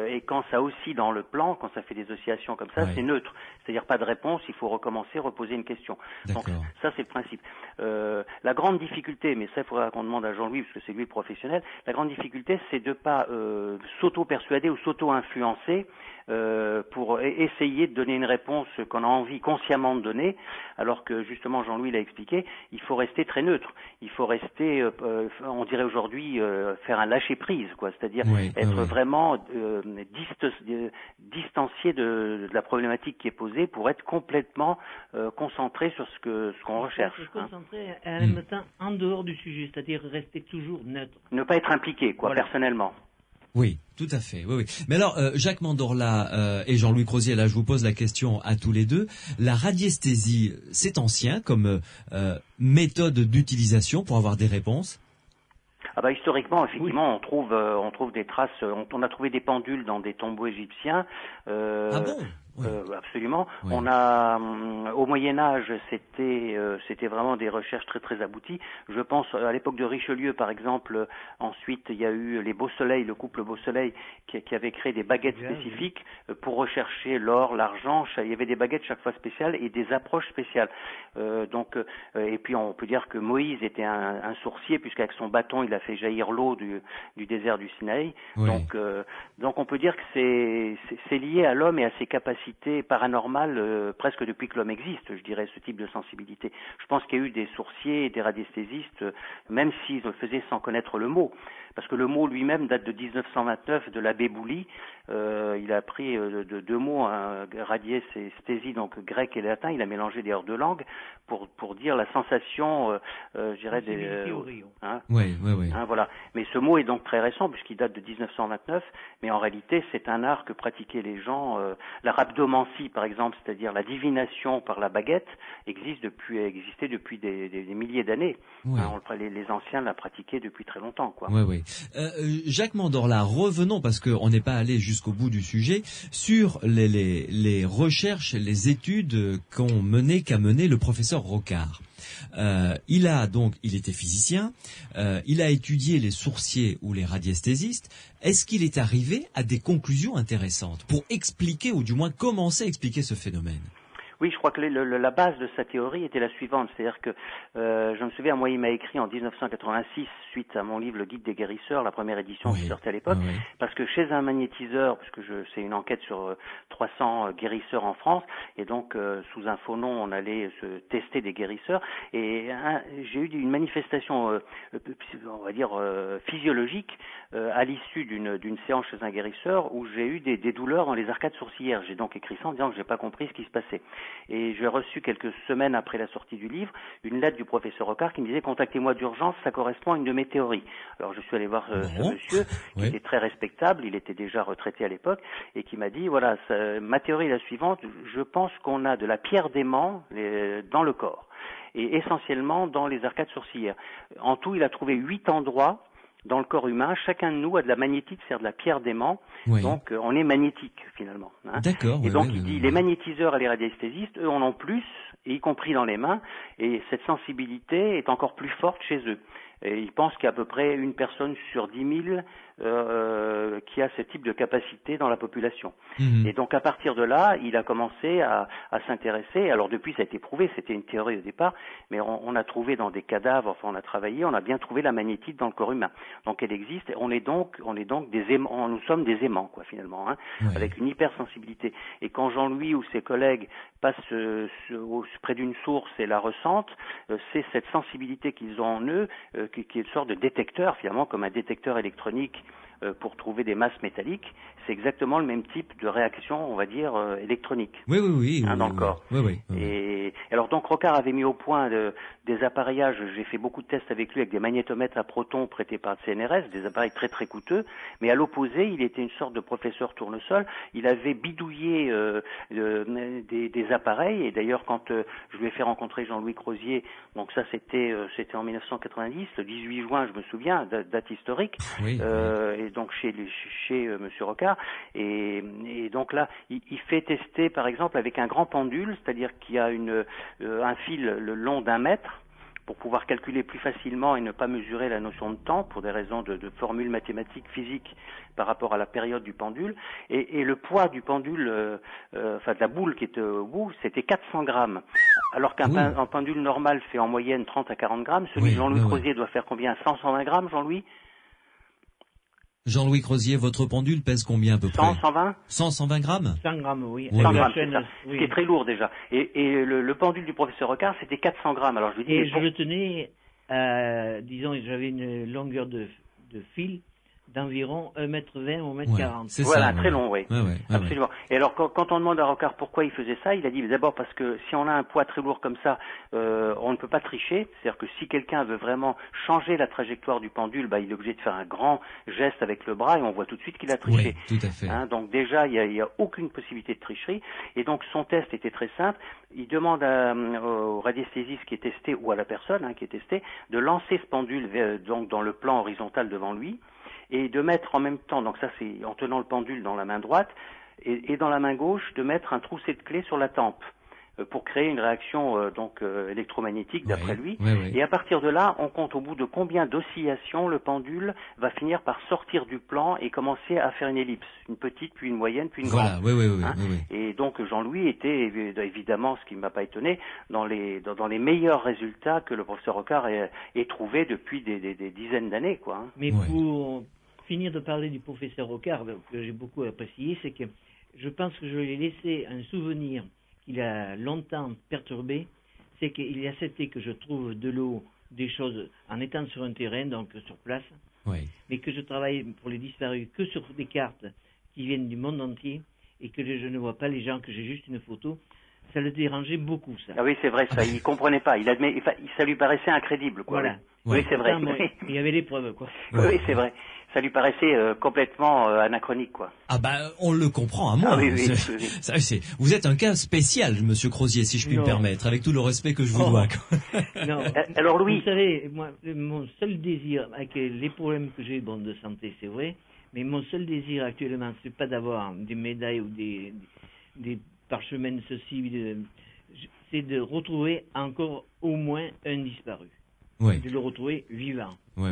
Et quand ça oscille dans le plan, quand ça fait des oscillations comme ça, c'est neutre. C'est-à-dire pas de réponse, il faut recommencer, reposer une question. Donc ça, c'est le principe. La grande difficulté, mais ça, il faudra qu'on demande à Jean-Louis, parce que c'est lui le professionnel, la grande difficulté, c'est de ne pas s'auto-persuader ou s'auto-influencer pour essayer de donner une réponse qu'on a envie consciemment de donner, alors que justement Jean-Louis l'a expliqué, il faut rester très neutre. Il faut rester, on dirait aujourd'hui, faire un lâcher prise, quoi, c'est-à-dire être vraiment distancié de la problématique qui est posée pour être complètement concentré sur ce qu'on recherche. Se concentrer et en même temps en dehors du sujet, c'est-à-dire rester toujours neutre. Ne pas être impliqué, quoi, personnellement. Oui, tout à fait. Oui. Mais alors, Jacques Mandorla et Jean-Louis Crozier, là, je vous pose la question à tous les deux. La radiesthésie, c'est ancien comme méthode d'utilisation pour avoir des réponses? Ah bah historiquement, effectivement, on trouve des traces. On a trouvé des pendules dans des tombeaux égyptiens. Ah bon? Oui. Absolument. Oui. On a au Moyen Âge, c'était vraiment des recherches très très abouties. Je pense à l'époque de Richelieu, par exemple. Ensuite, il y a eu les Beaux Soleils, le couple Beaux Soleils, qui avait créé des baguettes spécifiques pour rechercher l'or, l'argent. Il y avait des baguettes chaque fois spéciales et des approches spéciales. Et puis on peut dire que Moïse était un sourcier, puisqu'avec son bâton, il a fait jaillir l'eau du désert du Sinaï. Oui. Donc on peut dire que c'est lié à l'homme et à ses capacités paranormales presque depuis que l'homme existe, je dirais, ce type de sensibilité. Je pense qu'il y a eu des sourciers et des radiesthésistes, même s'ils le faisaient sans connaître le mot. Parce que le mot lui-même date de 1929 de l'abbé Bouli. Il a pris de deux mots, radiesthésie, donc grec et latin. Il a mélangé d'ailleurs deux langues pour dire la sensation, je dirais, Oui. Voilà. Mais ce mot est donc très récent puisqu'il date de 1929. Mais en réalité, c'est un art que pratiquaient les gens. La rhabdomancie, par exemple, c'est-à-dire la divination par la baguette, existait depuis des milliers d'années. Oui. Les anciens la pratiquaient depuis très longtemps, quoi. Oui. Jacques Mandorla, revenons, parce qu'on n'est pas allé jusqu'au bout du sujet, sur les recherches, les études qu'a mené le professeur Rocard. Il était physicien, il a étudié les sourciers ou les radiesthésistes. Est-ce qu'il est arrivé à des conclusions intéressantes pour expliquer, ou du moins commencer à expliquer ce phénomène? Oui, je crois que la base de sa théorie était la suivante, c'est-à-dire que je me souviens, moi, il m'a écrit en 1986 suite à mon livre Le Guide des guérisseurs, la première édition qui sortait à l'époque, parce que chez un magnétiseur, parce que c'est une enquête sur 300 guérisseurs en France, et donc sous un faux nom, on allait se tester des guérisseurs, et j'ai eu une manifestation, on va dire physiologique, à l'issue d'une séance chez un guérisseur où j'ai eu des douleurs dans les arcades sourcilières. J'ai donc écrit ça en disant que j'ai pas compris ce qui se passait. Et j'ai reçu quelques semaines après la sortie du livre une lettre du professeur Rocard qui me disait « Contactez-moi d'urgence, ça correspond à une de mes théories ». Alors je suis allé voir ce monsieur qui était très respectable, il était déjà retraité à l'époque, et qui m'a dit « Voilà, ma théorie est la suivante, je pense qu'on a de la pierre d'aimant dans le corps, et essentiellement dans les arcades sourcilières. En tout, il a trouvé 8 endroits dans le corps humain, chacun de nous a de la magnétite, c'est-à-dire de la pierre d'aimant, donc on est magnétique finalement. D'accord. Et donc il dit les magnétiseurs et les radiesthésistes, eux en ont plus, et y compris dans les mains, et cette sensibilité est encore plus forte chez eux. Et il pense qu'il y a à peu près une personne sur 10 000 qui a ce type de capacité dans la population. Et donc à partir de là, il a commencé à s'intéresser. Alors depuis, ça a été prouvé, c'était une théorie au départ, mais on a trouvé dans des cadavres, enfin on a travaillé, on a bien trouvé la magnétite dans le corps humain. Donc elle existe. On est donc des aimants, nous sommes des aimants, quoi, finalement, avec une hypersensibilité. Et quand Jean-Louis ou ses collègues passent près d'une source et la ressentent, c'est cette sensibilité qu'ils ont en eux qui est une sorte de détecteur, finalement, comme un détecteur électronique pour trouver des masses métalliques. C'est exactement le même type de réaction, on va dire, électronique dans le corps. Et alors donc Rocard avait mis au point des appareillages. J'ai fait beaucoup de tests avec lui avec des magnétomètres à protons prêtés par le CNRS, des appareils très très coûteux. Mais à l'opposé, il était une sorte de professeur tournesol. Il avait bidouillé des appareils. Et d'ailleurs, quand je lui ai fait rencontrer Jean-Louis Crozier, donc ça c'était en 1990, le 18 juin, je me souviens, date historique. Et donc chez Monsieur Rocard, et donc là il fait tester par exemple avec un grand pendule, c'est-à-dire qu'il y a un fil le long d'1 mètre pour pouvoir calculer plus facilement et ne pas mesurer la notion de temps pour des raisons de formules mathématiques physiques par rapport à la période du pendule, et le poids du pendule, enfin de la boule qui était au bout, c'était 400 grammes, alors qu'un pendule normal fait en moyenne 30 à 40 grammes. Celui de Jean-Louis Crozier doit faire combien? 120 grammes, Jean-Louis? Jean-Louis Crozier, votre pendule pèse combien à peu près? 120 100-120 grammes? 100 grammes, oui. Oui, 100 oui. grammes, c'est ça. Ce qui est très lourd déjà. Et le pendule du professeur Rocard, c'était 400 grammes. Alors je lui dis... Et je le tenais, disons, j'avais une longueur de fil d'environ 1,20 m ou 1,40 m. C'est voilà, ça, très long, oui. Ouais, Absolument. Et alors, quand on demande à Rocard pourquoi il faisait ça, il a dit d'abord parce que si on a un poids très lourd comme ça, on ne peut pas tricher. C'est-à-dire que si quelqu'un veut vraiment changer la trajectoire du pendule, il est obligé de faire un grand geste avec le bras et on voit tout de suite qu'il a triché. Oui, tout à fait. Donc déjà, il y a aucune possibilité de tricherie. Et donc son test était très simple. Il demande au radiesthésiste qui est testé ou à la personne qui est testée de lancer ce pendule donc dans le plan horizontal devant lui. Et de mettre en même temps, donc ça c'est en tenant le pendule dans la main droite, et dans la main gauche, de mettre un trousset de clé sur la tempe pour créer une réaction électromagnétique d'après lui. Oui. Et à partir de là, on compte au bout de combien d'oscillations le pendule va finir par sortir du plan et commencer à faire une ellipse, une petite, puis une moyenne, puis une grande. Oui. Et donc Jean-Louis était évidemment, ce qui ne m'a pas étonné, dans les meilleurs résultats que le professeur Rocard ait trouvé depuis des dizaines d'années, quoi. Mais pour finir de parler du professeur Rocard, que j'ai beaucoup apprécié, c'est que je pense que je lui ai laissé un souvenir qu'il a longtemps perturbé, c'est qu'il a accepté que je trouve de l'eau, des choses, en étant sur un terrain, donc sur place, mais que je travaille pour les disparus que sur des cartes qui viennent du monde entier, et que je ne vois pas les gens, que j'ai juste une photo. Ça le dérangeait beaucoup, ça. Ah oui, c'est vrai, ça, il comprenait pas. Ça lui paraissait incrédible, quoi. Voilà. Oui, c'est vrai. Il y avait des preuves, quoi. Oui, c'est vrai. Ça lui paraissait complètement anachronique, quoi. On le comprend à moi. Ah oui. Vous êtes un cas spécial, monsieur Crozier, si je puis me permettre, avec tout le respect que je vous dois. Non. Alors Louis. Vous savez, moi, mon seul désir, avec les problèmes que j'ai de santé, c'est vrai, mais mon seul désir actuellement, c'est pas d'avoir des médailles ou des parchemins de ceci, c'est de retrouver encore au moins un disparu. De le retrouver vivant. Oui.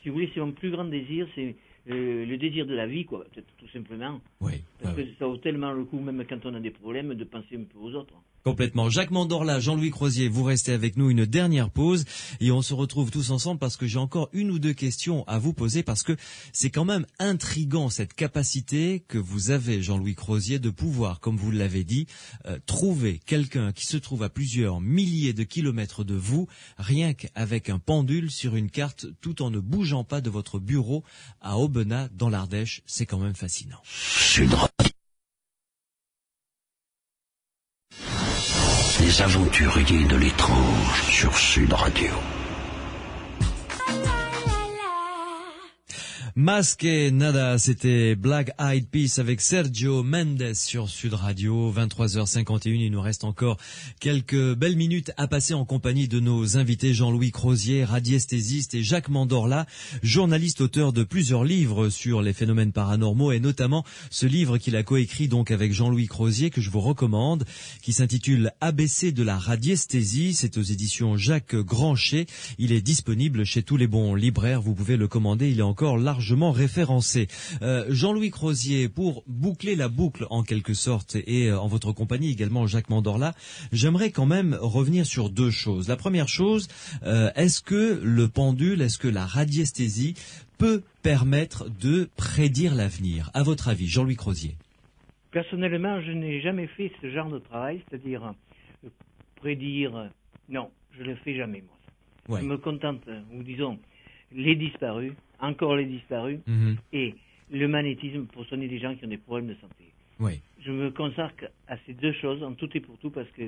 Si vous voulez, c'est mon plus grand désir, c'est le désir de la vie, quoi, tout simplement. Parce que ça vaut tellement le coup, même quand on a des problèmes, de penser un peu aux autres. Complètement. Jacques Mandorla, Jean-Louis Crozier, vous restez avec nous une dernière pause et on se retrouve tous ensemble parce que j'ai encore une ou deux questions à vous poser parce que c'est quand même intriguant cette capacité que vous avez, Jean-Louis Crozier, de pouvoir, comme vous l'avez dit, trouver quelqu'un qui se trouve à plusieurs milliers de kilomètres de vous, rien qu'avec un pendule sur une carte, tout en ne bougeant pas de votre bureau à Aubenas, dans l'Ardèche. C'est quand même fascinant. Sud Radio. Les aventuriers de l'étrange sur Sud Radio. Más que nada, c'était Black Eyed Peas avec Sergio Mendes sur Sud Radio, 23h51. Il nous reste encore quelques belles minutes à passer en compagnie de nos invités Jean-Louis Crozier, radiesthésiste, et Jacques Mandorla, journaliste, auteur de plusieurs livres sur les phénomènes paranormaux, et notamment ce livre qu'il a coécrit donc avec Jean-Louis Crozier, que je vous recommande, qui s'intitule ABC de la radiesthésie. C'est aux éditions Jacques Granchet. Il est disponible chez tous les bons libraires. Vous pouvez le commander. Il est encore largement référencé. Jean-Louis Crozier, pour boucler la boucle en quelque sorte, et en votre compagnie également Jacques Mandorla, j'aimerais quand même revenir sur deux choses. La première chose, est-ce que le pendule, est-ce que la radiesthésie peut permettre de prédire l'avenir? À votre avis, Jean-Louis Crozier? Personnellement, je n'ai jamais fait ce genre de travail, c'est-à-dire prédire. Non, je ne le fais jamais, moi. Je me contente, ou disons, les disparus, encore les disparus, et le magnétisme pour soigner des gens qui ont des problèmes de santé. Je me consacre à ces deux choses, en tout et pour tout, parce que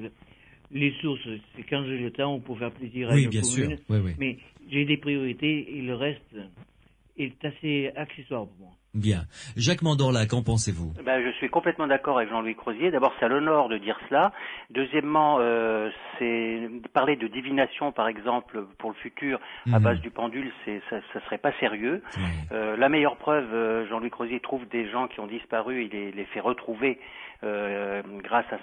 les sources, c'est quand j'ai le temps pour faire plaisir à une commune, mais j'ai des priorités et le reste est assez accessoire pour moi. Bien. Jacques Mandorla, qu'en pensez-vous? Je suis complètement d'accord avec Jean-Louis Crozier. D'abord, c'est à l'honneur de dire cela. Deuxièmement, c'est parler de divination, par exemple, pour le futur, à base du pendule, ça serait pas sérieux. La meilleure preuve, Jean-Louis Crozier trouve des gens qui ont disparu, il les fait retrouver grâce à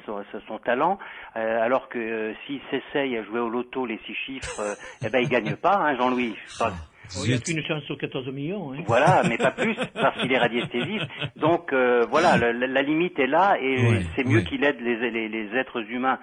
son talent, alors que s'il s'essaye à jouer au loto les 6 chiffres, il gagne pas, Jean-Louis. Il n'y a qu'une chance sur 14 millions. Voilà, mais pas plus, parce qu'il est radiesthésiste. Donc voilà, la limite est là, et c'est mieux qu'il aide les êtres humains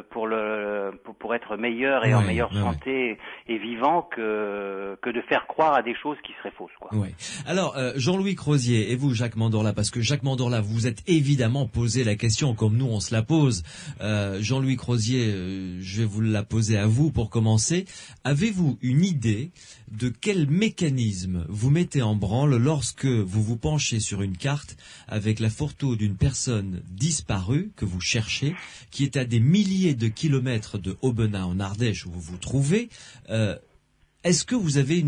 pour être meilleur et en meilleure santé et vivant que de faire croire à des choses qui seraient fausses, quoi. Ouais. Alors, Jean-Louis Crozier et vous, Jacques Mandorla, parce que Jacques Mandorla, vous vous êtes évidemment posé la question comme nous on se la pose. Jean-Louis Crozier, je vais vous la poser à vous pour commencer. Avez-vous une idée de quel mécanisme vous mettez en branle lorsque vous vous penchez sur une carte avec la photo d'une personne disparue que vous cherchez, qui est à des milliers de kilomètres de Aubenas en Ardèche où vous vous trouvez? Est-ce que vous avez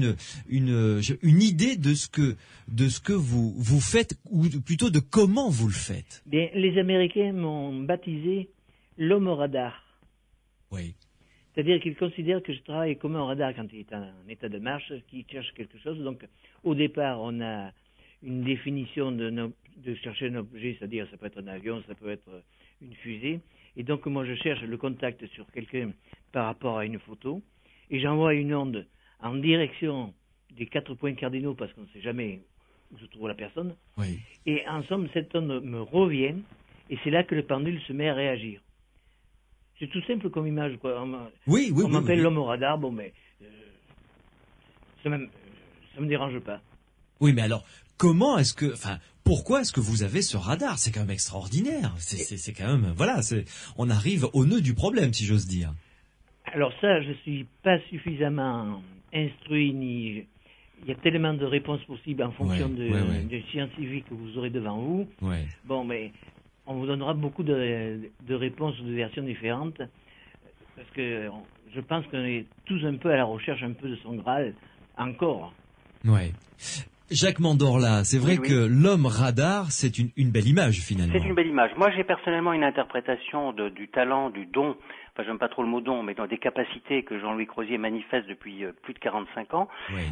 une idée de ce que vous faites, ou plutôt de comment vous le faites? Bien, les Américains m'ont baptisé l'homme au radar. Oui. C'est-à-dire qu'ils considèrent que je travaille comme un radar quand il est en état de marche, qu'il cherche quelque chose. Donc, au départ, on a une définition de chercher un objet, c'est-à-dire ça peut être un avion, ça peut être une fusée. Et donc, moi, je cherche le contact sur quelqu'un par rapport à une photo. Et j'envoie une onde en direction des 4 points cardinaux, parce qu'on ne sait jamais où se trouve la personne. Oui. Et en somme, cette onde me revient, et c'est là que le pendule se met à réagir. C'est tout simple comme image, quoi. On m'appelle l'homme au radar, bon, mais ça me dérange pas. Oui, mais alors, pourquoi est-ce que vous avez ce radar? C'est quand même extraordinaire. C'est quand même, voilà, on arrive au nœud du problème, si j'ose dire. Alors ça, je suis pas suffisamment instruit, il y a tellement de réponses possibles en fonction des scientifiques que vous aurez devant vous. Ouais. Bon, mais on vous donnera beaucoup de réponses ou de versions différentes, parce que je pense qu'on est tous un peu à la recherche un peu de son Graal, encore. Ouais. Jacques Mandorla, c'est vrai que l'homme radar, c'est une belle image finalement. C'est une belle image. Moi, j'ai personnellement une interprétation du talent, du don, enfin j'aime pas trop le mot don, mais dans des capacités que Jean-Louis Crozier manifeste depuis plus de 45 ans. Oui.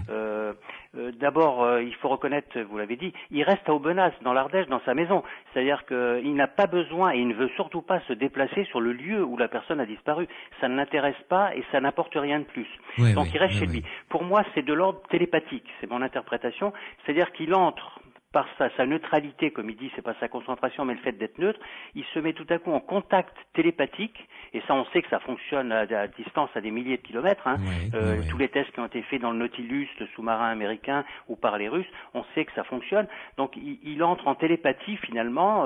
D'abord, il faut reconnaître, vous l'avez dit, il reste à Aubenas, dans l'Ardèche, dans sa maison. C'est-à-dire qu'il n'a pas besoin et il ne veut surtout pas se déplacer sur le lieu où la personne a disparu. Ça ne l'intéresse pas et ça n'apporte rien de plus. Donc il reste chez lui. Pour moi, c'est de l'ordre télépathique, c'est mon interprétation. C'est-à-dire qu'il entre par sa neutralité, comme il dit, c'est pas sa concentration, mais le fait d'être neutre, il se met tout à coup en contact télépathique, et ça, on sait que ça fonctionne à distance à des milliers de kilomètres. Tous les tests qui ont été faits dans le Nautilus, le sous-marin américain, ou par les Russes, on sait que ça fonctionne. Donc, il entre en télépathie, finalement,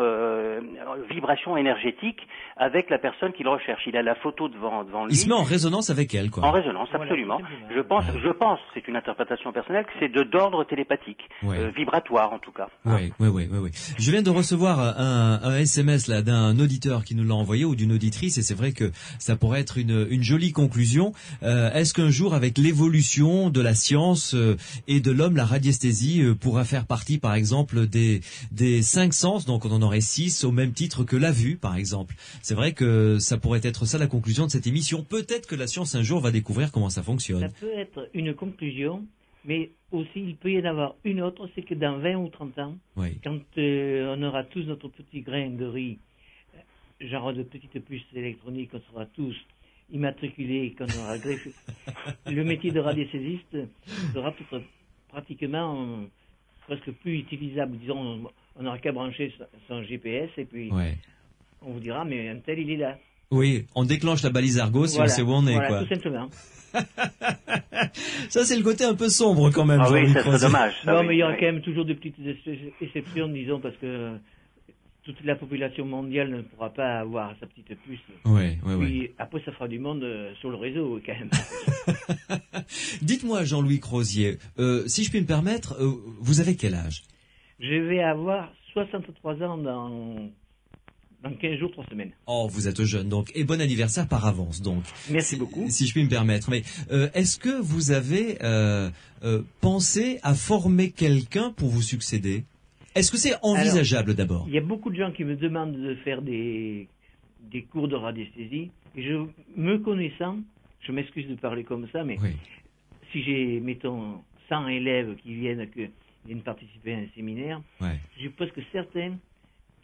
vibration énergétique, avec la personne qu'il recherche. Il a la photo devant lui. Il se met en résonance avec elle, quoi. En résonance, absolument. Voilà, je pense, c'est une interprétation personnelle, que c'est d'ordre télépathique, vibratoire en tout cas. Oui. Je viens de recevoir un SMS là d'un auditeur qui nous l'a envoyé, ou d'une auditrice, et c'est vrai que ça pourrait être une jolie conclusion. Est-ce qu'un jour, avec l'évolution de la science et de l'homme, la radiesthésie pourra faire partie, par exemple, des 5 sens, donc on en aurait 6, au même titre que la vue, par exemple. C'est vrai que ça pourrait être ça la conclusion de cette émission. Peut-être que la science un jour va découvrir comment ça fonctionne. Ça peut être une conclusion. Mais aussi, il peut y en avoir une autre, c'est que dans 20 ou 30 ans, quand on aura tous notre petit grain de riz, genre de petites puces électroniques, on sera tous immatriculés, qu'on aura greffé, le métier de radiesthésiste sera pratiquement presque plus utilisable. Disons, on n'aura qu'à brancher son GPS et puis on vous dira, mais un tel, il est là. Oui, on déclenche la balise Argo si on sait où on est, quoi. Tout simplement. Ça, c'est le côté un peu sombre quand même. Ah oui, ça serait dommage. Non, mais il y aura quand même toujours de petites exceptions, disons, parce que toute la population mondiale ne pourra pas avoir sa petite puce. Puis après, ça fera du monde sur le réseau, quand même. Dites-moi, Jean-Louis Crozier, si je puis me permettre, vous avez quel âge? Je vais avoir 63 ans dans 15 jours, 3 semaines. Oh, vous êtes jeune, donc. Et bon anniversaire par avance, donc. Merci beaucoup. Si je puis me permettre. Mais est-ce que vous avez pensé à former quelqu'un pour vous succéder? Est-ce que c'est envisageable d'abord? Il y a beaucoup de gens qui me demandent de faire des cours de radiesthésie. Et me connaissant, je m'excuse de parler comme ça, mais si j'ai, mettons, 100 élèves qui viennent participer à un séminaire, je suis presque certain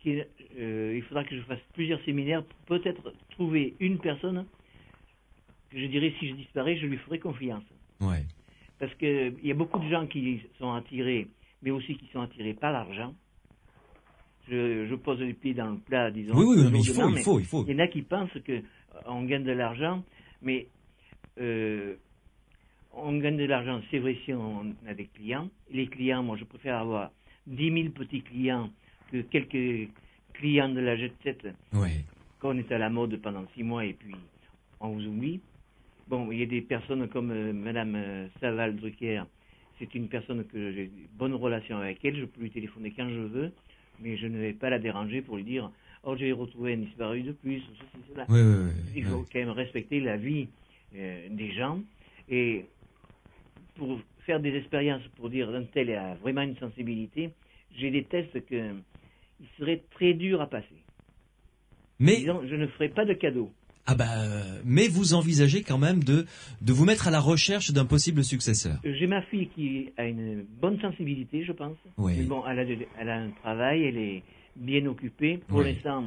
il faudra que je fasse plusieurs séminaires pour peut-être trouver une personne que je dirais, si je disparais, je lui ferai confiance. Parce qu'il y a beaucoup de gens qui sont attirés, mais aussi qui sont attirés par l'argent. Je pose les pieds dans le plat, disons. Oui, mais il faut. Il y en a qui pensent que on gagne de l'argent, mais on gagne de l'argent, c'est vrai, si on a des clients. Les clients, moi, je préfère avoir 10 000 petits clients que quelques clients de la jet set. Ouais. Quand on est à la mode pendant 6 mois et puis on vous oublie. Bon, il y a des personnes comme Madame Saval Drucker. C'est une personne que j'ai une bonne relation avec elle. Je peux lui téléphoner quand je veux, mais je ne vais pas la déranger pour lui dire « Oh, j'ai retrouvé un disparu de plus » ou ceci, cela. Il faut quand même respecter la vie des gens. Et pour faire des expériences, pour dire un tel a vraiment une sensibilité, j'ai des tests qu'il serait très dur à passer. Mais disons, je ne ferai pas de cadeau. Mais vous envisagez quand même de vous mettre à la recherche d'un possible successeur. J'ai ma fille qui a une bonne sensibilité, je pense. Oui. Mais bon, elle a un travail, elle est bien occupée. Pour l'instant,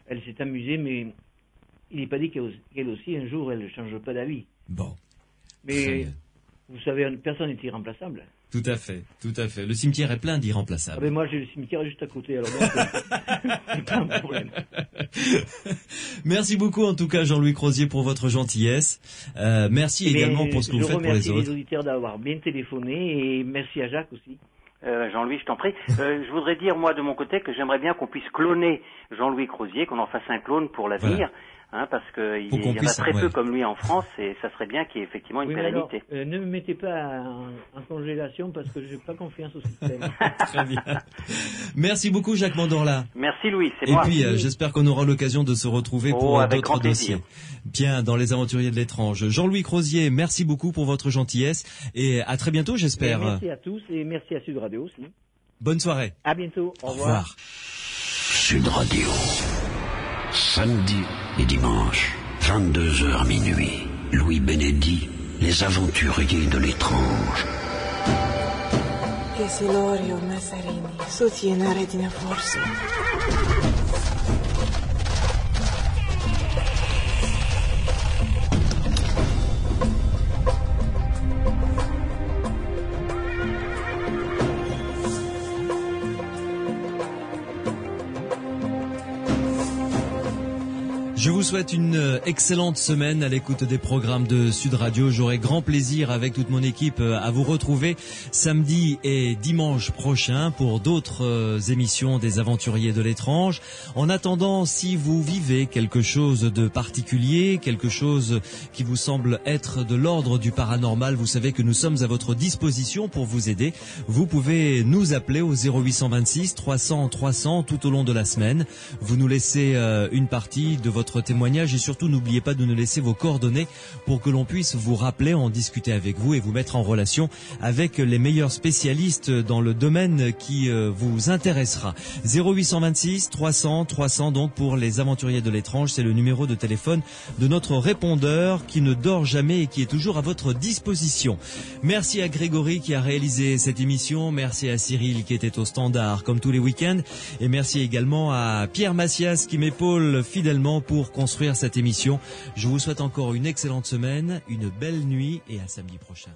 elle s'est amusée, mais il n'est pas dit qu'elle aussi, un jour, elle ne change pas d'avis. Bon. Mais vous savez, personne n'est irremplaçable. Tout à fait. Le cimetière est plein d'irremplaçables. Mais moi, j'ai le cimetière juste à côté, alors donc, c'est pas un problème. Merci beaucoup, en tout cas, Jean-Louis Crozier, pour votre gentillesse. Merci également pour ce que vous faites pour les autres. Je remercie les auditeurs d'avoir bien téléphoné et merci à Jacques aussi. Jean-Louis, je t'en prie. Je voudrais dire, moi, de mon côté, que j'aimerais bien qu'on puisse cloner Jean-Louis Crozier, qu'on en fasse un clone pour l'avenir. Voilà. Parce qu'il y en a très peu comme lui en France et ça serait bien qu'il y ait effectivement une pérennité. Alors, ne me mettez pas en congélation parce que je n'ai pas confiance au système. Très bien. Merci beaucoup, Jacques Mandorla. Merci, Louis, c'est moi. Et puis, j'espère qu'on aura l'occasion de se retrouver pour d'autres dossiers. Bien, dans les aventuriers de l'étrange. Jean-Louis Crozier, merci beaucoup pour votre gentillesse et à très bientôt, j'espère. Merci à tous et merci à Sud Radio aussi. Bonne soirée. À bientôt. Au revoir. Sud Radio. Samedi et dimanche, 22h minuit. Louis Benedit, les aventuriers de l'étrange. Silorio Massarini, soutiene Redina Force. Je vous souhaite une excellente semaine à l'écoute des programmes de Sud Radio. J'aurai grand plaisir avec toute mon équipe à vous retrouver samedi et dimanche prochain pour d'autres émissions des aventuriers de l'étrange. En attendant, si vous vivez quelque chose de particulier, quelque chose qui vous semble être de l'ordre du paranormal, vous savez que nous sommes à votre disposition pour vous aider. Vous pouvez nous appeler au 0826 300 300 tout au long de la semaine. Vous nous laissez une partie de votre témoignage et surtout n'oubliez pas de nous laisser vos coordonnées pour que l'on puisse vous rappeler, en discuter avec vous et vous mettre en relation avec les meilleurs spécialistes dans le domaine qui vous intéressera. 0826 300 300 donc pour les aventuriers de l'étrange, c'est le numéro de téléphone de notre répondeur qui ne dort jamais et qui est toujours à votre disposition. Merci à Grégory qui a réalisé cette émission, merci à Cyril qui était au standard comme tous les week-ends et merci également à Pierre Massias qui m'épaule fidèlement pour construire cette émission. Je vous souhaite encore une excellente semaine, une belle nuit et à samedi prochain.